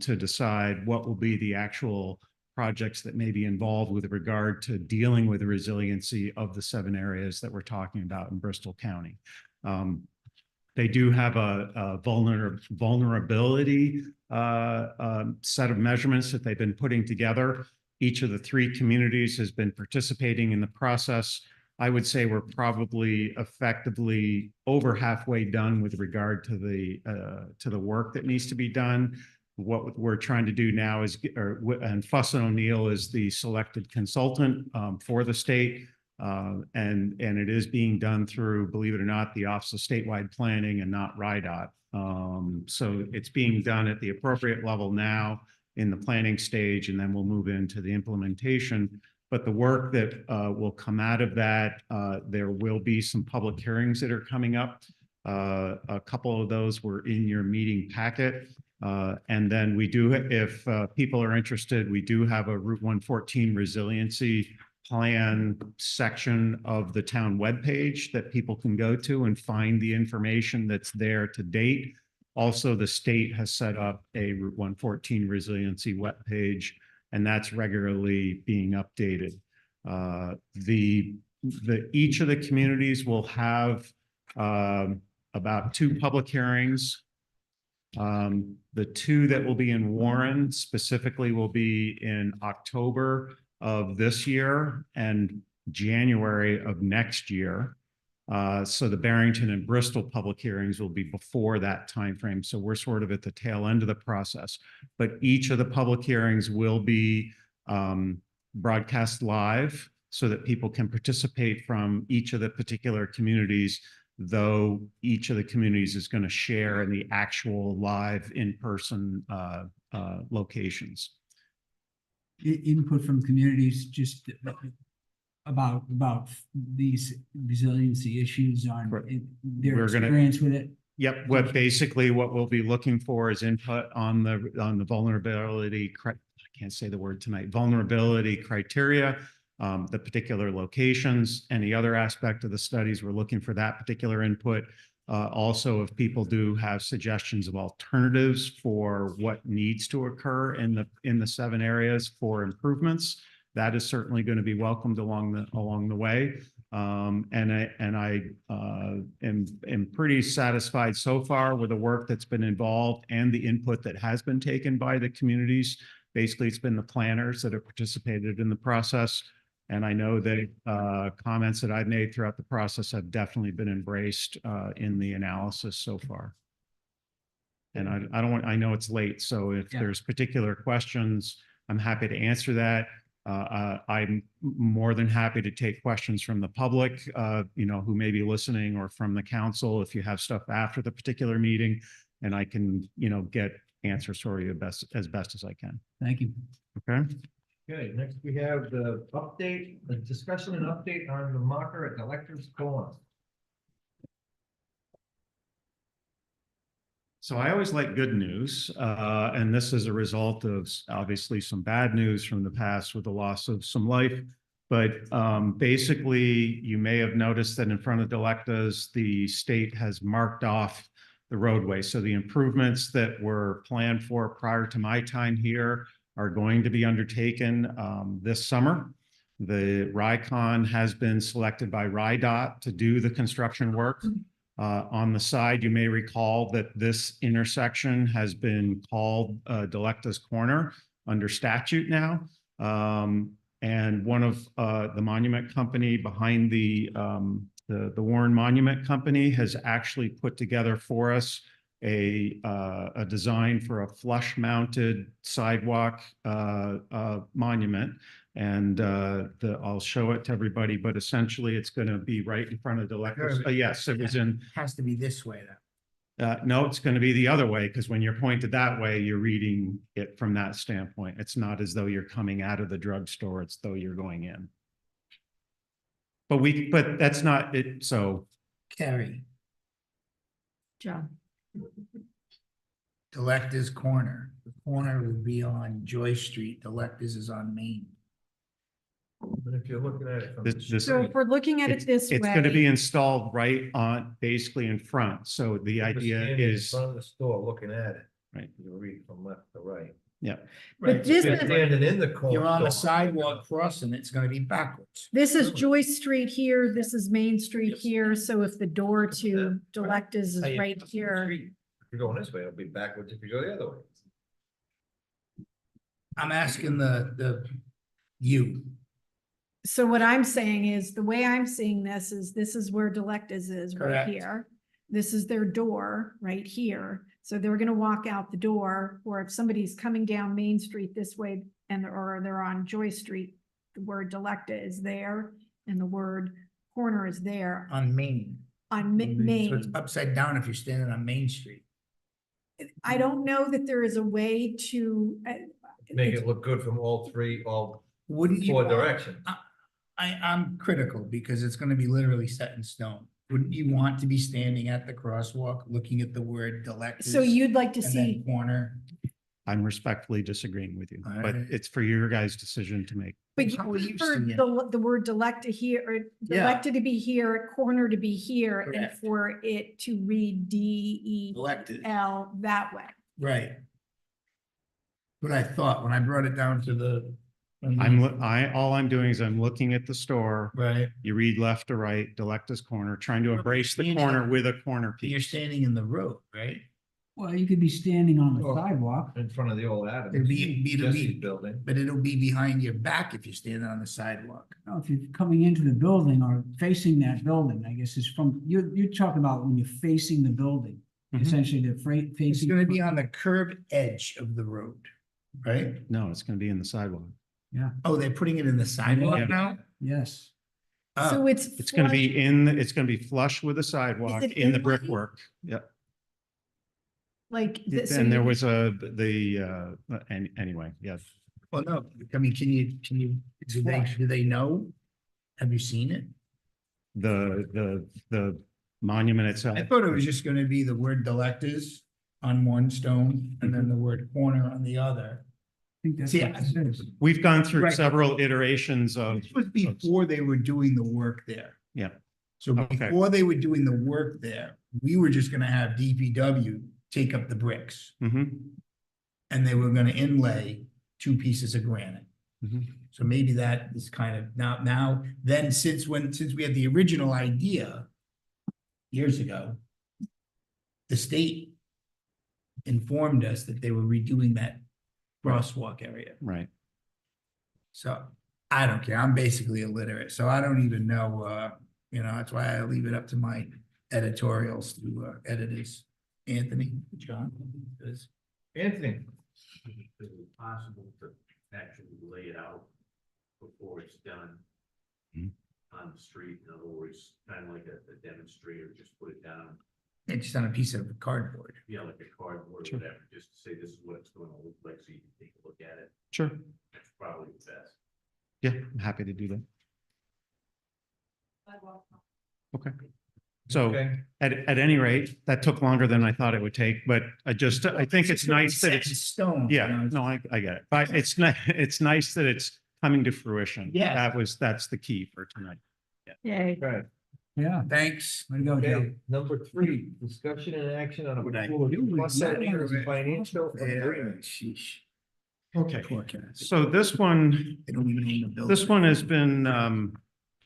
to decide what will be the actual projects that may be involved with regard to dealing with the resiliency of the 7 areas that we're talking about in Bristol County. They do have a vulnerability set of measurements that they've been putting together. Each of the 3 communities has been participating in the process. I would say we're probably effectively over halfway done with regard to the work that needs to be done. What we're trying to do now is, and Fuss and O'Neill is the selected consultant for the state. And it is being done through, believe it or not, the Office of Statewide Planning and not RIDOT. So it's being done at the appropriate level now in the planning stage, and then we'll move into the implementation. But the work that will come out of that, there will be some public hearings that are coming up. A couple of those were in your meeting packet. And then we do, if people are interested, we do have a Route 114 resiliency plan section of the town webpage that people can go to and find the information that's there to date. Also, the state has set up a Route 114 resiliency webpage, and that's regularly being updated. Each of the communities will have about 2 public hearings. The 2 that will be in Warren specifically will be in October of this year and January of next year. So the Barrington and Bristol public hearings will be before that timeframe. So we're sort of at the tail end of the process. But each of the public hearings will be broadcast live so that people can participate from each of the particular communities, though each of the communities is going to share in the actual live in-person locations. Input from communities just about these resiliency issues on their experience with it. Yep. What we'll be looking for is input on the vulnerability. I can't say the word tonight. Vulnerability criteria, the particular locations, any other aspect of the studies. We're looking for that particular input. Also, if people do have suggestions of alternatives for what needs to occur in the 7 areas for improvements, that is certainly going to be welcomed along the way. And I am pretty satisfied so far with the work that's been involved and the input that has been taken by the communities. Basically, it's been the planners that have participated in the process. And I know that comments that I've made throughout the process have definitely been embraced in the analysis so far. And I know it's late, so if there's particular questions, I'm happy to answer that. I'm more than happy to take questions from the public, who may be listening, or from the council if you have stuff after the particular meeting, and I can, get answers for you as best as I can. Thank you. Okay. Okay, next we have the discussion and update on the marker at the Electors Corner. So I always like good news, and this is a result of obviously some bad news from the past with the loss of some life. But basically, you may have noticed that in front of Delecta's, the state has marked off the roadway. So the improvements that were planned for prior to my time here are going to be undertaken this summer. The RICON has been selected by RIDOT to do the construction work. On the side, you may recall that this intersection has been called Delecta's Corner under statute now. And one of the monument company behind the Warren Monument Company has actually put together for us a design for a flush-mounted sidewalk monument. And I'll show it to everybody, but essentially it's going to be right in front of Delecta's. Yes, it was in. Has to be this way though. No, it's going to be the other way, because when you're pointed that way, you're reading it from that standpoint. It's not as though you're coming out of the drugstore, it's though you're going in. But that's not it, so. Carrie, John. Delecta's Corner. The corner would be on Joy Street. Delecta's is on Main. But if you're looking at it from. This- So if we're looking at it this way. It's going to be installed right on, basically in front. So the idea is. Front of the store looking at it. Right. You read from left to right. Yeah. But this is, Standing in the corner. You're on a sidewalk crossing, it's gonna be backwards. this is Joyce Street here, this is Main Street here, so if the door to Delecta's is right here. If you're going this way, it'll be backwards if you go the other way. I'm asking you. So what I'm saying is, the way I'm seeing this is where Delecta's is right Correct. here. This is their door right here. So they're gonna walk out the door, or if somebody's coming down Main Street this way or they're on Joy Street, the word Delecta is there and the word corner is there On Main. on So it's Main. upside down if you're standing on Main Street. I don't know that there is a way to. Make it look good from all three, all Wouldn't you? four want- directions. I'm critical because it's gonna be literally set in stone. Wouldn't you want to be standing at the crosswalk, looking at the word Delecta's? So you'd like to and then see, Corner? I'm respectfully disagreeing with you, but Alright. it's for your guys' decision to make. but you How are you prefer seeing it? the word Delecta here, or Yeah. Delecta to be here, corner to be here, and Correct. for it to read Delecta's. DEL that way. Right. What I thought when I brought it down to the. All I'm doing is I'm looking at the store. Right. You read left to right, Delecta's Corner, trying to Well, embrace the you corner know, with a corner You're piece. standing in the road, right? Well, you could be standing on the Well, sidewalk. In front of the old Adams. It'll be Jesse's building. but it'll be behind your back if you're standing on the sidewalk. No, if you're coming into the building or facing that building, I guess is from, you're talking about when you're facing the building. Mhm. Essentially, the It's facing. gonna be on the curb edge of the road, right? No, it's going to be in the sidewalk. Oh, they're putting it in the sidewalk Yeah. now? Yes. So Oh, It's going to be it's going to be flush with the sidewalk it in the inline? brickwork. Yep. Like. so And there you- was anyway, yes. well, no, I mean, do they know? Have you seen it? The monument itself. I thought it was just gonna be the word Delecta's on one stone and then the word corner on the other. I think that's See, what it is. We've gone through Right. several iterations of. This was before they were doing the work there. Yeah. So Okay. before they were doing the work there, we were just gonna have DPW take up the bricks. Mhm. And they were gonna inlay 2 pieces of granite. Mhm. So maybe that is kind of then since we had the original idea years ago, the state informed us that they were redoing that crosswalk area. Right. So I don't care. I'm basically illiterate, so I don't even know, that's why I leave it up to my editorials to editors. Anthony, John. Anthony. Is it possible to actually lay it out before it's done? Mhm. On the street, in other words, kind of like a demonstrator, just put it down, It's just on a piece of cardboard. like a cardboard or Sure. whatever, just to say this is what it's gonna look like, so you can take a look at it. Sure. That's probably the best. Yeah, I'm happy to do that. Okay. So Okay. at any rate, that took longer than I thought it would take, but I think it's nice that Set in it's, stone. yeah, no, I get it. But it's nice that it's coming to fruition. Yeah. That's the key for tonight. Yay. Right. Yeah. Thanks. Way to go, Joe. Okay, number 3, discussion and action on a What I proposed do with plus that financial Yeah, agreement. sheesh. Okay, Poor cats. so this one, They don't even own the building. this one has been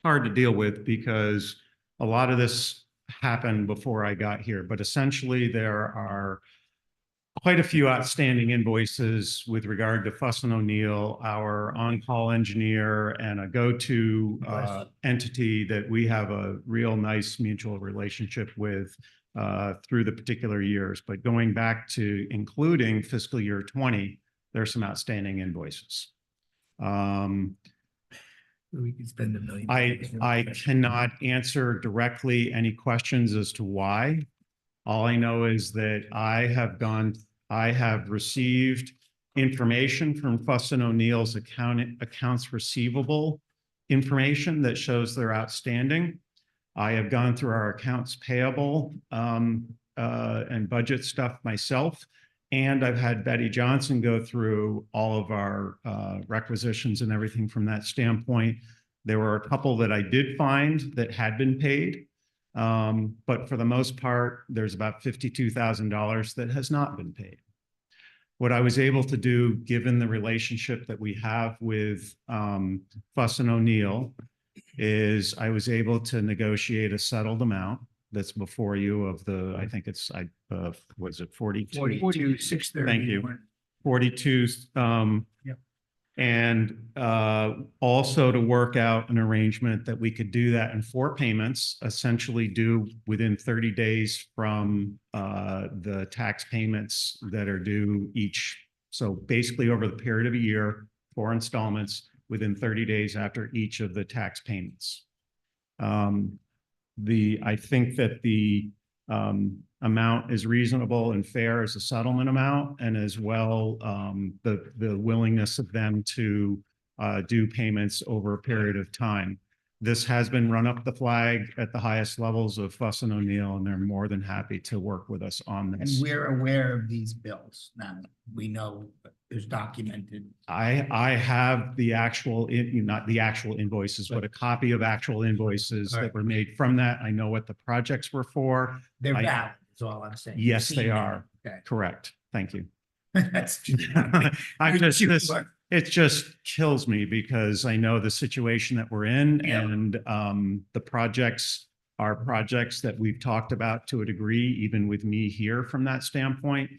hard to deal with because a lot of this happened before I got here, but essentially there are quite a few outstanding invoices with regard to Fuss and O'Neill, our on-call engineer and a go-to entity that we have a real nice mutual relationship with through the particular years. But going back to including fiscal year 20, there's some outstanding invoices. We could spend $1 million. I cannot answer directly any questions as to why. All I know is that I have received information from Fuss and O'Neill's accounts receivable information that shows they're outstanding. I have gone through our accounts payable and budget stuff myself. And I've had Betty Johnson go through all of our requisitions and everything from that standpoint. There were a couple that I did find that had been paid. But for the most part, there's about $52,000 that has not been paid. What I was able to do, given the relationship that we have with Fuss and O'Neill, is I was able to negotiate a settled amount that's before you of the, I think it's, was it 42? 42, 630. Thank you. 42. Yep. And also to work out an arrangement that we could do that in 4 payments, essentially due within 30 days from the tax payments that are due each. So basically over the period of a year, 4 installments within 30 days after each of the tax payments. I think that the amount is reasonable and fair as a settlement amount, and as well the willingness of them to do payments over a period of time. This has been run up the flag at the highest levels of Fuss and O'Neill, and they're more than happy to work with us on And this. we're aware of these bills now. We know there's documented. I have the actual, not the actual invoices, but a copy of actual invoices that were made from that. I know what the projects were for. They're I- valid, is all I'm saying. Yes, You've they seen them. are. Okay. Correct. Thank you. That's It just kills me because I know the situation that we're in, Yeah. and the projects are projects that we've talked about to a degree, even with me here from that standpoint.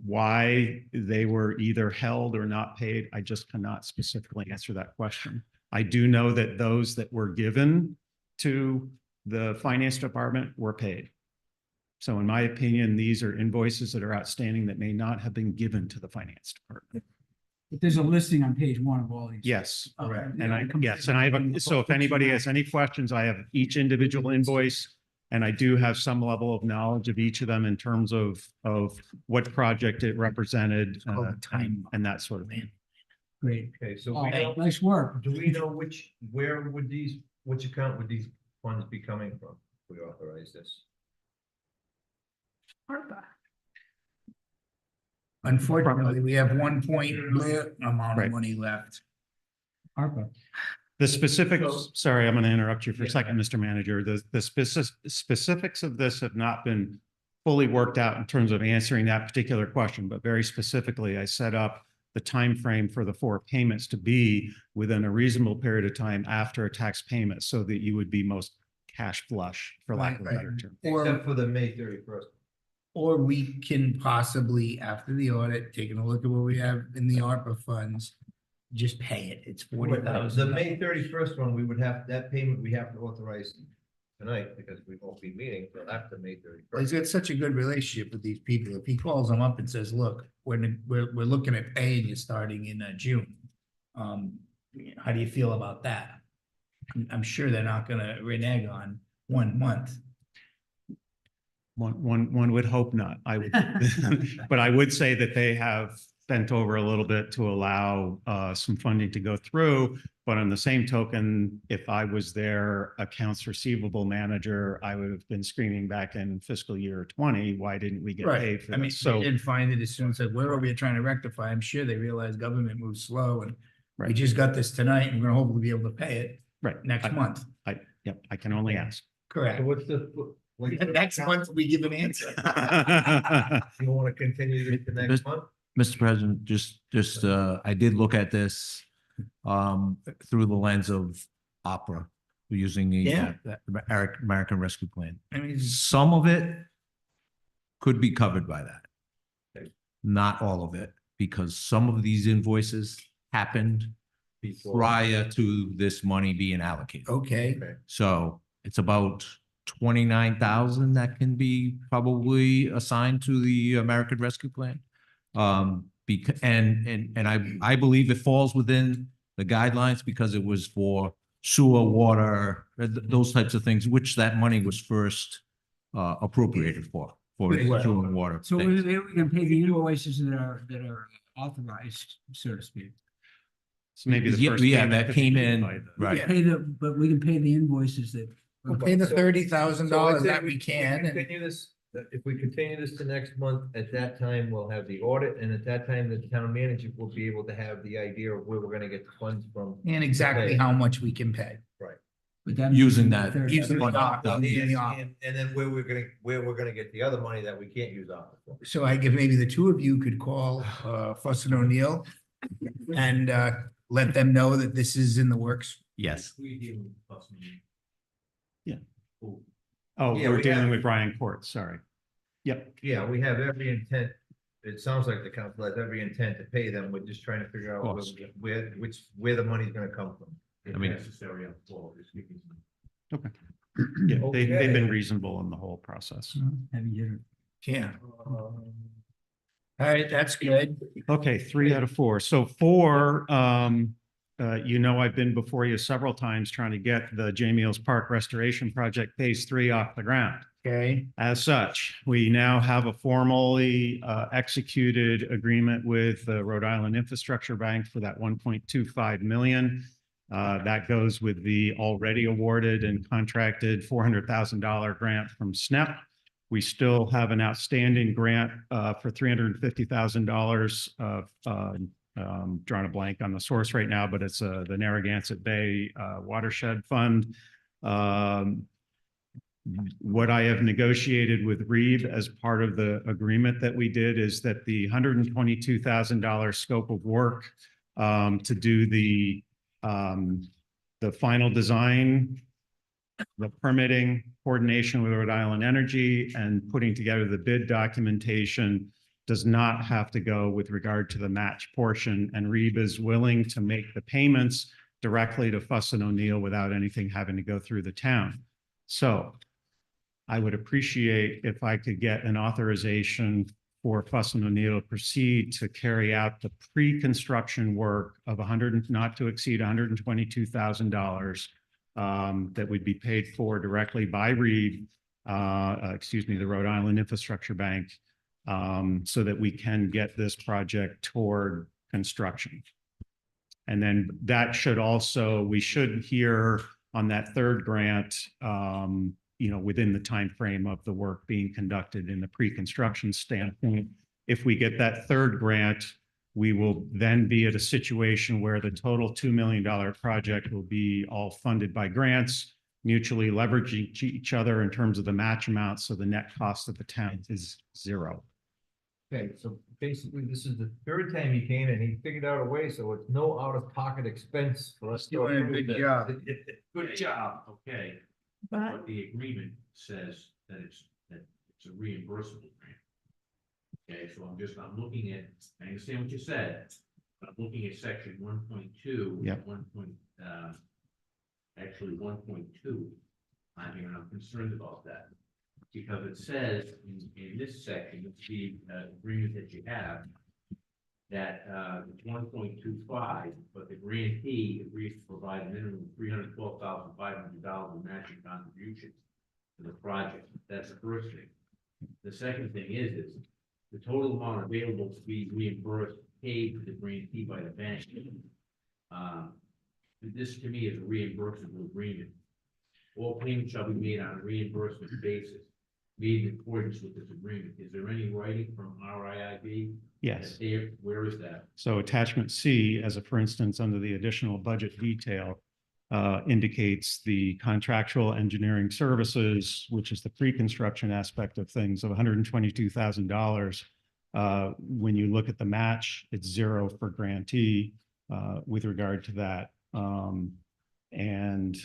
Why they were either held or not paid, I just cannot specifically answer that question. I do know that those that were given to the finance department were paid. So in my opinion, these are invoices that are outstanding that may not have been given to the finance department. But there's a listing on page 1 of all these. Yes. Correct. And I have, so if anybody has any questions, I have each individual invoice. And I do have some level of knowledge of each of them in terms of what project it represented and that sort of thing. Great. Okay, so Oh, we know, nice work. do we know which account would these funds be coming from? If we authorize this. ARPA. Unfortunately, we have 1 point amount of Right. money left. ARPA. The specifics, sorry, I'm going to interrupt you for a Yeah. second, Mr. Manager. The specifics of this have not been fully worked out in terms of answering that particular question, but very specifically, I set up the time frame for the 4 payments to be within a reasonable period of time after a tax payment, so that you would be most cash flush, for lack of a better term. Except for the May 31st. Or we can possibly, after the audit, taking a look at what we have in the ARPA funds, just pay it. It's The 40,000. May 31st one, we would have, that payment we have to authorize tonight because we won't be meeting till after May 31st. He's got such a good relationship with these people. If he calls them up and says, look, we're looking at paying you starting in June. How do you feel about that? I'm sure they're not gonna renege on 1 month. One would hope not. I would, but I would say that they have bent over a little bit to allow some funding to go through. But on the same token, if I was their accounts receivable manager, I would have been screaming back in fiscal year 20, why didn't we get Right. paid for I mean, this? they So, didn't find it as soon as said, where are we trying to rectify? I'm sure they realized government moves slow and we right, just got this tonight and we're gonna hopefully be able to pay it right. next month. Yep, I can only ask. Correct. what's the? Next month, we give an answer. You want to continue this to next month? Mr. President, I did look at this through the lens of opera, using the Yeah. American Rescue Plan. I mean, Some of it could be covered by that. Not all of it, because some of these invoices happened prior to this money being allocated. okay, So it's about 29,000 that can be probably assigned to the American Rescue Plan. I believe it falls within the guidelines because it was for sewer, water, those types of things, which that money was first appropriated for Well, sewer and water. So things. we can pay the invoices that are authorized, so to speak. So maybe the Yeah, first. yeah, payment that could be came made in, by the- right. But we can pay the invoices that. we'll pay the $30,000 that we can. and- Continue this, if we continue this to next month, at that time, we'll have the audit, and at that time, the town manager will be able to have the idea of where we're gonna get the funds from. And exactly how much we can pay. Right. But that Using means that. the Using the Fund- op- the- using the op- And then where we're gonna get the other money that we can't use off for. So I give, maybe the two of you could call Fuss and O'Neill and let them know that this is in the works. Yes. We deal with plus money. Yeah. Cool. Oh, Yeah, we're we dealing have- with Brian Court, sorry. Yep, Yeah, we have every intent, it sounds like the council has every intent to pay them, we're just trying to figure out course. where the money's gonna come from. I mean- If necessary, I'm full, just give me some. yeah, they've been Okay. reasonable in the whole process. Heavy hitter. Yeah. All right, that's good. Okay, 3 out of 4. So 4, I've been before you several times trying to get the Jamie Hills Park Restoration Project Phase 3 off the ground. Okay, As such, we now have a formally executed agreement with the Rhode Island Infrastructure Bank for that 1.25 million. That goes with the already awarded and contracted $400,000 grant from SNEP. We still have an outstanding grant for $350,000 of, drawing a blank on the source right now, but it's the Narragansett Bay Watershed Fund. What I have negotiated with Reeve as part of the agreement that we did is that the $122,000 scope of work to do the final design, the permitting, coordination with Rhode Island Energy, and putting together the bid documentation does not have to go with regard to the match portion. And Reeve is willing to make the payments directly to Fuss and O'Neill without anything having to go through the town. So I would appreciate if I could get an authorization for Fuss and O'Neill to proceed to carry out the pre-construction work of not to exceed $122,000 that would be paid for directly by Reeve, the Rhode Island Infrastructure Bank, so that we can get this project toward construction. And then that should also, we should hear on that third grant, within the time frame of the work being conducted in the pre-construction standpoint. If we get that third grant, we will then be at a situation where the total $2 million project will be all funded by grants, mutually leveraging each other in terms of the match amount. So the net cost of the town is 0. Okay, so basically, this is the third time he came and he figured out a way, so it's no out-of-pocket expense for us. to Doing a approve good this. job. Good job, okay. But But the agreement says that it's a reimbursable grant. Okay, so I'm looking at, I understand what you said, but I'm looking at section 1.2. Yep. 1.2. I'm concerned about that. Because it says in this section, it's the agreement that you have, that it's 1.25, but the grantee agrees to provide a minimum of $312,500 in matching contributions to the project. That's the first thing. The second thing is the total amount available to be reimbursed paid to the grantee by the bank. this to me is a reimbursable agreement. All payments shall be made on a reimbursement basis, made in accordance with this agreement. Is there any writing from RIIB? Yes. Where is that? So attachment C, as a for instance, under the additional budget detail, indicates the contractual engineering services, which is the pre-construction aspect of things, of $122,000. When you look at the match, it's zero for grantee with regard to that. And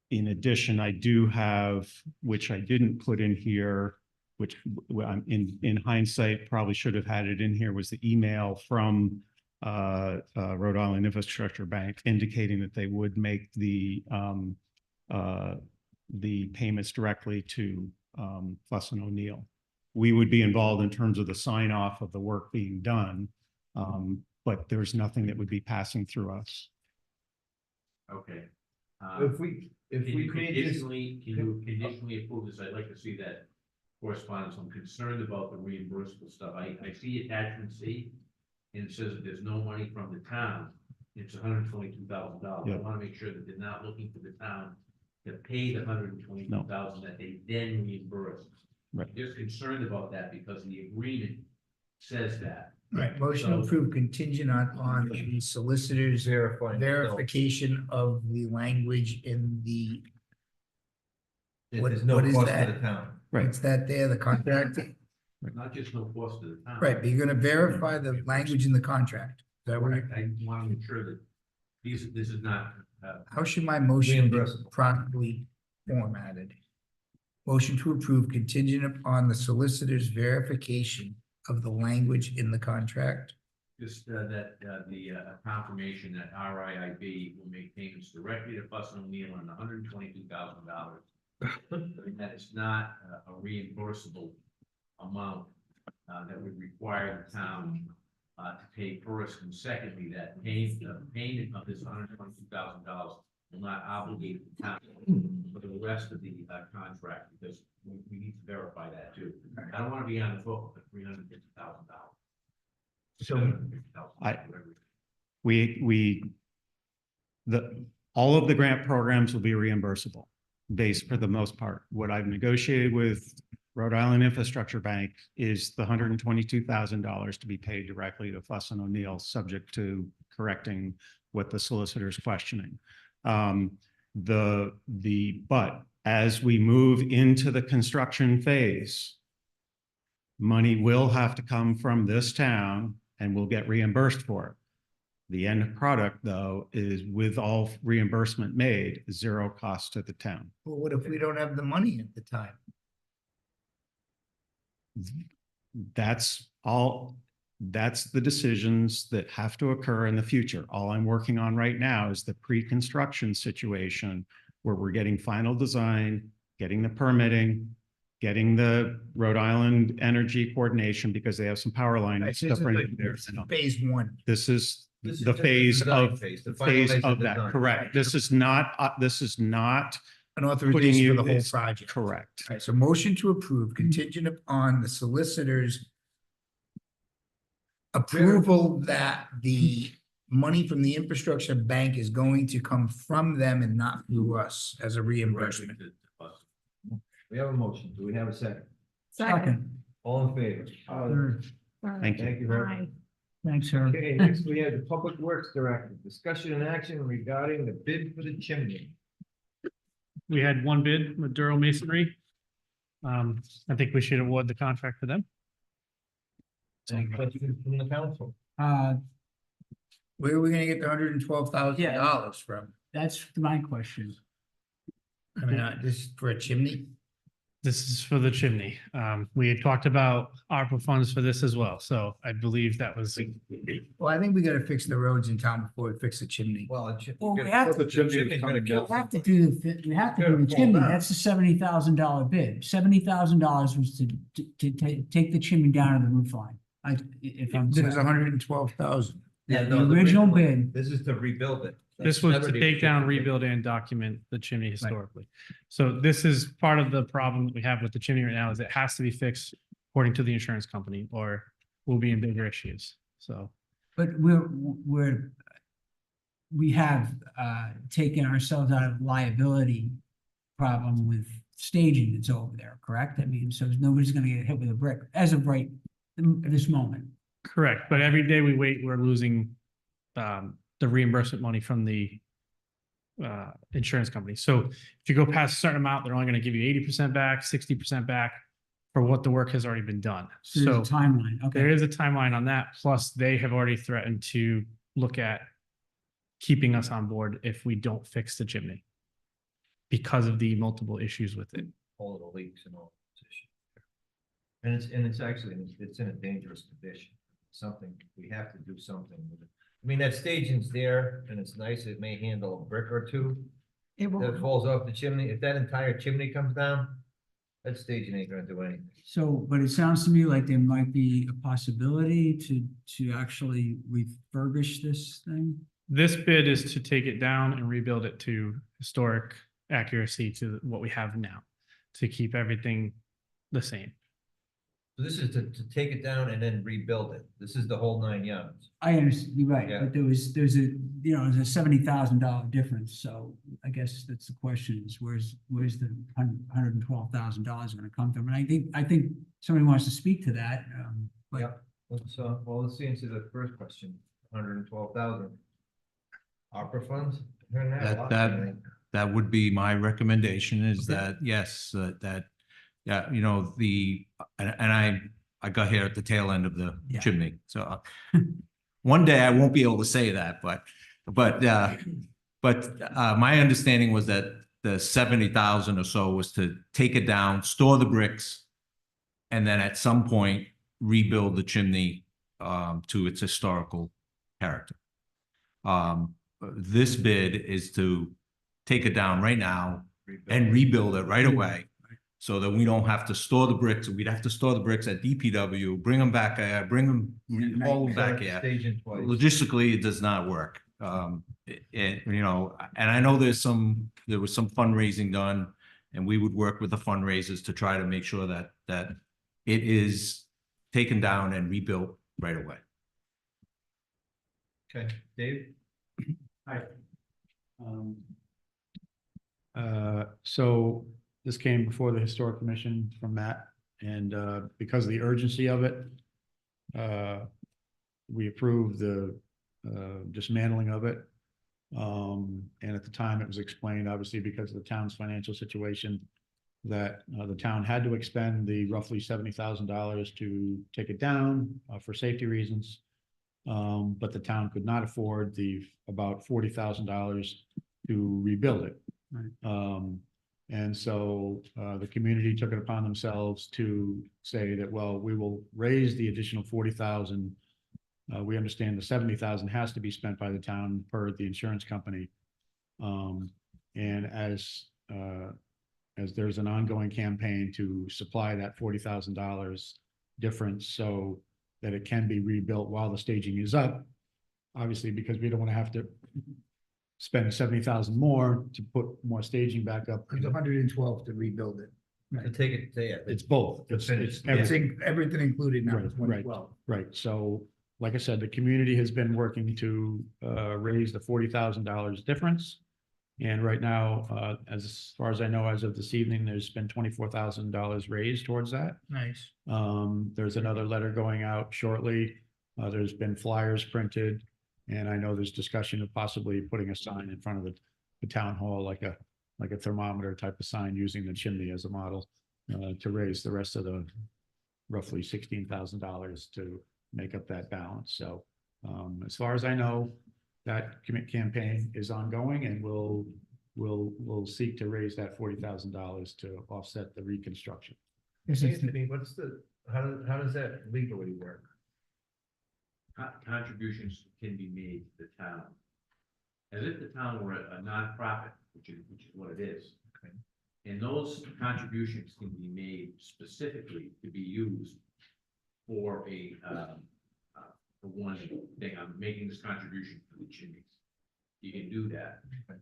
in addition, I do have, which I didn't put in here, which in hindsight probably should have had it in here, was the email from Rhode Island Infrastructure Bank indicating that they would make the payments directly to Fuss and O'Neill. We would be involved in terms of the sign off of the work being done, but there's nothing that would be passing through us. Okay. If we Can you made this, conditionally approve this? I'd like to see that correspondence. I'm concerned about the reimbursable stuff. I see attachment C, and it says that there's no money from the town. It's $122,000. I Yeah. want to make sure that they're not looking for the town to pay the $122,000 that they then reimburse. Right. I'm just concerned about that because the agreement says that. Right, motion to So- approve contingent on the solicitor's verification of the language in the. What is that? Right. What's that there, the contract? Not just no cost to the town. Right, but you're gonna verify the language in the contract. Is that what Right. you're- I want to make sure that this is not, How should my motion be properly formatted? Motion to approve contingent upon the solicitor's verification of the language in the contract. just that the confirmation that RIIB will make payments directly to Fuss and O'Neill on $122,000. And that it's not a reimbursable amount that would require the town to pay first, and secondly, that payment of this $122,000 will not obligate the town for the rest of the contract, because we need to verify that too. I don't want to be on the hook for $350,000. So all of the grant programs will be reimbursable based for the most part. What I've negotiated with Rhode Island Infrastructure Bank is the $122,000 to be paid directly to Fuss and O'Neill, subject to correcting what the solicitor's questioning. But as we move into the construction phase, money will have to come from this town and we'll get reimbursed for it. The end product, though, is with all reimbursement made, zero cost to the town. Well, what if we don't have the money at the time? That's the decisions that have to occur in the future. All I'm working on right now is the pre-construction situation where we're getting final design, getting the permitting, getting the Rhode Island Energy Coordination because they have some power line Right, so stuff this right is there. Phase one. This is This is the just the phase design of, phase, the phase finalization of that, design. correct. This is not An putting authorization you, for the whole it's project. correct. All right, so motion to approve contingent upon the solicitor's approval that the money from the infrastructure bank is going to come from them and not through us as a reimbursement. we have a motion. Do we have a second? Second. All in favor? Thank you. Thank you very Aye. much. Thanks, sir. Okay, next we have the Public Works Director, discussion and action regarding the bid for the chimney. We had one bid with Durham Masonry. I think we should award the contract to them. Any questions from the council? Where are we gonna get the $112,000 from? That's my question. I mean, just for a chimney? This is for the chimney. We had talked about ARPA funds for this as well, so I believe that was. Well, I think we gotta fix the roads in town before we fix the chimney. Well, We have to do the chimney. That's the $70,000 bid. $70,000 was to take the chimney down to the roof line. If I'm. There's $112,000. Yeah, the original bid. This is to rebuild it. This was to take down, rebuild, and document the chimney historically. So this is part of the problem that we have with the chimney right now is it has to be fixed according to the insurance company or we'll be in bigger issues. So But we're we have taken ourselves out of liability problem with staging that's over there, correct? I mean, so nobody's gonna get hit with a brick as of right this moment. Correct, but every day we wait, we're losing the reimbursement money from the insurance company. So if you go past a certain amount, they're only gonna give you 80% back, 60% back for what the work has already been done. So there's a timeline, There okay. is a timeline on that, plus they have already threatened to look at keeping us on board if we don't fix the chimney because of the multiple issues with it. All the leaks and all this issue. And it's actually, it's in a dangerous condition. Something, we have to do something with it. I mean, that staging's there and it's nice. It may handle a brick or two It that will, falls off the chimney. If that entire chimney comes down, that staging ain't gonna do anything. So, but it sounds to me like there might be a possibility to actually refurbish this thing. This bid is to take it down and rebuild it to historic accuracy to what we have now, to keep everything the same. So this is to take it down and then rebuild it. This is the whole 9 yards. I understand, you're right, Yeah. but there's there's a $70,000 difference, so I guess that's the question is where's the $112,000 gonna come from? And I think somebody wants to speak to that, but Yeah. Let's see into the first question, 112,000. Opera funds? That would be my recommendation is Okay. that, yes, yeah, you know, and I got here at the tail end of the Yeah. chimney, so one day I won't be able to say that, but my understanding was that the 70,000 or so was to take it down, store the bricks, and then at some point rebuild the chimney to its historical character. This bid is to take it down right now and rebuild it right away so that we don't have to store the bricks. We'd have to store the bricks at DPW, bring them back, haul them back here. Staging twice. Logistically, it does not work. And I know there was some fundraising done, and we would work with the fundraisers to try to make sure that it is taken down and rebuilt right away. Okay, Dave? Hi. So this came before the Historic Commission from Matt, and because of the urgency of it, we approved the dismantling of it. And at the time, it was explained, obviously, because of the town's financial situation, that the town had to expend the roughly $70,000 to take it down for safety reasons. But the town could not afford the about $40,000 to rebuild it. And so the community took it upon themselves to say that, well, we will raise the additional 40,000. We understand the 70,000 has to be spent by the town per the insurance company. And as there's an ongoing campaign to supply that $40,000 difference so that it can be rebuilt while the staging is up, obviously, because we don't want to have to spend 70,000 more to put more staging back up. It's 112 to rebuild it. To take it, yeah. It's both. To finish. Everything included now is Right, 112. right. So like I said, the community has been working to raise the $40,000 difference. And right now, as far as I know, as of this evening, there's been $24,000 raised towards that. Nice. There's another letter going out shortly. There's been flyers printed. And I know there's discussion of possibly putting a sign in front of the town hall, like a thermometer type of sign using the chimney as a model to raise the rest of the roughly $16,000 to make up that balance. So as far as I know, that campaign is ongoing, and we'll seek to raise that $40,000 to offset the reconstruction. Anthony, how does that legally work? Contributions can be made to the town. As if the town were a nonprofit, which is what it is. Okay. And those contributions can be made specifically to be used for for one thing. I'm making this contribution for the chimneys. You can do that. Okay.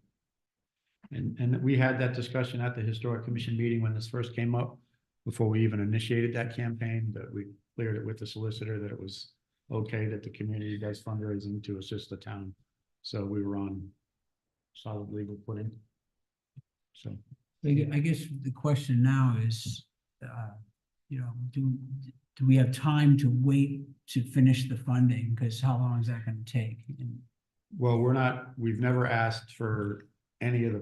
And we had that discussion at the Historic Commission meeting when this first came up, before we even initiated that campaign, that we cleared it with the solicitor that it was okay that the community does fundraising to assist the town So we were on solid legal footing. So. I guess the question now is, you know, do we have time to wait to finish the funding? Because how long is that going to take? And Well, we've never asked for any of the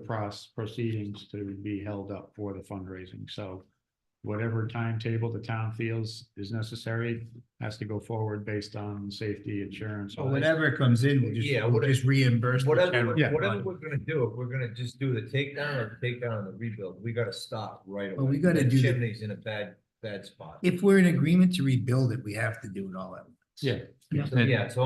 proceedings to be held up for the fundraising, so whatever timetable the town feels is necessary has to go forward based on safety, insurance. So whatever comes in, we'll just reimburse. the Whatever, general whatever fund. we're gonna do, if we're gonna just do the takedown or the takedown and the rebuild, we gotta stop right away. Well, we gotta The do the- Chimney's in a bad spot. If we're in agreement to rebuild it, we have to do it all at once. Yeah. So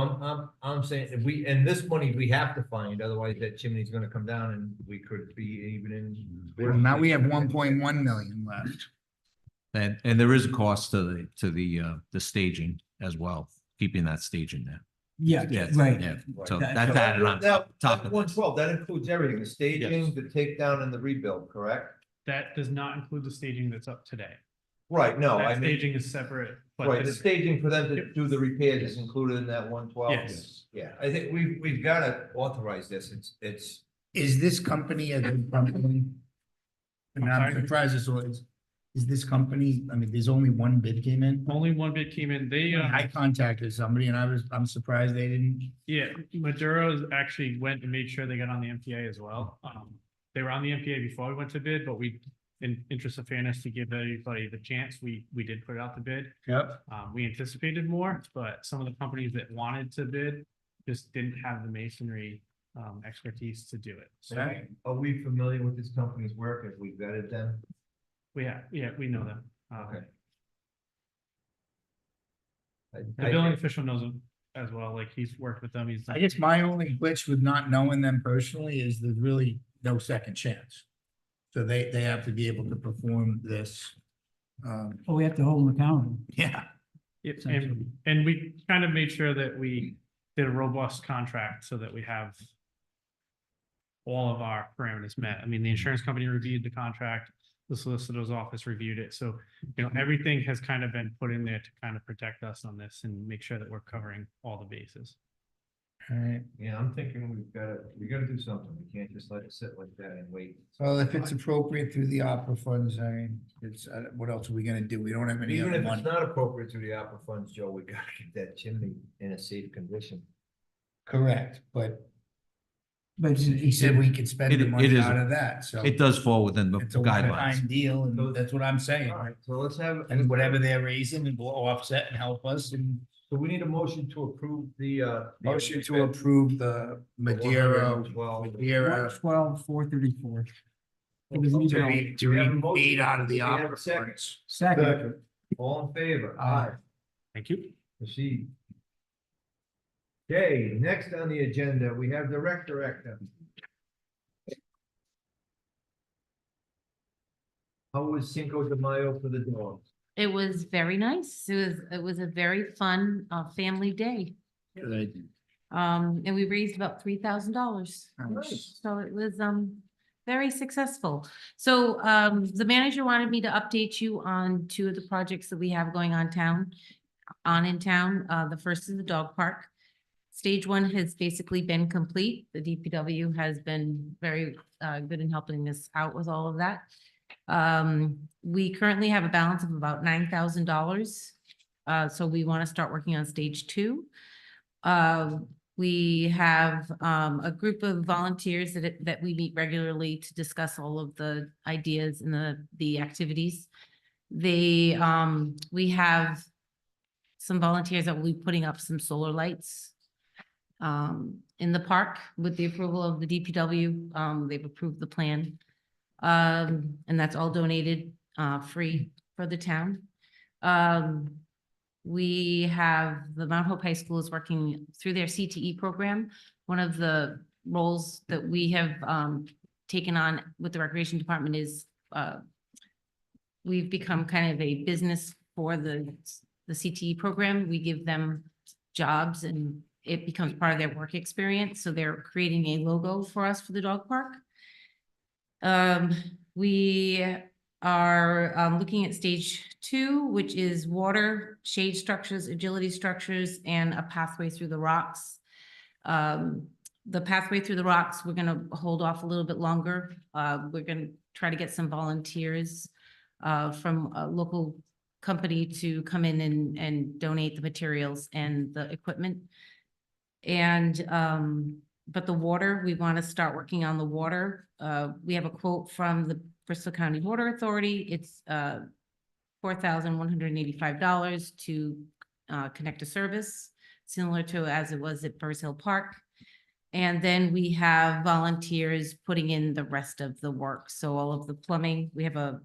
I'm saying, if we, and this money we have to find, otherwise that chimney's gonna come down and we could be even in. Well, now we have 1.1 million left. And there is a cost to the staging as well, keeping that staging there. yeah, Yeah, right. yeah. So That- that's added on Now, top of one this. 12, that includes everything, the staging, Yes. the takedown and the rebuild, correct? That does not include the staging that's up today. Right, no, That I mean, staging is separate. but right, the this- staging for them to do the repairs is included in that 112? Yes. Yeah, I think we've gotta authorize this, it's. Is this company a good company? And I'm I'm sorry? surprised is this company, I mean, there's only one bid came in. Only one bid came in. They, I contacted somebody and I'm surprised they didn't. yeah, Maduro's actually went and made sure they got on the MPA as well. They were on the MPA before we went to bid, but in interest of fairness, to give everybody the chance, we did put it out to bid. Yep. We anticipated more, but some of the companies that wanted to bid just didn't have the masonry expertise to do it. So Are we familiar with this company's work? Have we vetted them? we we know them. Okay. The billing official knows them as well, like he's worked with them, he's. I guess my only glitch with not knowing them personally is there's really no second chance. So they have to be able to perform this. Oh, we have to hold them accountable. Yeah. Yep, and we kind of made sure that we did a robust contract so that we have all of our parameters met. I mean, the insurance company reviewed the contract, the solicitor's office reviewed it, so, you know, everything has kind of been put in there to kind of protect us on this and make sure that we're covering all the bases. All right. Yeah, I'm thinking we gotta do something. We can't just let it sit like that and wait. Well, if it's appropriate through the opera funds, I mean, it's, what else are we gonna do? We don't have any Even other if it's money. not appropriate through the opera funds, Joe, we gotta get that chimney in a safe condition. Correct, but But he said we could spend the It money is- out of that, so. It does fall within the It's a guidelines. one-time deal, and that's what I'm saying. All right, so let's have. And whatever they're raising, it will offset and help us, and So we need a motion to approve the. motion to approve the Madeira, 412,434. to read out of the We have a opera second. funds. Second. All in favor? Aye. Thank you. Proceed. Okay, next on the agenda, we have the rec director. How was Cinco de Mayo for the dogs? It was very nice. It was a very fun, family day. Good. And we raised about $3,000. Nice. So it was, very successful. So, the manager wanted me to update you on 2 of the projects that we have going in town. The first is the dog park. Stage 1 has basically been complete. The DPW has been very, good in helping us out with all of that. We currently have a balance of about $9,000. So we want to start working on stage 2. We have a group of volunteers that we meet regularly to discuss all of the ideas and the activities. We have some volunteers that will be putting up some solar lights in the park with the approval of the DPW. They've approved the plan. And that's all donated free for the town. We have the Mount Hope High School is working through their CTE program. One of the roles that we have taken on with the Recreation Department is we've become kind of a business for the CTE program. We give them jobs and it becomes part of their work experience. So they're creating a logo for us for the dog park. We are looking at stage 2, which is water, shade structures, agility structures, and a pathway through the rocks. the pathway through the rocks, we're gonna hold off a little bit longer. We're gonna try to get some volunteers from a local company to come in and donate the materials and the equipment. And, but the water, we want to start working on the water. We have a quote from the Bristol County Water Authority. It's $4,185 to connect a service, similar to as it was at Burrs Hill Park. And then we have volunteers putting in the rest of the work. So all of the plumbing, we have a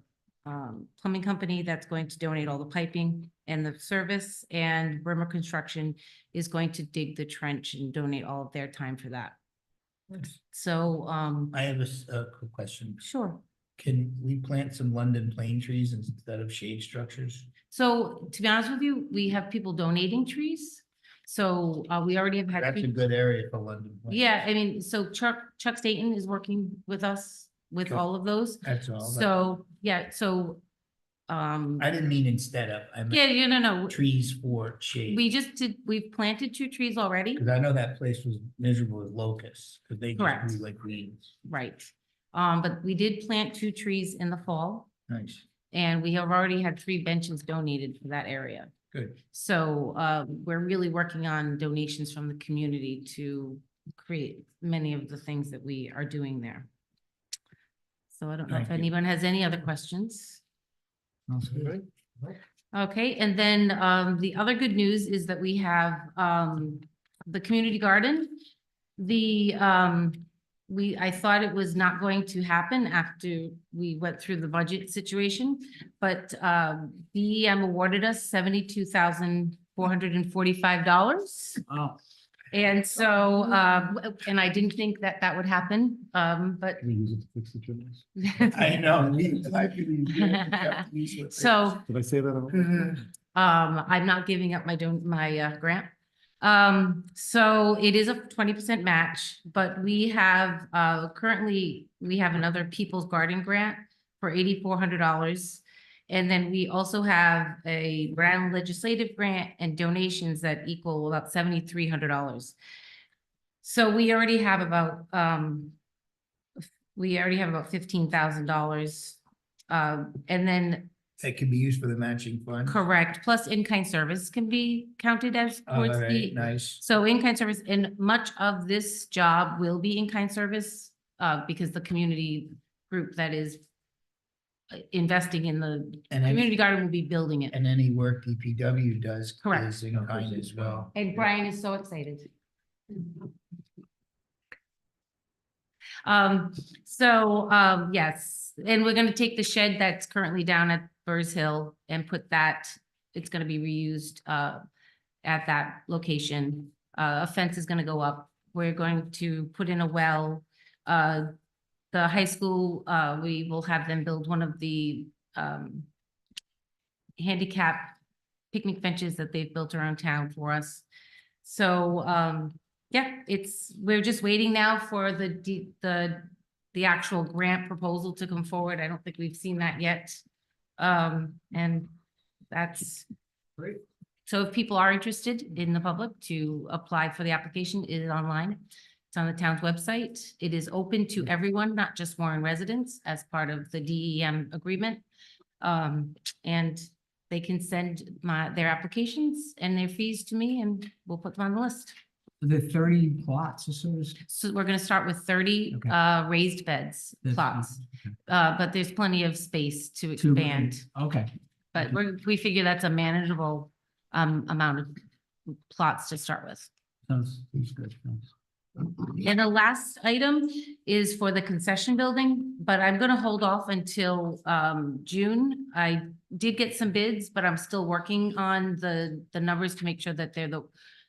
plumbing company that's going to donate all the piping and the service, and Brimmer Construction is going to dig the trench and donate all of their time for that. So, I have a quick question. sure. Can we plant some London plane trees instead of shade structures? So to be honest with you, we have people donating trees. So we already have had. That's a good area for London. plane. Yeah, I mean, so Chuck Staton is working with us with Good. all of those. That's all. So, yeah, so, I didn't mean instead of, I yeah, meant no, trees for shade. we've planted 2 trees already. Because I know that place was miserable with locusts, because they Correct. just grew like weeds. Right. But we did plant 2 trees in the fall, Nice, and we have already had 3 benches donated for that area. good. So we're really working on donations from the community to create many of the things that we are doing there. So I don't know if Thank you. anyone has any other questions. Sounds good. Okay, and then the other good news is that we have the community garden. I thought it was not going to happen after we went through the budget situation, but DEM awarded us $72,445. Oh. And so, and I didn't think that that would happen, but. Can we use it to fix the chimneys? I know. So, Did I say that? Out? I'm not giving up my grant. So it is a 20% match, but we have, currently, we have another People's Garden grant for $8,400. And then we also have a Brown legislative grant and donations that equal about $7,300. So we already have about $15,000. And then That can be used for the matching fund. correct, plus in-kind service can be counted as towards All right, the. nice. So in-kind service, and much of this job will be in-kind service, because the community group that is investing in the And any- community garden will be building it. And any work DPW does Correct. is in kind as well. And Brian is so excited. Yes, and we're gonna take the shed that's currently down at Burrs Hill and put that, it's gonna be reused at that location. A fence is gonna go up. We're going to put in a well. The high school, we will have them build one of the handicap picnic benches that they've built around town for us. So, yeah, we're just waiting now for the actual grant proposal to come forward. I don't think we've seen that yet. And that's Great. So if people are interested in the public to apply for the application, it is online. It's on the town's website. It is open to everyone, not just Warren residents, as part of the DEM agreement. And they can send their applications and their fees to me, and we'll put them on the list. The 30 plots or so. So we're gonna start with 30 Okay. raised beds, That's fine. plots. Okay. But there's plenty of space to expand. Okay. But we figure that's a manageable amount of plots to start with. Sounds good. Thanks. And the last item is for the concession building, but I'm gonna hold off until June. I did get some bids, but I'm still working on the numbers to make sure that they're the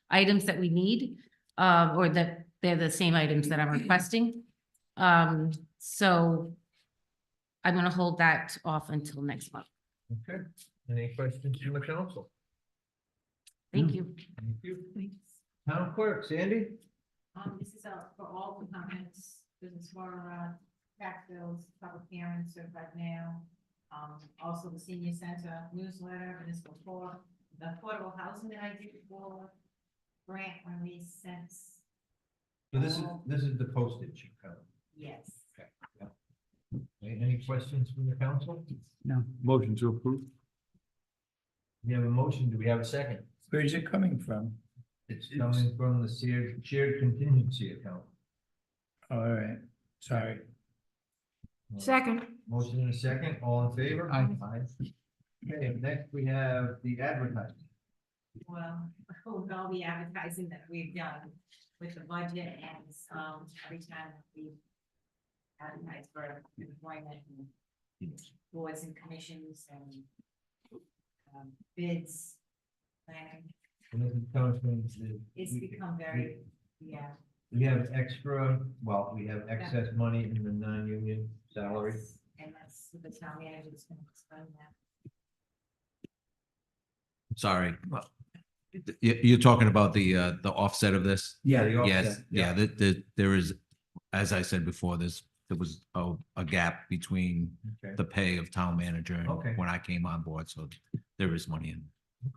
items that we need, or that they're the same items that I'm requesting. So I'm gonna hold that off until next month. Okay, any questions from the council? Thank you. Thank you. Town clerk, Sandy? This is for all departments, business for, tax bills, public hearings, certified mail. Also the senior center newsletter, municipal court, the affordable housing that I did for grant when we sent So this is the postage account. Yes. Any questions from the council? No. Motion to approve. We have a motion. Do we have a second? Where's it coming from? It's coming from the shared contingency account. All right, sorry. Second. Motion and a second, all in favor? Aye. Okay, next we have the advertising. Well, with all the advertising that we've done with the budget and, every time we advertise for employment and boards and commissions and bids, planning, And this is coming from the. it's become very, yeah. We have extra, well, we have excess money in the non-union salary. And that's, the town manager is gonna explain that. Sorry. You're talking about the offset of this? Yeah. The Yes, offset, yeah, there is, as I said before, there was a gap between Okay. the pay of town manager Okay. and when I came on board, so there is money in.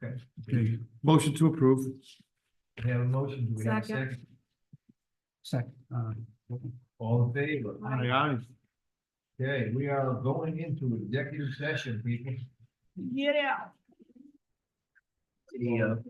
Okay. Motion to approve. We have a motion, do we have a Second. second? Second. All in favor? Aye, aye. Okay, we are going into executive session, people. Get out. The,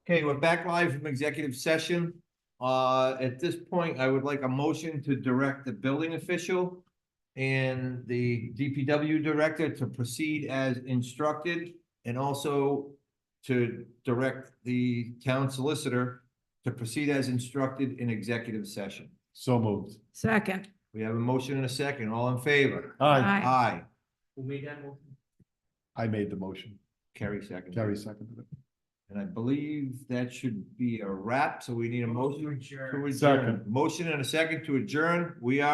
Okay, we're back live from executive session. At this point, I would like a motion to direct the building official and the DPW director to proceed as instructed, and also to direct the town solicitor to proceed as instructed in executive session. So moved. Second. We have a motion and a second. All in favor? Aye. Aye. Who made that motion? I made the motion. Carrie second. Carrie seconded it. And I believe that should be a wrap, so we need a motion to adjourn. Second. Motion and a second to adjourn. We are